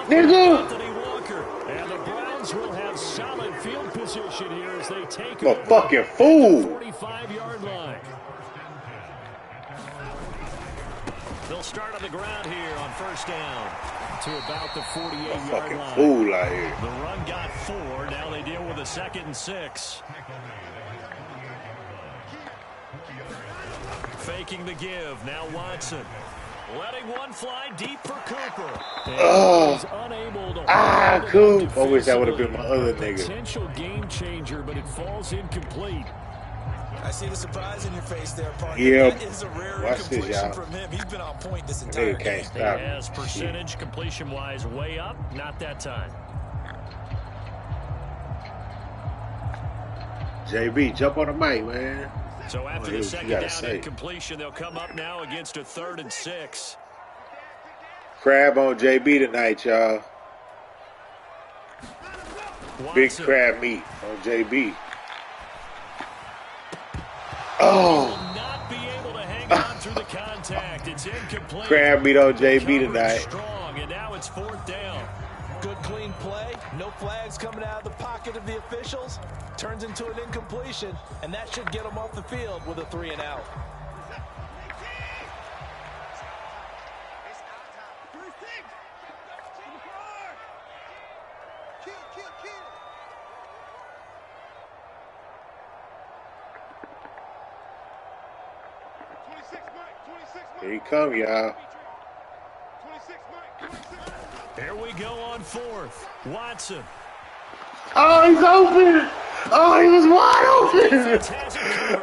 Nigga. Anthony Walker. And the Browns will have solid field position here as they take I'm a fucking fool. 45-yard line. They'll start on the ground here on 1st down to about the 48-yard fucking line. fool out here. The run got 4. Now they deal with a 2nd and 6. Faking the give. Now Watson. Letting one fly deep for Cooper. He's unable to Coop. I wish that would have been my other nigga. Potential game changer, but it falls incomplete. I see the surprise in your face there, partner. Yeah. That is a rare Watch this, incompletion y'all. from him. He's been on point this entire Nigga game. can't stop. He has percentage completion-wise way up. Not that time. JB, jump on the mic, man. So after the you 2nd gotta down say. incompletion, they'll come up now against a 3rd and 6. Crab on JB tonight, y'all. Big Watson. crab meat on JB. Will Oh, not be able to hang on through the contact. It's incomplete. crab meat on JB Coverage tonight. strong, and now it's 4th down. Good, clean play. No flags coming out of the pocket of the officials. Turns into an incompletion, and that should get them off the field with a 3 and out. Here he come, y'all. Here we go on 4th. Watson. Oh, he's open. Oh, he was wide open.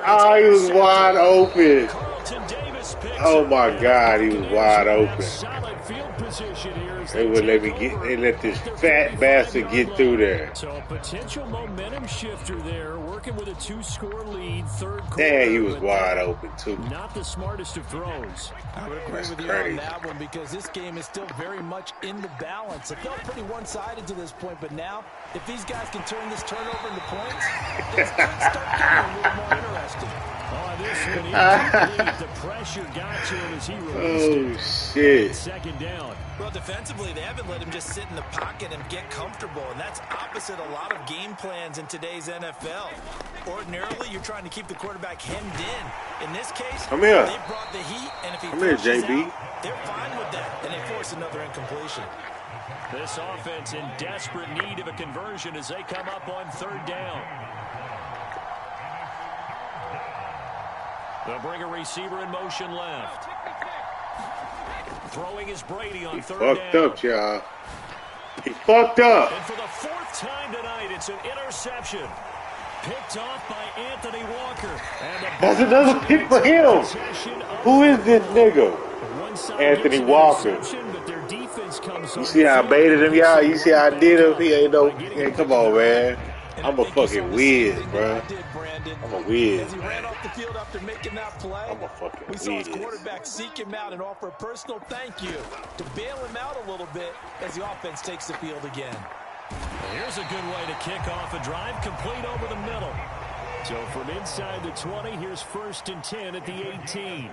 Oh, he was wide open. Carlton Davis picks Oh up. my God, he was wide Have open. solid field position here as They would let me get. They let this fat bastard get through there. So a potential momentum shifter there, working with a 2-score lead, 3rd quarter. Damn, he was but wide open too. Not the smartest of throws. I would agree That's with you crazy. on that one because this game is still very much in the balance. It felt pretty one-sided to this point, but now if these guys can turn this turnover into points, it's going to start getting a little more interesting. Oh, this one, incomplete. The pressure got to him as he released Oh it. shit. 2nd down. Well, defensively, they haven't let him just sit in the pocket and get comfortable, and that's opposite a lot of game plans in today's NFL. Ordinarily, you're trying to keep the quarterback hemmed in. In this case, Come here. they brought the heat, and if he Come here, pushes JB. out, they're fine with that, and they force another incompletion. This offense in desperate need of a conversion as they come up on 3rd down. They'll bring a receiver in motion left. Throwing is Brady on 3rd Fucked down. up, y'all. He fucked up. And for the 4th time tonight, it's an interception. Picked off by Anthony Walker. And the That's another pick for him. possession of Who is this nigga? one side Anthony gets an Walker. interception, but their defense comes You on see how I the baited field. him, y'all? You see how I did him? He ain't no. Yeah, come on, man. I'm a fucking whiz, bro. I'm a whiz, As he man. ran off the field after making that play, I'm a fucking we saw his whiz. quarterback seek him out and offer a personal thank you to bail him out a little bit as the offense takes the field again. Here's a good way to kick off a drive, complete over the middle. So from inside the 20, here's 1st and 10 at the 18.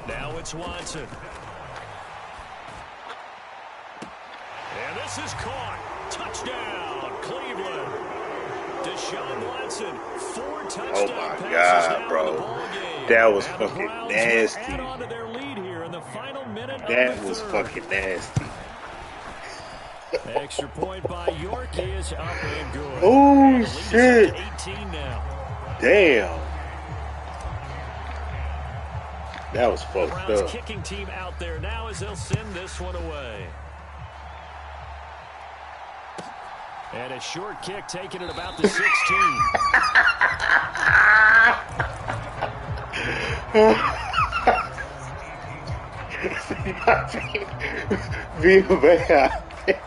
Now it's Watson. And this is caught. Touchdown, Cleveland. Deshaun Watson, 4 touchdown Oh my passes God, now bro. in the ballgame. That was And the fucking Browns will nasty. add on to their lead here in the final minute of That the was third. fucking nasty. Extra point by York is up and good. Oh, And the lead is shit. up to 18 now. Damn. That was fucked Browns up. kicking team out there now as they'll send this one away. And a short kick taken at about the 16. Vita Vea out there.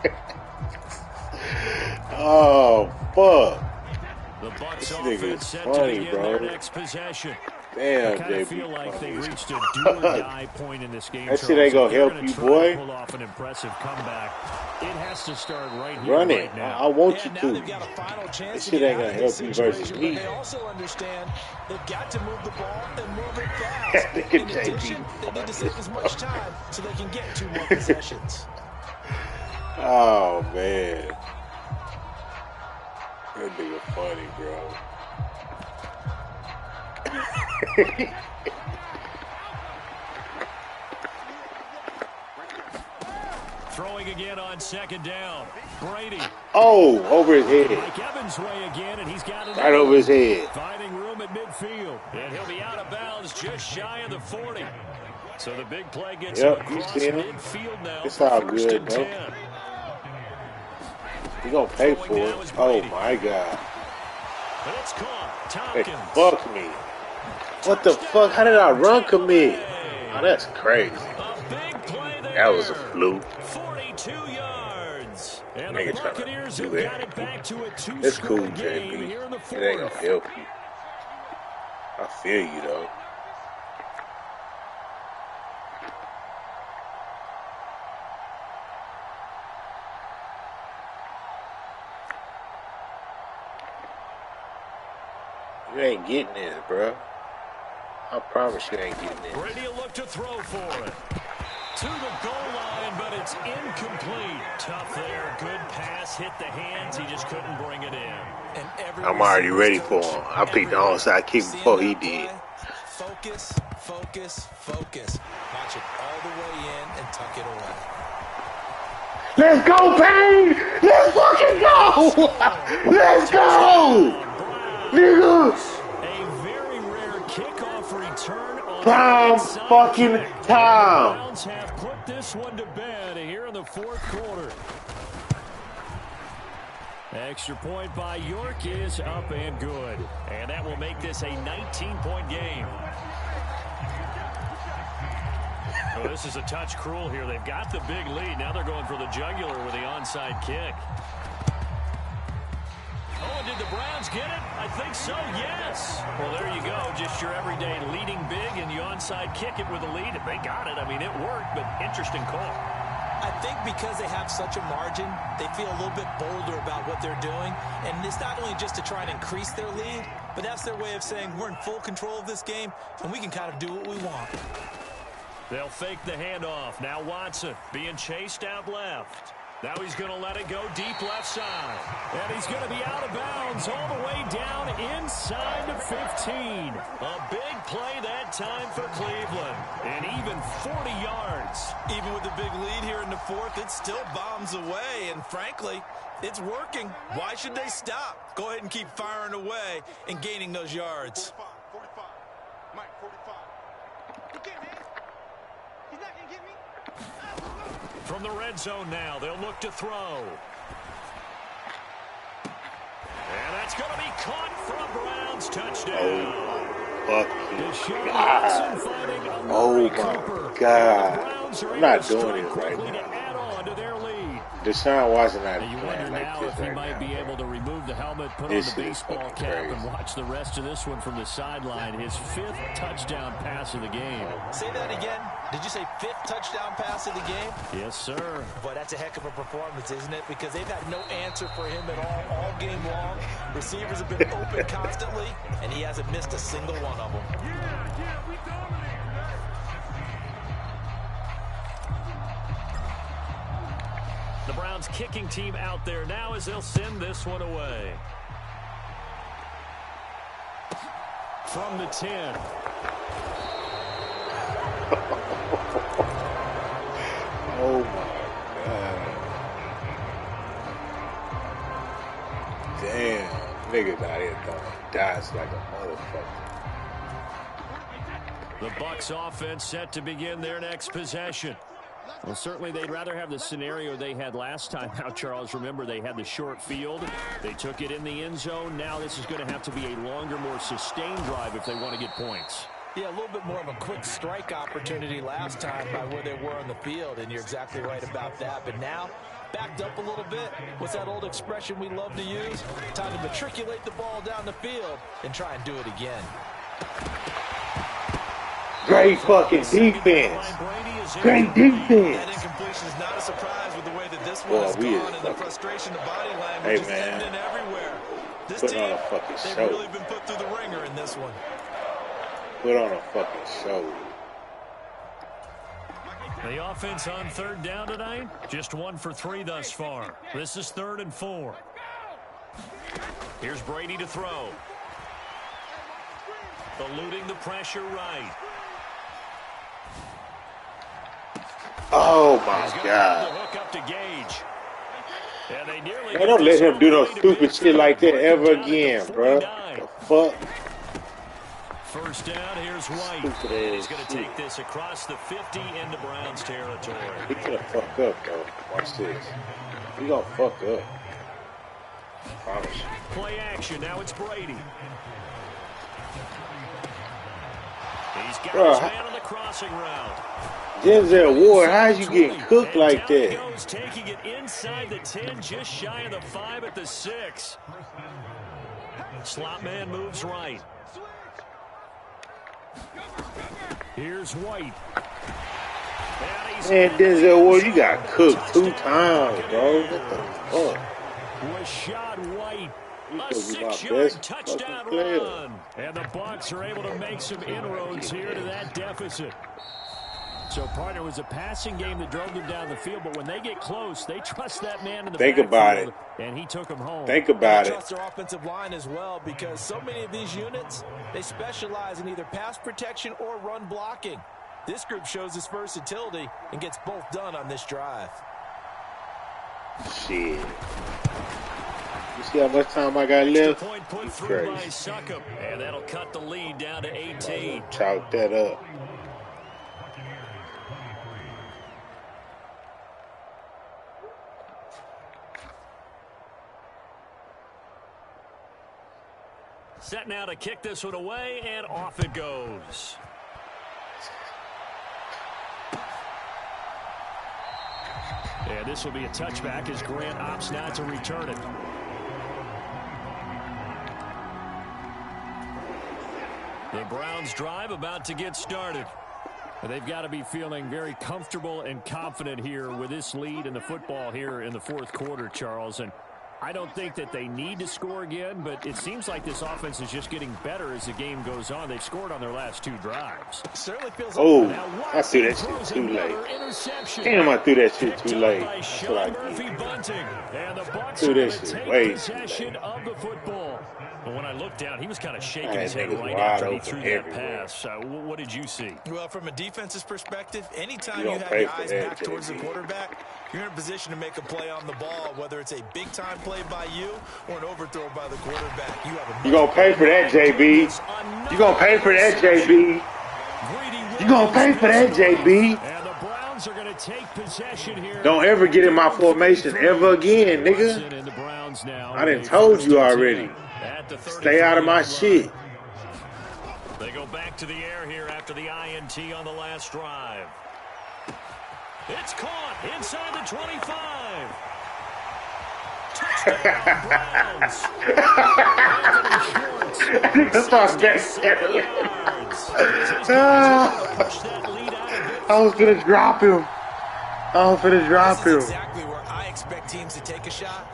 Oh, fuck. The Bucs This nigga offense is set funny, to begin bro. their next possession. I Damn, kind of JB. feel like they've funny. reached a do-or-die point in this game. That shit ain't Charles. gonna If they're help you, try boy. to pull off an impressive comeback, it has to start right here, Run it. right now. I want you Now to. they've got a final chance This to shit get ain't out gonna of this help you versus situation, me. but they also understand they've got to move the ball and move it fast. Look at In JB. addition, they need to save as much time so they can get 2 more possessions. Oh, man. That nigga funny, bro. Throwing again on 2nd down. Brady. Oh, over his head. Mike Evans' way again, and he's got it. Right over his head. Finding room at midfield. And he'll be out of bounds just shy of the 40. So the big play gets Yep, him you across see him. midfield now. It's for all 1st good, and though. 10. He gonna pay for it. Oh, my God. But it's caught. Hey, Tompkins. fuck me. What the fuck? How did I run commit? Oh, that's crazy. A big play there. That was a fluke. 42 yards. And Nigga the tryna Buccaneers do have that. got it back to a It's two-score cool, game JB. here in the It ain't gonna fourth. help you. I feel you, though. You ain't getting this, bro. I promise you ain't getting this. Brady will look to throw for it. To the goal line, but it's incomplete. Tough there. Good pass. Hit the hands. He just couldn't bring it in. And every I'm already ready receiver's for coach, him. I picked the everybody, onside kick seeing before he that did. play, Focus, focus, focus. Watch it all the way in and tuck it away. Let's go, Payne! Let's fucking go! Let's go! Nigga! A very rare kickoff return on Prime the inside fucking kick. time. The Browns have put this one to bed here in the 4th quarter. Extra point by York is up and good. And that will make this a 19-point game. Oh, this is a touch cruel here. They've got the big lead. Now they're going for the jugular with the onside kick. Oh, and did the Browns get it? I think so, yes. Well, there you go. Just your everyday leading big, and you onside kick it with a lead. If they got it, I mean, it worked, but interesting call. I think because they have such a margin, they feel a little bit bolder about what they're doing. And it's not only just to try and increase their lead, but that's their way of saying we're in full control of this game, and we can kind of do what we want. They'll fake the handoff. Now Watson being chased out left. Now he's going to let it go deep left side. And he's going to be out of bounds all the way down inside the 15. A big play that time for Cleveland. And even 40 yards. Even with the big lead here in the 4th, it still bombs away. And frankly, it's working. Why should they stop? Go ahead and keep firing away and gaining those yards. 45. Mike, 45. You get me? He's not going to get me? From the red zone now, they'll look to throw. And that's going to be caught for a Browns touchdown. Fucking God. Oh my God. I'm not doing it right now. Deshaun Watson not And you playing wonder like now this if he right might now. be able to remove the helmet, put This on the is baseball fucking cap, crazy. and watch the rest of this one from the sideline. His 5th touchdown pass of the game. Say that again. Did you say 5th touchdown pass of the game? Yes, sir. But that's a heck of a performance, isn't it? Because they've had no answer for him at all game long. Receivers have been open constantly, and he hasn't missed a single one of them. Yeah, we dominate. The Browns kicking team out there now as they'll send this one away. From the 10. Oh my God. Damn. Niggas out here throwing dots like a motherfucker. The Bucs offense set to begin their next possession. Well, certainly they'd rather have the scenario they had last time out, Charles. Remember, they had the short field. They took it in the end zone. Now this is going to have to be a longer, more sustained drive if they want to get points. Yeah, a little bit more of a quick strike opportunity last time by where they were on the field, and you're exactly right about that. But now, backed up a little bit. What's that old expression we love to use? Time to matriculate the ball down the field and try and do it again. Great fucking defense. Great That defense. incompletion is not a surprise with the way that this Boy, one has we is gone, and the fucking- frustration, the body language Hey, is man. evident everywhere. This Put on team, a fucking they've show. really been put through the ringer in this one. Put on a fucking show. The offense on 3rd down tonight, just 1 for 3 thus far. This is 3rd and 4. Here's Brady to throw. Eluding the pressure right. Oh my He's gonna God. hold the hook up to Gage. And they nearly Man, don't let him do no stupid shit like that ever again, bro. The fuck? 1st down, here's White. Stupid ass He's going to shit. take this across the 50 into Browns territory. He gonna fuck up, though. Watch this. He gonna fuck up. Promise you. Play action, now it's Brady. He's got Bruh, his man on the crossing route. Denzel Ward, how's you getting cooked And like down he that? goes, taking it inside the 10, just shy of the 5 at the 6. Slot man moves right. Here's White. And he's Man, Denzel Ward, you got cooked 2 times, bro. What the fuck? Rashad White. You A supposed to be my 6-yard best touchdown fucking player. run. And the Bucs are able to make some inroads here to that deficit. So, partner, was a passing game that drove them down the field, but when they get close, they trust that man in the Think about backfield, and he took him home. Think about They it. trust their offensive line as well, because so many of these units, they specialize in either pass protection or run blocking. This group shows its versatility and gets both done on this drive. Shit. You see how much time I got left? Point put You through by crazy. Succop. And that'll cut the lead down to 18. Chalk that up. Set now to kick this one away, and off it goes. And this will be a touchback as Grant opts not to return it. The Browns drive about to get started. And they've got to be feeling very comfortable and confident here with this lead in the football here in the 4th quarter, Charles. And I don't think that they need to score again, but it seems like this offense is just getting better as the game goes on. They've scored on their last 2 drives. Certainly feels Oh, like I threw that shit Throws too late. another interception. Damn, I threw that shit too Picked up late. by That's Sean what I Murphy did. Bunting. And the Bucs Threw are that going shit to take way too possession late. of the football. But when I looked down, he was kind of shaking Man, his head niggas right wide after he open threw that everywhere. pass. What did you see? Well, from a defense's perspective, anytime You you don't have pay your for eyes that, back towards the JB. quarterback, you're in a position to make a play on the ball, whether it's a big-time play by you or an overthrow by the quarterback. You gonna pay for that, JB. You gonna pay for that, JB. You gonna pay for that, JB. And the Browns are going to take possession here. Don't ever get in my formation ever again, nigga. And the Browns now I done with a told 1st you and 10. already. At the Stay out of my 33-yard line. shit. They go back to the air here after the INT on the last drive. It's caught inside the 25. Touchdown, Browns. Nigga started back I was gonna drop him. This is exactly where I expect teams to take a shot.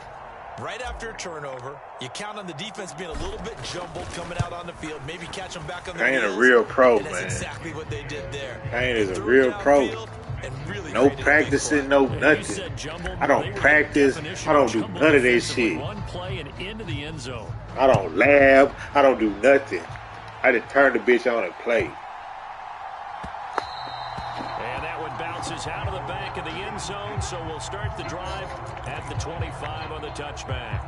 Right after a turnover, you count on the defense being a little bit jumbled coming out on the field, maybe catch them back on the Kane wheels, a real pro, and that's man. exactly what they did there. Kane is a real pro. No practicing, no nothing. I don't practice. I don't do none of that shit. I don't lab. I don't do nothing. I just turn the bitch on and play. And that one bounces out of the back of the end zone, so we'll start the drive at the 25 on the touchback.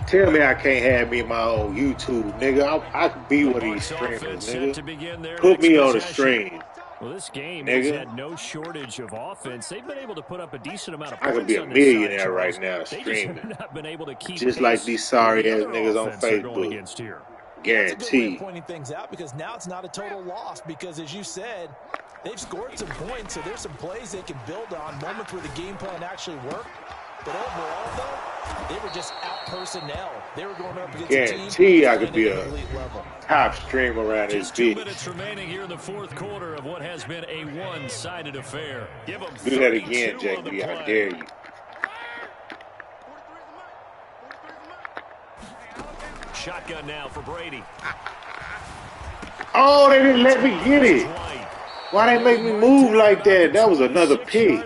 Tell me I can't have me in my own YouTube, nigga. I could be one of these streamers, nigga. Put me on the stream. Well, this game has had no shortage of offense. They've been able to put up a decent amount of points. I could be a millionaire right now streaming. Just like these sorry ass niggas on Facebook. Guaranteed. Pointing things out because now it's not a total loss because, as you said, they've scored some points, so there's some plays they can build on, moments where the game plan actually worked. But overall, though, they were just out personnel. They were going up against a team. I could be a top streamer around this bitch. 2 minutes remaining here in the fourth quarter of what has been a one-sided affair. Do that again, JB. I dare you. Shotgun now for Brady. Oh, they didn't let me get it. Why they make me move like that? That was another pick.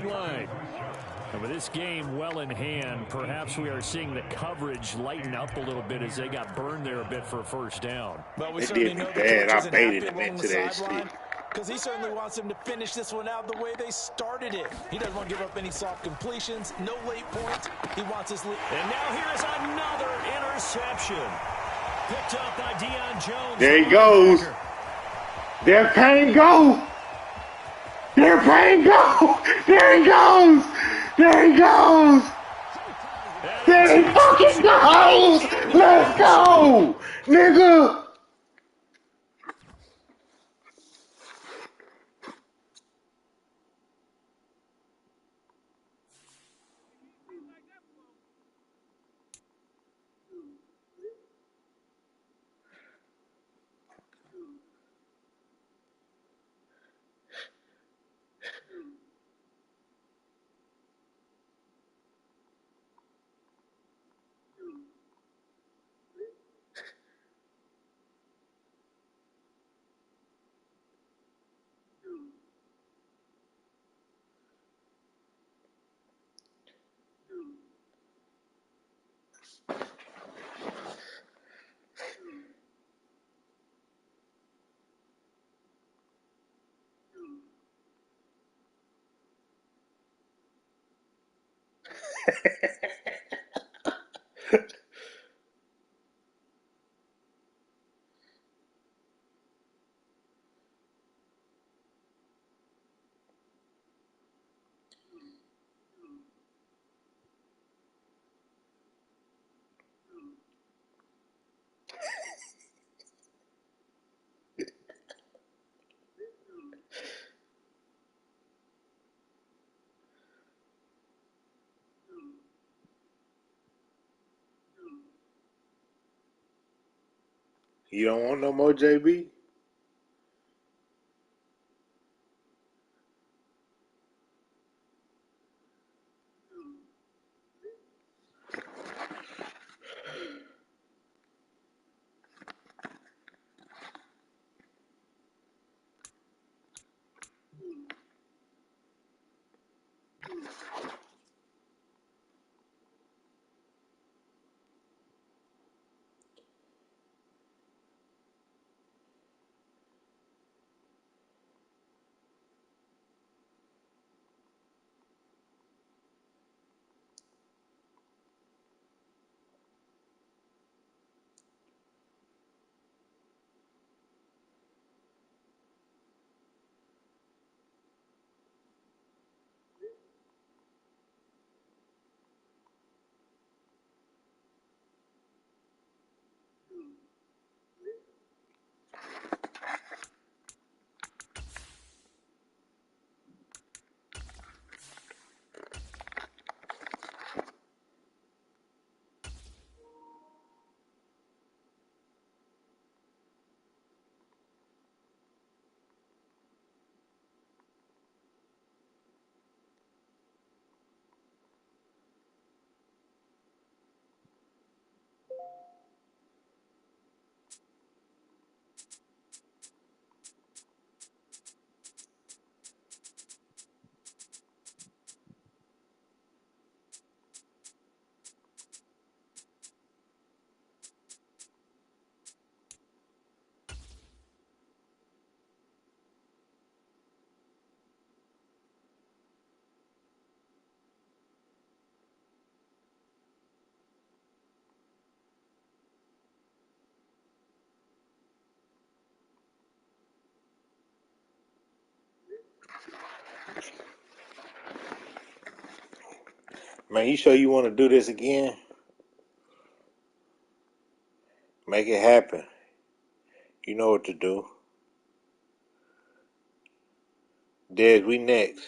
With this game well in hand, perhaps we are seeing the coverage lighten up a little bit as they got burned there a bit for a first down. Well, we they did me bad. I baited him into that shit. Because he certainly wants them to finish this one out the way they started it. He doesn't want to give up any soft completions, no late points. He wants his lead. And now here's another interception. Picked up by Deion Jones. There he goes. There Payne go. There Payne go. There he goes. There he goes. There he fucking goes. Let's go, nigga. You don't want no more, JB? Man, you sure you want to do this again? Make it happen. You know what to do. Dez, we next.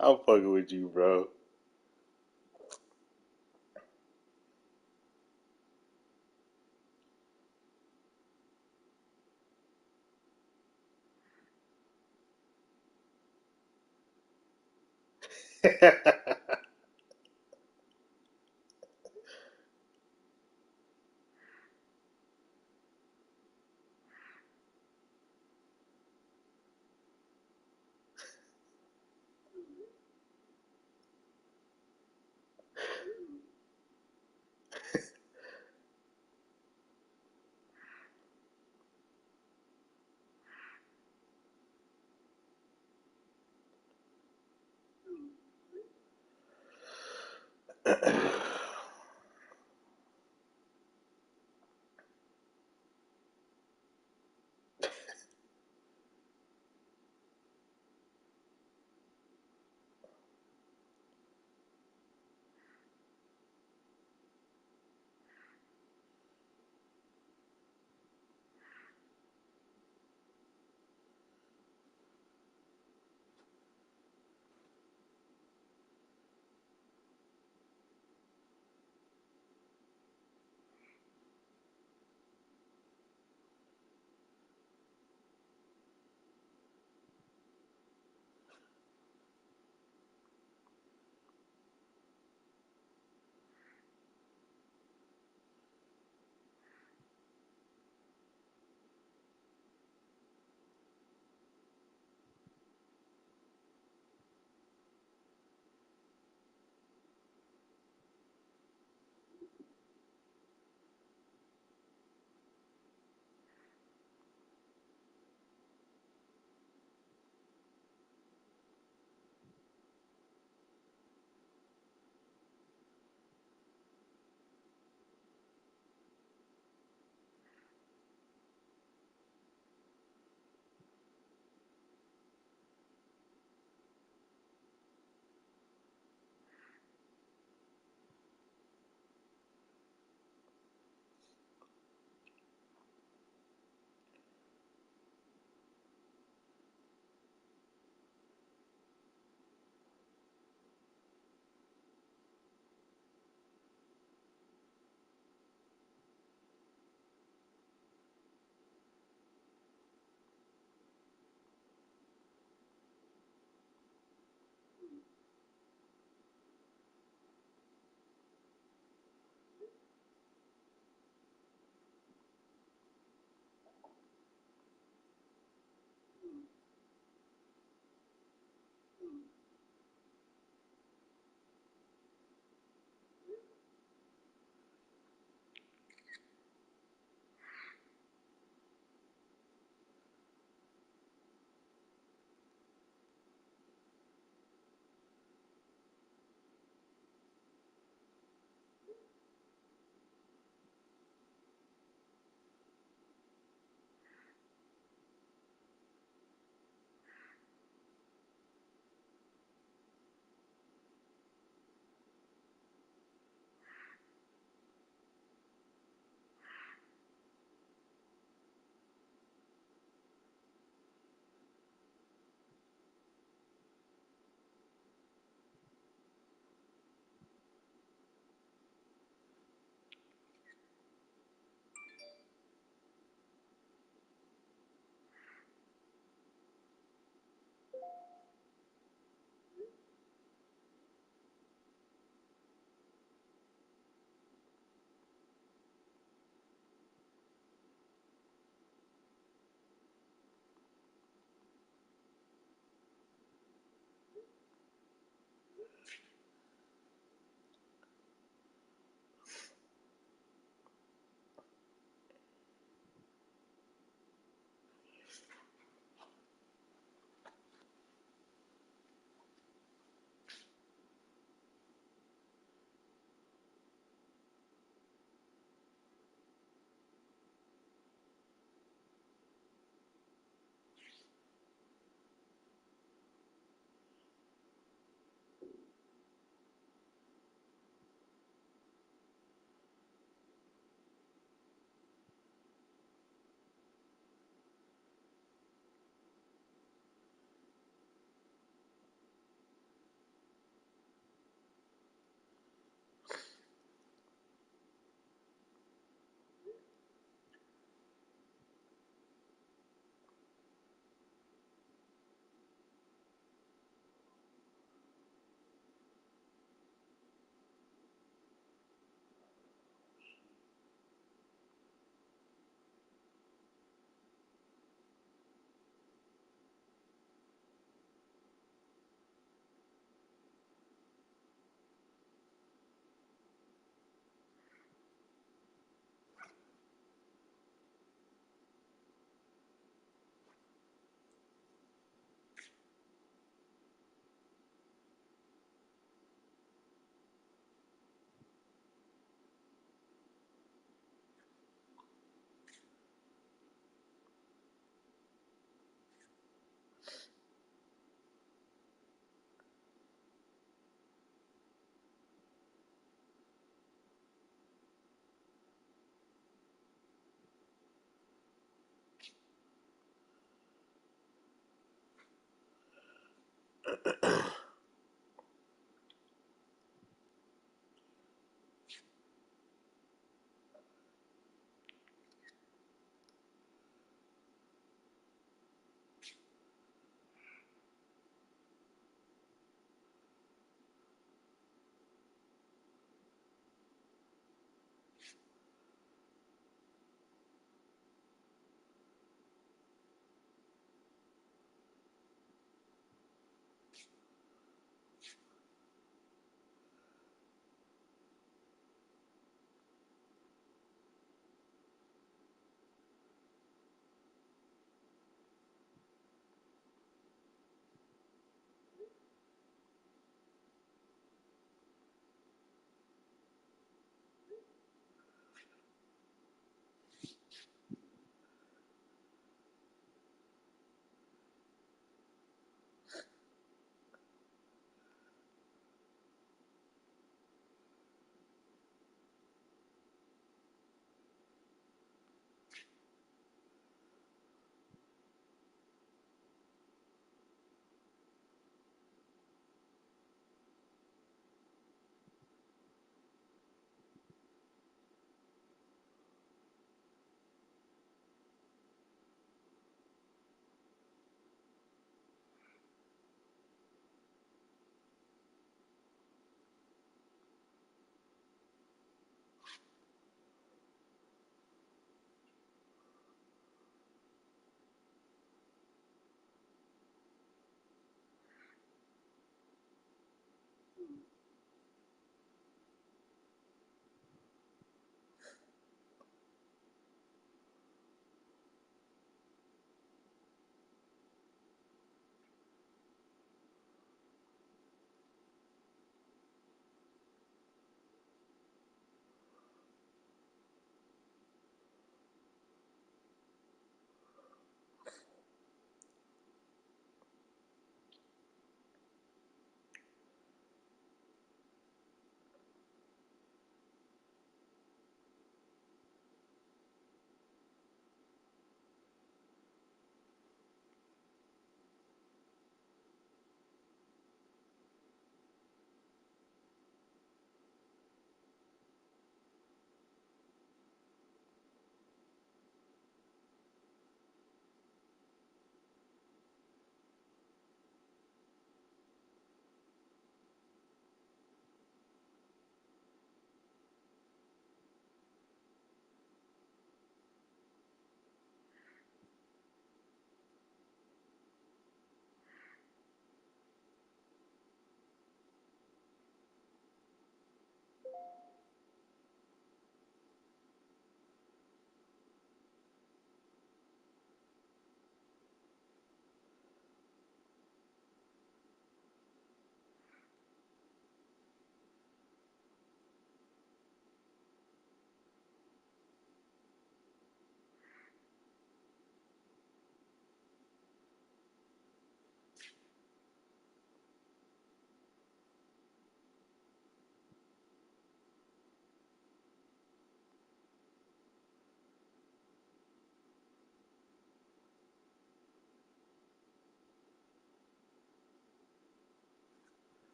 I'm fucking with you, bro.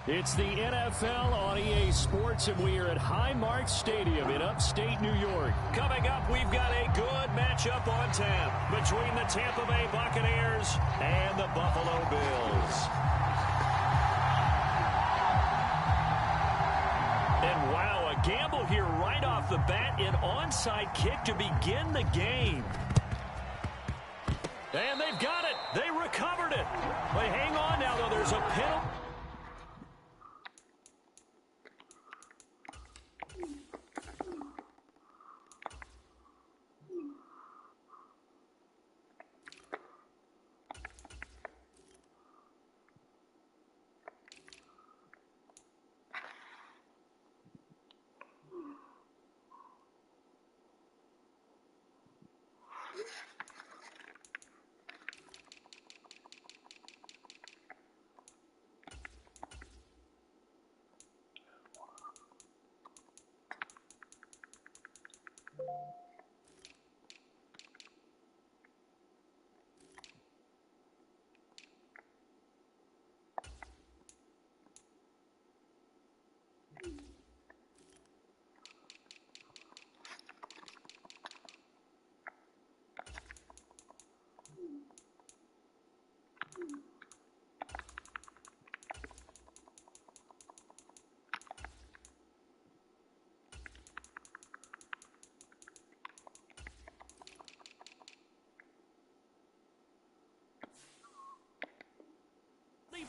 It's the NFL on EA Sports, and we are at Highmark Stadium in upstate New York. Coming up, we've got a good matchup on tap between the Tampa Bay Buccaneers and the Buffalo Bills. And wow, a gamble here right off the bat, an onside kick to begin the game. And they've got it. They recovered it. They hang on now, though. There's a penalty.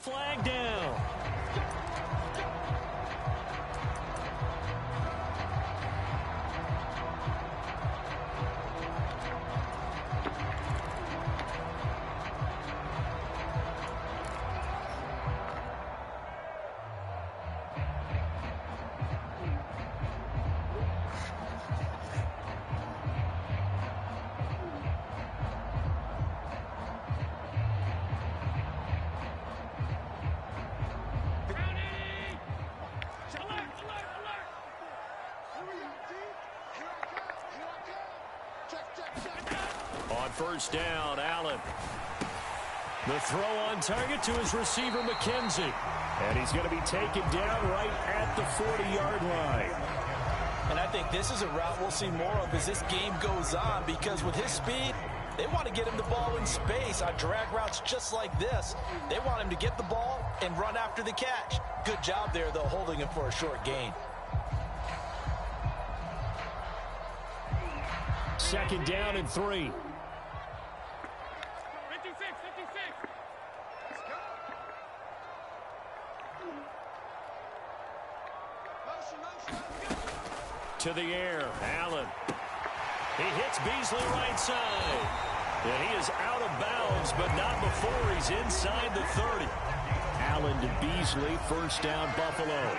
flag down. On first down, Allen. The throw on target to his receiver, McKenzie. And he's going to be taken down right at the 40-yard line. And I think this is a route we'll see more of as this game goes on, because with his speed, they want to get him the ball in space on drag routes just like this. They want him to get the ball and run after the catch. Good job there, though, holding him for a short gain. Second down and 3. 56, 56. Let's go. Motion. To the air, Allen. He hits Beasley right side. And he is out of bounds, but not before he's inside the 30. Allen to Beasley, first down, Buffalo.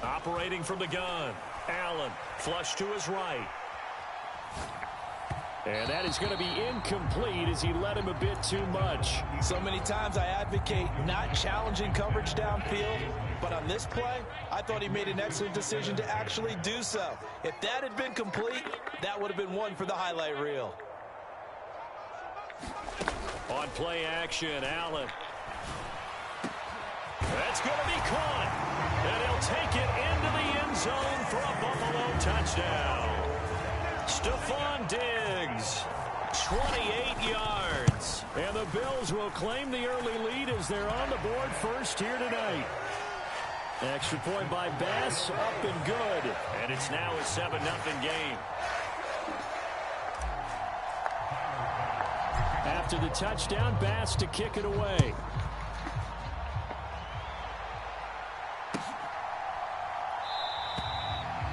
Operating from the gun, Allen, flush to his right. And that is going to be incomplete as he led him a bit too much. So many times I advocate not challenging coverage downfield, but on this play, I thought he made an excellent decision to actually do so. If that had been complete, that would have been one for the highlight reel. On play action, Allen. That's going to be caught. And he'll take it into the end zone for a Buffalo touchdown. Stephon Diggs, 28 yards. And the Bills will claim the early lead as they're on the board first here tonight. Extra point by Bass, up and good. And it's now a 7-0 game. After the touchdown, Bass to kick it away.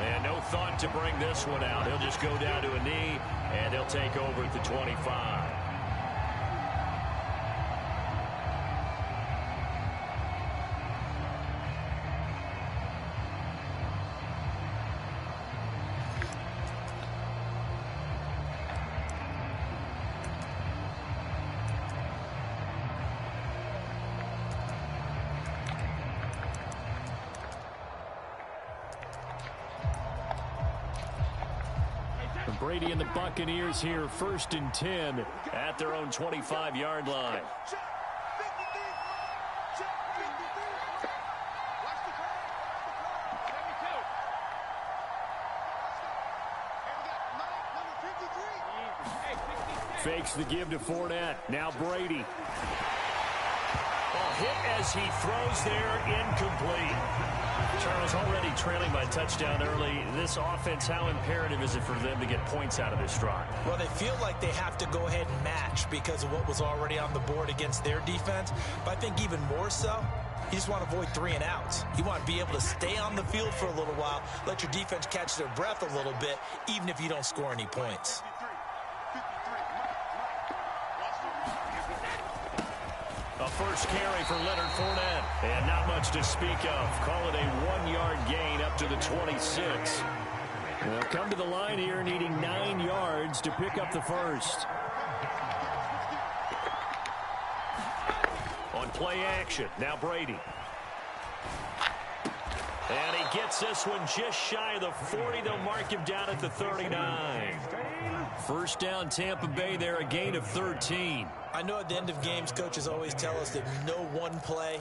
And no thought to bring this one out. He'll just go down to a knee, and they'll take over at the 25. Brady and the Buccaneers here, 1st and 10 at their own 25-yard line. Fakes the give to Fournette. Now Brady. Hit as he throws there, incomplete. Charles, already trailing by touchdown early. This offense, how imperative is it for them to get points out of this drive? Well, they feel like they have to go ahead and match because of what was already on the board against their defense. But I think even more so, you just want to avoid 3 and outs. You want to be able to stay on the field for a little while, let your defense catch their breath a little bit, even if you don't score any points. A first carry for Leonard Fournette. And not much to speak of. Call it a 1-yard gain up to the 26. They'll come to the line here needing 9 yards to pick up the first. On play action, now Brady. And he gets this one just shy of the 40. They'll mark him down at the 39. First down, Tampa Bay there, a gain of 13. I know at the end of games, coaches always tell us that no one play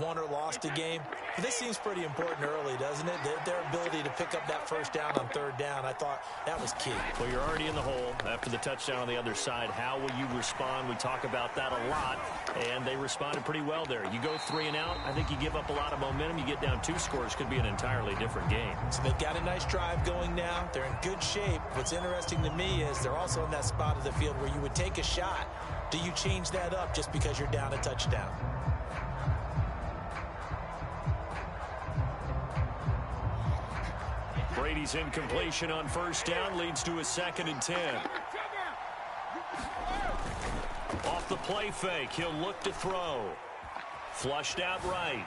won or lost a game. But this seems pretty important early, doesn't it? Their ability to pick up that first down on third down, I thought that was key. Well, you're already in the hole after the touchdown on the other side. How will you respond? We talk about that a lot, and they responded pretty well there. You go 3 and out, I think you give up a lot of momentum. You get down 2 scores, could be an entirely different game. So they've got a nice drive going now. They're in good shape. What's interesting to me is they're also in that spot of the field where you would take a shot. Do you change that up just because you're down a touchdown? Brady's incompletion on first down leads to a 2nd and 10. Off the play fake, he'll look to throw. Flushed out right.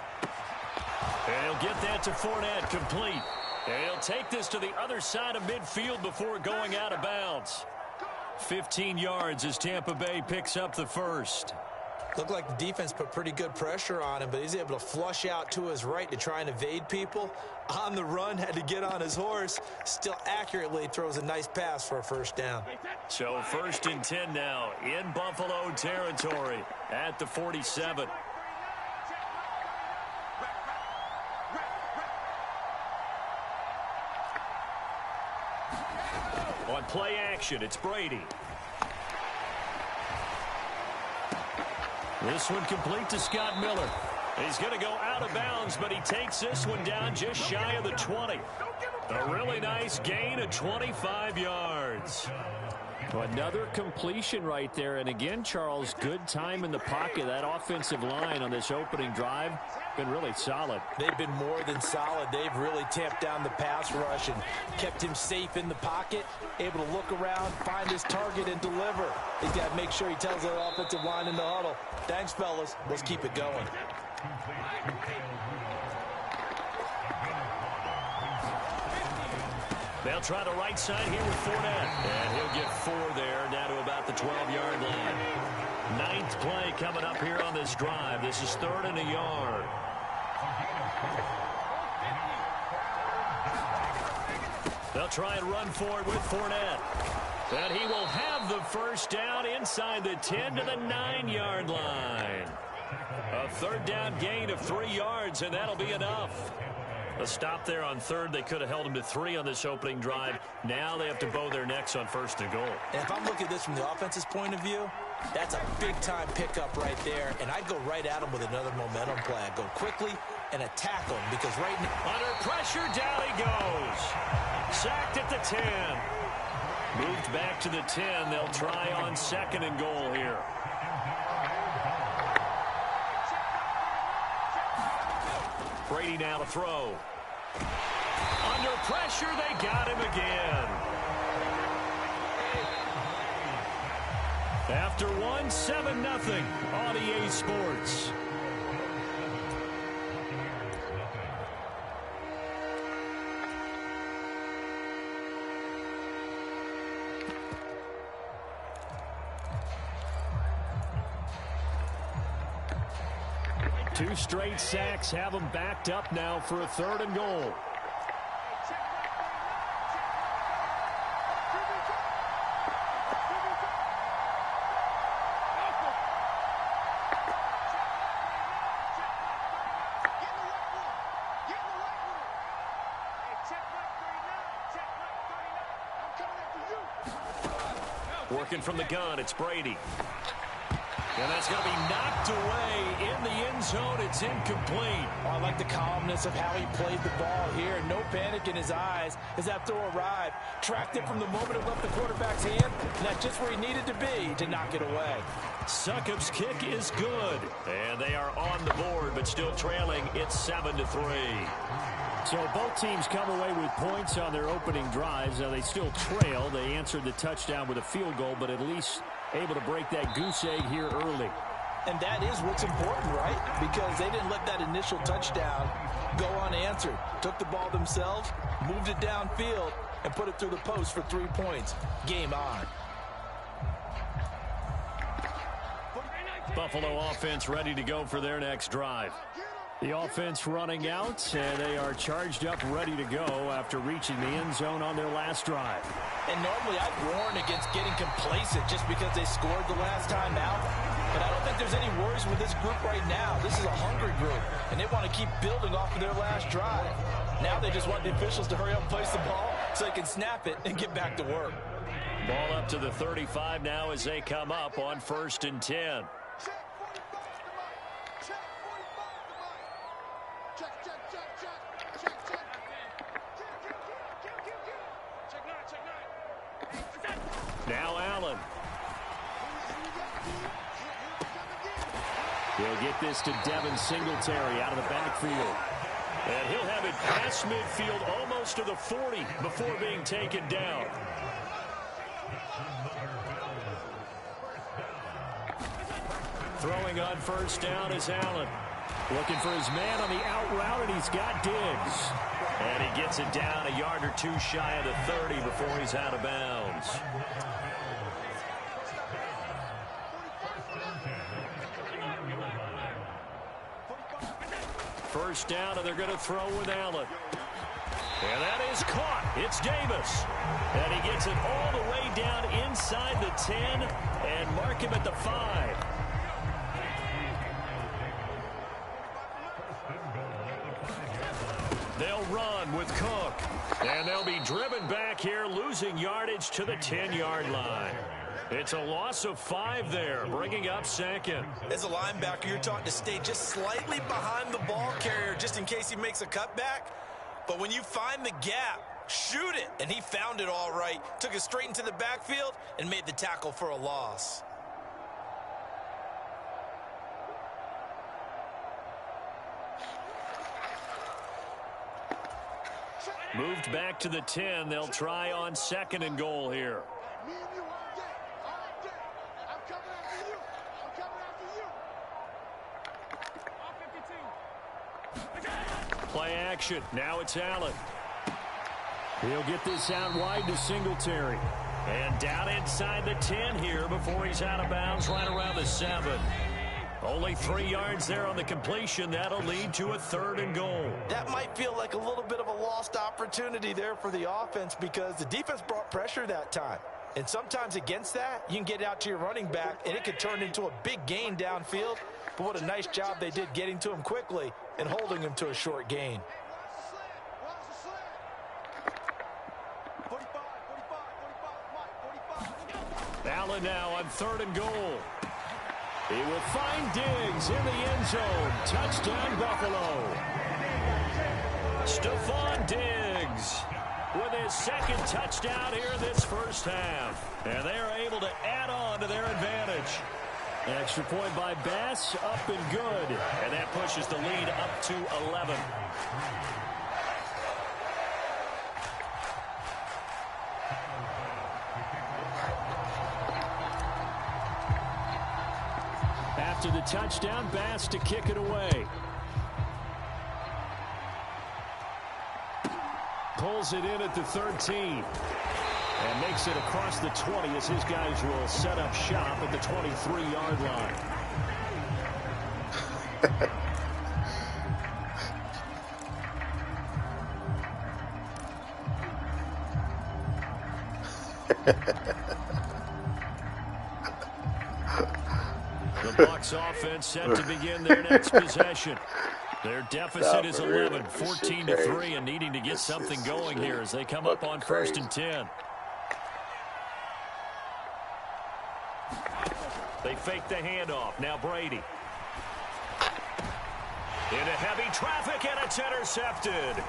And he'll get that to Fournette, complete. And he'll take this to the other side of midfield before going out of bounds. 15 yards as Tampa Bay picks up the first. Looked like the defense put pretty good pressure on him, but he's able to flush out to his right to try and evade people. On the run, had to get on his horse. Still accurately throws a nice pass for a first down. So 1st and 10 now in Buffalo territory at the 47. On play action, it's Brady. This one complete to Scott Miller. He's going to go out of bounds, but he takes this one down just shy of the 20. A really nice gain of 25 yards. Well, another completion right there. And again, Charles, good time in the pocket. That offensive line on this opening drive been really solid. They've been more than solid. They've really tamped down the pass rush and kept him safe in the pocket, able to look around, find his target, and deliver. He's got to make sure he tells the offensive line in the huddle, thanks, fellas. Let's keep it going. They'll try the right side here with Fournette. And he'll get 4 there, down to about the 12-yard line. 9th play coming up here on this drive. This is 3rd and a yard. They'll try and run for it with Fournette. And he will have the first down inside the 10 to the 9-yard line. A 3rd down gain of 3 yards, and that'll be enough. A stop there on 3rd. They could have held him to 3 on this opening drive. Now they have to bow their necks on 1st and goal. And if I'm looking at this from the offense's point of view, that's a big-time pickup right there. And I'd go right at him with another momentum play. I'd go quickly and attack him because right now... Under pressure, down he goes. Sacked at the 10. Moved back to the 10. They'll try on 2nd and goal here. Brady now to throw. Under pressure, they got him again. After 1, 7-0 on EA Sports. Two straight sacks have them backed up now for a 3rd and goal. Working from the gun, it's Brady. And that's going to be knocked away in the end zone. It's incomplete. Oh, I like the calmness of how he played the ball here. No panic in his eyes as that throw arrived. Tracked it from the moment it left the quarterback's hand. And that's just where he needed to be to knock it away. Succop's kick is good. And they are on the board, but still trailing. It's 7-3. So both teams come away with points on their opening drives. Now they still trail. They answered the touchdown with a field goal, but at least able to break that goose egg here early. And that is what's important, right? Because they didn't let that initial touchdown go unanswered. Took the ball themselves, moved it downfield, and put it through the post for 3 points. Game on. Buffalo offense ready to go for their next drive. The offense running out, and they are charged up, ready to go after reaching the end zone on their last drive. And normally I'd warn against getting complacent just because they scored the last time out. But I don't think there's any worries with this group right now. This is a hungry group, and they want to keep building off of their last drive. Now they just want the officials to hurry up and place the ball so they can snap it and get back to work. Ball up to the 35 now as they come up on 1st and 10. Now Allen. He'll get this to Devin Singletary out of the backfield. And he'll have it past midfield almost to the 40 before being taken down. Throwing on 1st down is Allen. Looking for his man on the out route, and he's got Diggs. And he gets it down a yard or two shy of the 30 before he's out of bounds. First down, and they're going to throw with Allen. And that is caught. It's Davis. And he gets it all the way down inside the 10 and mark him at the 5. They'll run with Cook. And they'll be driven back here, losing yardage to the 10-yard line. It's a loss of 5 there, bringing up 2nd. As a linebacker, you're taught to stay just slightly behind the ball carrier just in case he makes a cutback. But when you find the gap, shoot it. And he found it all right. Took it straight into the backfield and made the tackle for a loss. Moved back to the 10. They'll try on 2nd and goal here. Play action. Now it's Allen. He'll get this out wide to Singletary. And down inside the 10 here before he's out of bounds right around the 7. Only 3 yards there on the completion. That'll lead to a 3rd and goal. That might feel like a little bit of a lost opportunity there for the offense because the defense brought pressure that time. And sometimes against that, you can get out to your running back, and it could turn into a big gain downfield. But what a nice job they did getting to him quickly and holding him to a short gain. Allen now on 3rd and goal. He will find Diggs in the end zone. Touchdown, Buffalo. Stephon Diggs with his 2nd touchdown here this first half. And they are able to add on to their advantage. Extra point by Bass, up and good. And that pushes the lead up to 11. After the touchdown, Bass to kick it away. Pulls it in at the 13. And makes it across the 20 as his guys will set up shop at the 23-yard line. The Bucs offense set to begin their next possession. Their deficit is 11, 14-3, and needing to get something going here as they come up on 1st and 10. They fake the handoff. Now Brady. Into heavy traffic, and it's intercepted.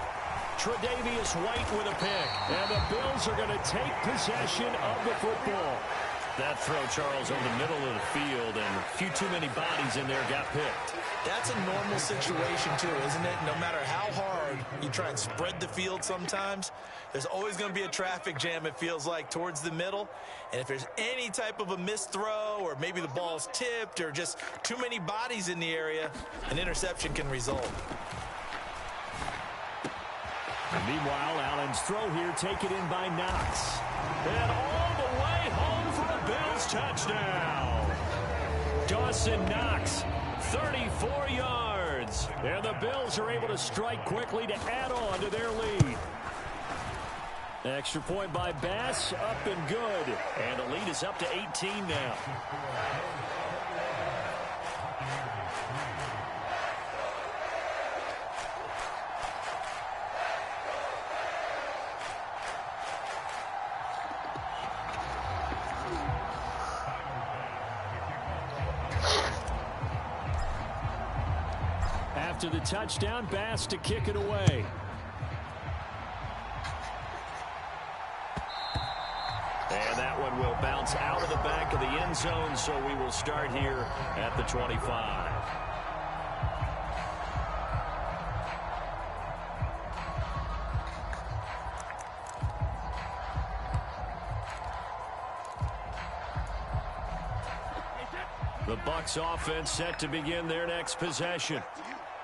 Tre'Davious White with a pick. And the Bills are going to take possession of the football. That throw, Charles, over the middle of the field, and a few too many bodies in there got picked. That's a normal situation, too, isn't it? No matter how hard you try and spread the field sometimes, there's always going to be a traffic jam, it feels like, towards the middle. And if there's any type of a missed throw, or maybe the ball's tipped, or just too many bodies in the area, an interception can result. And meanwhile, Allen's throw here taken in by Knox. And all the way home for a Bills touchdown. Dawson Knox, 34 yards. yards. And the Bills are able to strike quickly to add on to their lead. Extra point by Bass, up and good. And the lead is up to 18 now. After the touchdown, Bass to kick it away. And that one will bounce out of the back of the end zone, so we will start here at the 25. The Bucs offense set to begin their next possession.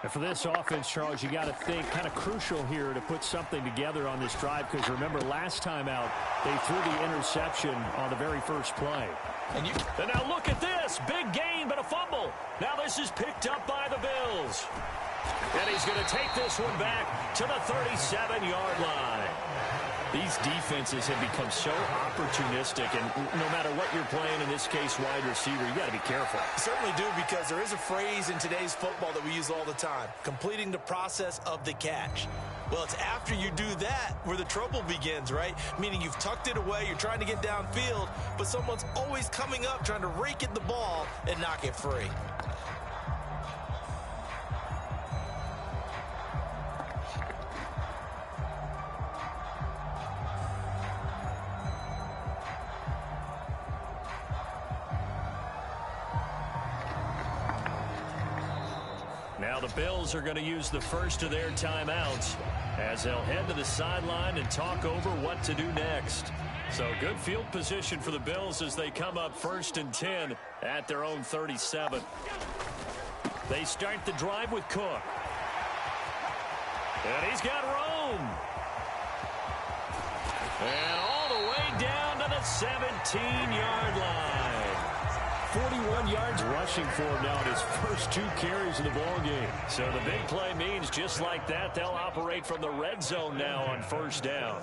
And for this offense, Charles, you got to think kind of crucial here to put something together on this drive, because remember last time out they threw the interception on the very first play. And now look at this. Big gain, but a fumble. Now this is picked up by the Bills. And he's going to take this one back to the 37-yard line. These defenses have become so opportunistic, and no matter what you're playing, in this case wide receiver, you got to be careful. Certainly do, because there is a phrase in today's football that we use all the time: completing the process of the catch. Well, it's after you do that where the trouble begins, right? Meaning you've tucked it away, you're trying to get downfield, but someone's always coming up trying to rake at the ball and knock it free. Now the Bills are going to use the first of their timeouts as they'll head to the sideline and talk over what to do next. So good field position for the Bills as they come up 1st and 10 at their own 37. They start the drive with Cook. And he's got Rome. And all the way down to the 17-yard line. 41 yards rushing for him now in his first 2 carries of the ball game. So the big play means just like that, they'll operate from the red zone now on 1st down.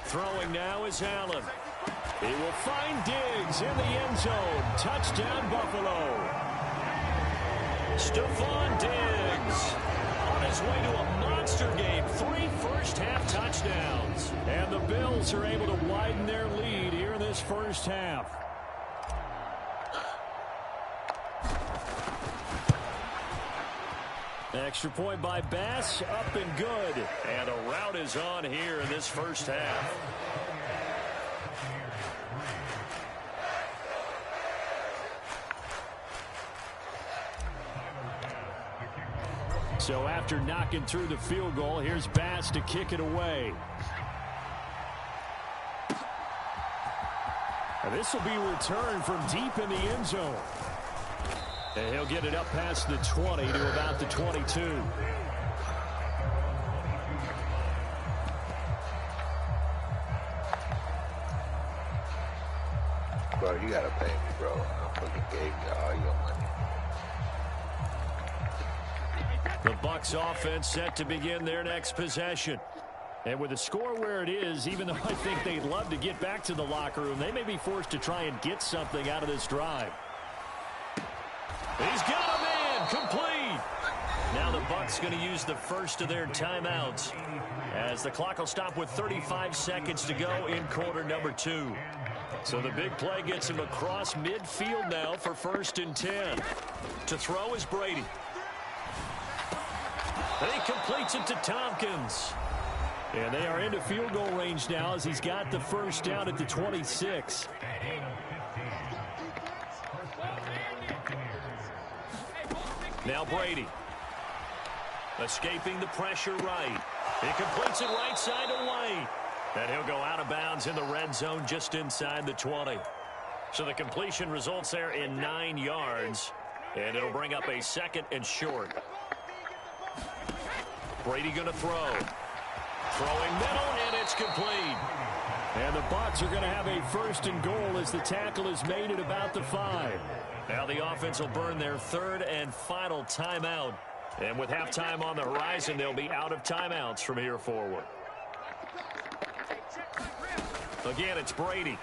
Throwing now is Allen. He will find Diggs in the end zone. Touchdown, Buffalo. Stephon Diggs on his way to a monster game. 3 first-half touchdowns. And the Bills are able to widen their lead here in this first half. Extra point by Bass, up and good. And a route is on here in this first half. So after knocking through the field goal, here's Bass to kick it away. And this will be returned from deep in the end zone. And he'll get it up past the 20 to about the 22. Bro, you gotta pay me, bro. I fucking gave you all your money. The Bucs offense set to begin their next possession. And with the score where it is, even though I think they'd love to get back to the locker room, they may be forced to try and get something out of this drive. He's got a man, complete. Now the Bucs going to use the first of their timeouts as the clock will stop with 35 seconds to go in quarter number 2. So the big play gets him across midfield now for 1st and 10. To throw is Brady. And he completes it to Tompkins. And they are into field goal range now as he's got the first down at the 26. Now Brady. Escaping the pressure right. He completes it right side to White. And he'll go out of bounds in the red zone just inside the 20. So the completion results there in 9 yards. And it'll bring up a 2nd and short. Brady going to throw. Throwing middle, and it's complete. And the Bucs are going to have a 1st and goal as the tackle is made at about the 5. Now the offense will burn their third and final timeout. And with halftime on the horizon, they'll be out of timeouts from here forward. Again, it's Brady.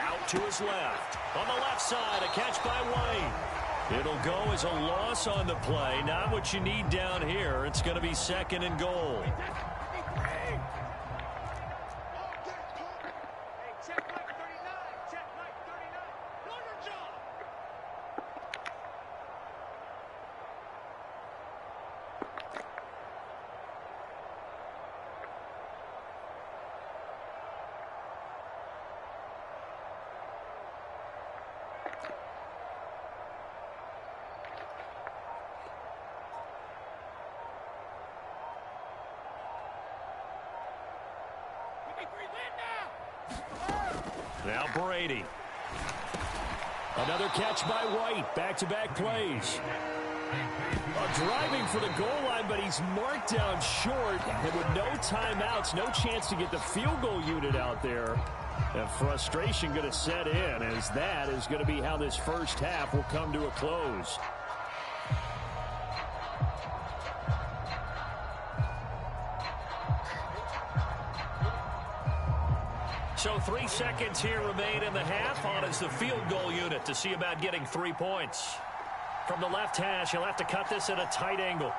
Out to his left. On the left side, a catch by White. It'll go as a loss on the play. Not what you need down here. It's going to be second and goal. Now Brady. Another catch by White. Back-to-back plays. Driving for the goal line, but he's marked down short. And with no timeouts, no chance to get the field goal unit out there. And frustration going to set in, as that is going to be how this first half will come to a close. So 3 seconds here remain in the half. On is the field goal unit to see about getting 3 points. From the left hash, he'll have to cut this at a tight angle.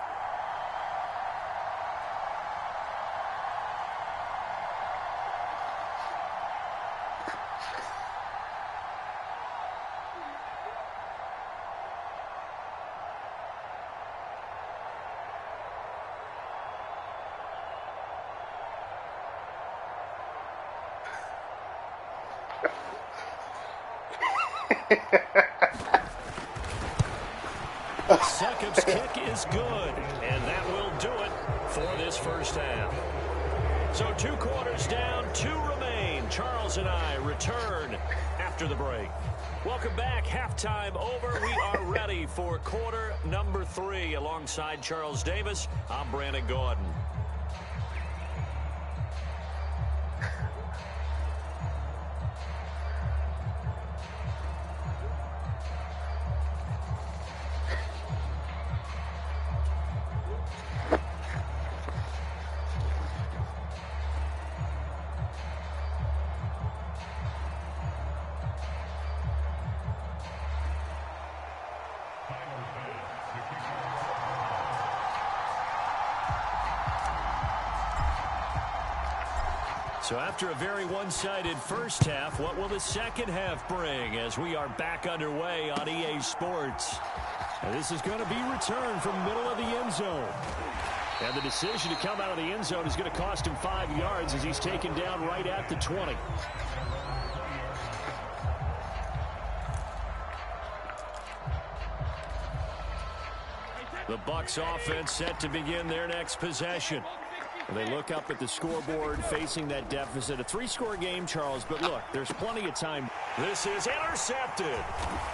Succop's kick is good, and that will do it for this first half. So 2 quarters down, 2 remain. Charles and I return after the break. Welcome back. Halftime over. We are ready for quarter number 3. Alongside Charles Davis, I'm Brandon Gaudin. So after a very one-sided first half, what will the second half bring as we are back underway on EA Sports? And this is going to be returned from middle of the end zone. And the decision to come out of the end zone is going to cost him 5 yards as he's taken down right at the 20. The Bucs offense set to begin their next possession. They look up at the scoreboard facing that deficit. A 3-score game, Charles, but look, there's plenty of time. This is intercepted.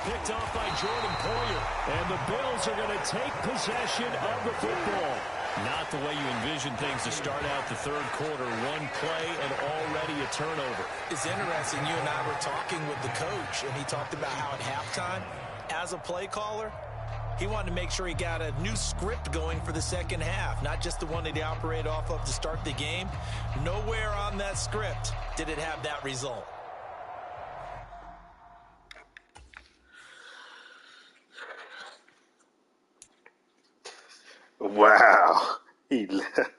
Picked off by Jordan Poyer. And the Bills are going to take possession of the football. Not the way you envision things to start out the third quarter. 1 play and already a turnover. It's interesting. You and I were talking with the coach, and he talked about how at halftime, as a play caller, he wanted to make sure he got a new script going for the second half, not just the one that he operated off of to start the game. Nowhere on that script did it have that result. Wow. He left.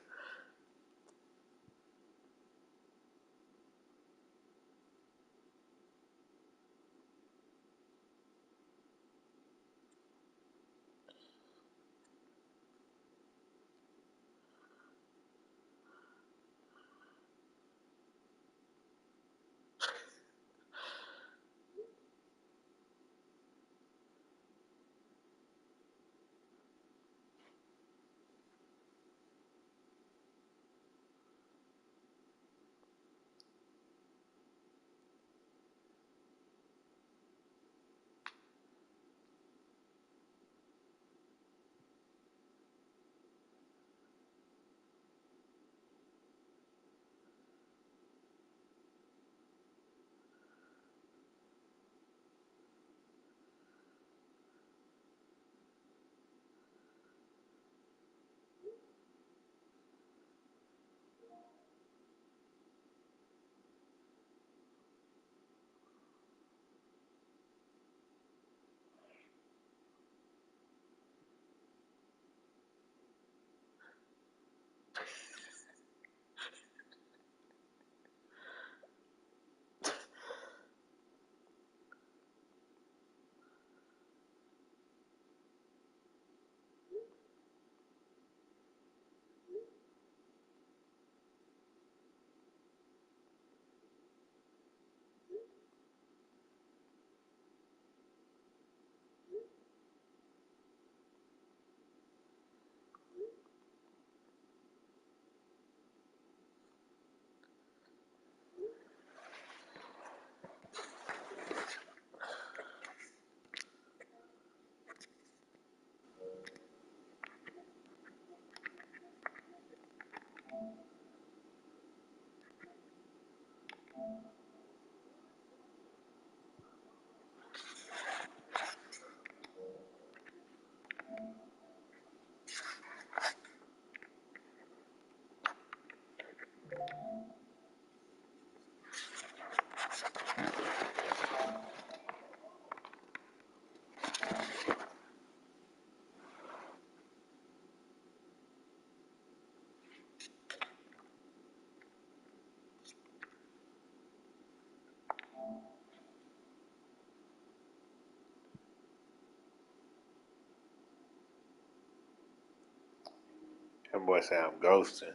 That boy say I'm ghosting.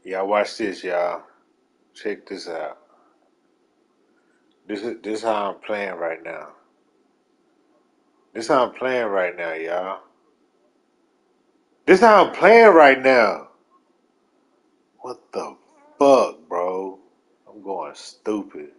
Y'all watch this, y'all. Check this out. This how I'm playing right now. This how I'm playing right now, y'all. This how I'm playing right now. What the fuck, bro? I'm going stupid.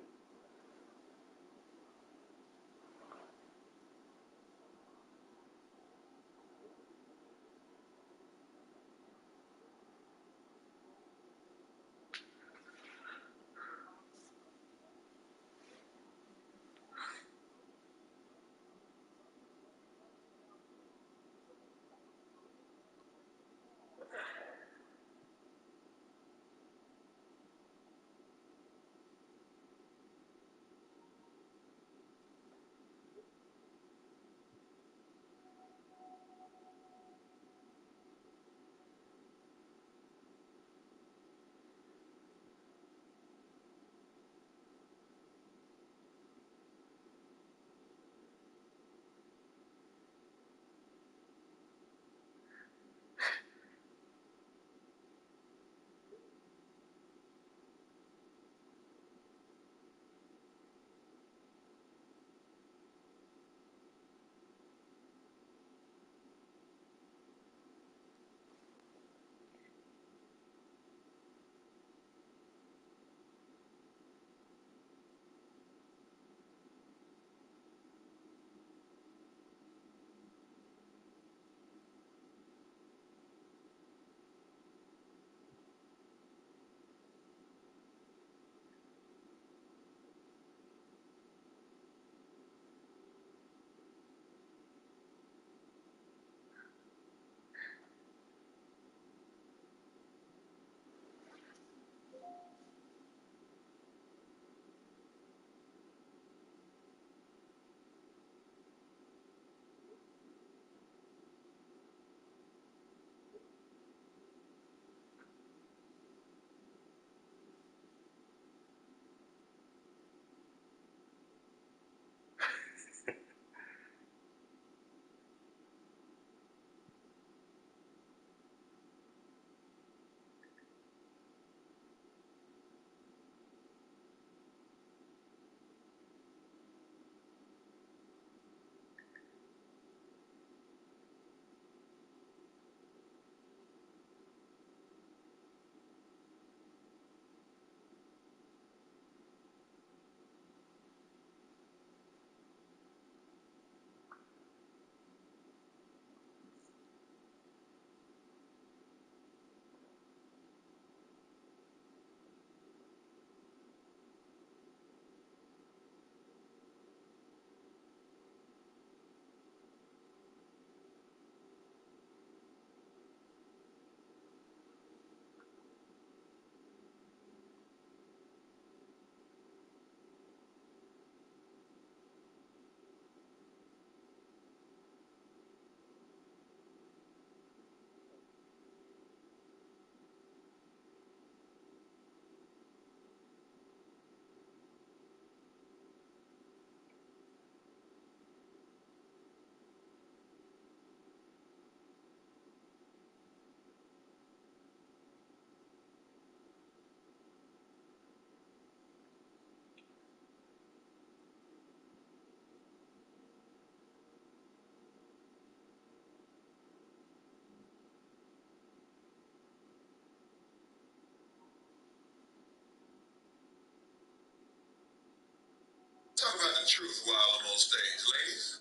Talk about the truth while I'm on stage, ladies.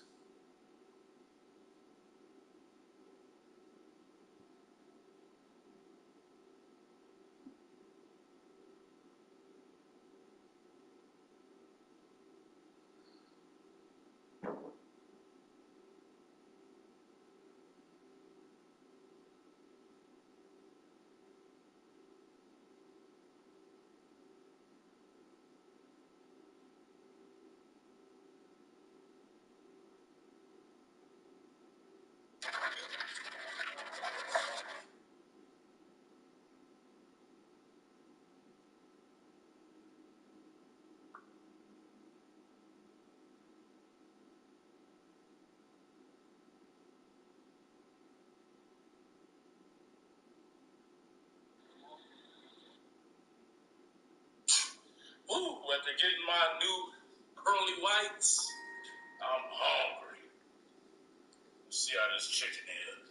after getting my new pearly whites, I'm hungry. Let's see how this chicken is.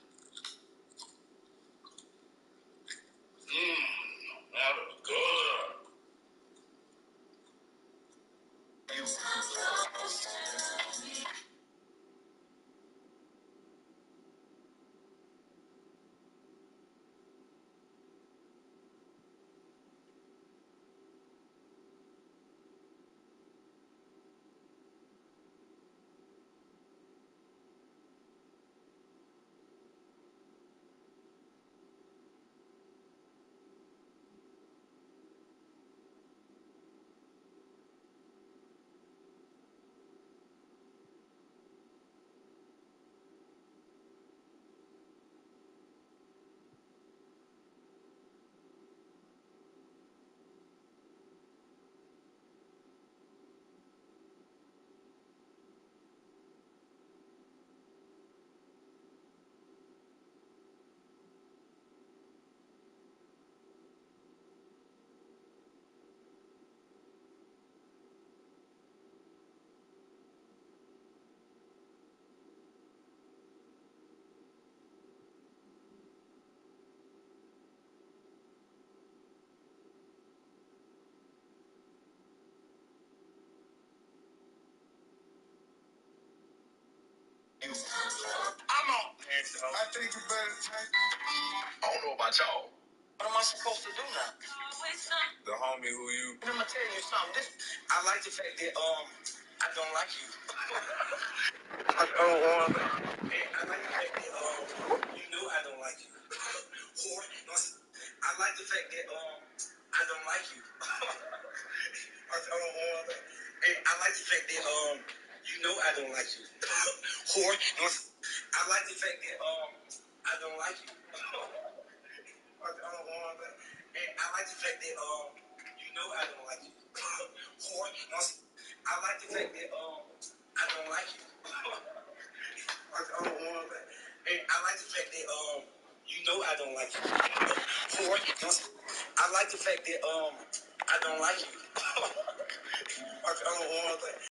That looks good. I'm on. I think you better take. I don't know about y'all. What am I supposed to do now? The homie who you. I'm gonna tell you something. I like the fact that I don't like you. I don't want that. I like the fact that you know I don't like you. Whore. I like the fact that I don't like you. I don't want that. I like the fact that you know I don't like you. Whore. I like the fact that I don't like you. I don't want that. I like the fact that you know I don't like you. Whore. I like the fact that I don't like you. I don't want that. I like the fact that you know I don't like you. Whore. I like the fact that I don't like you. I don't want that.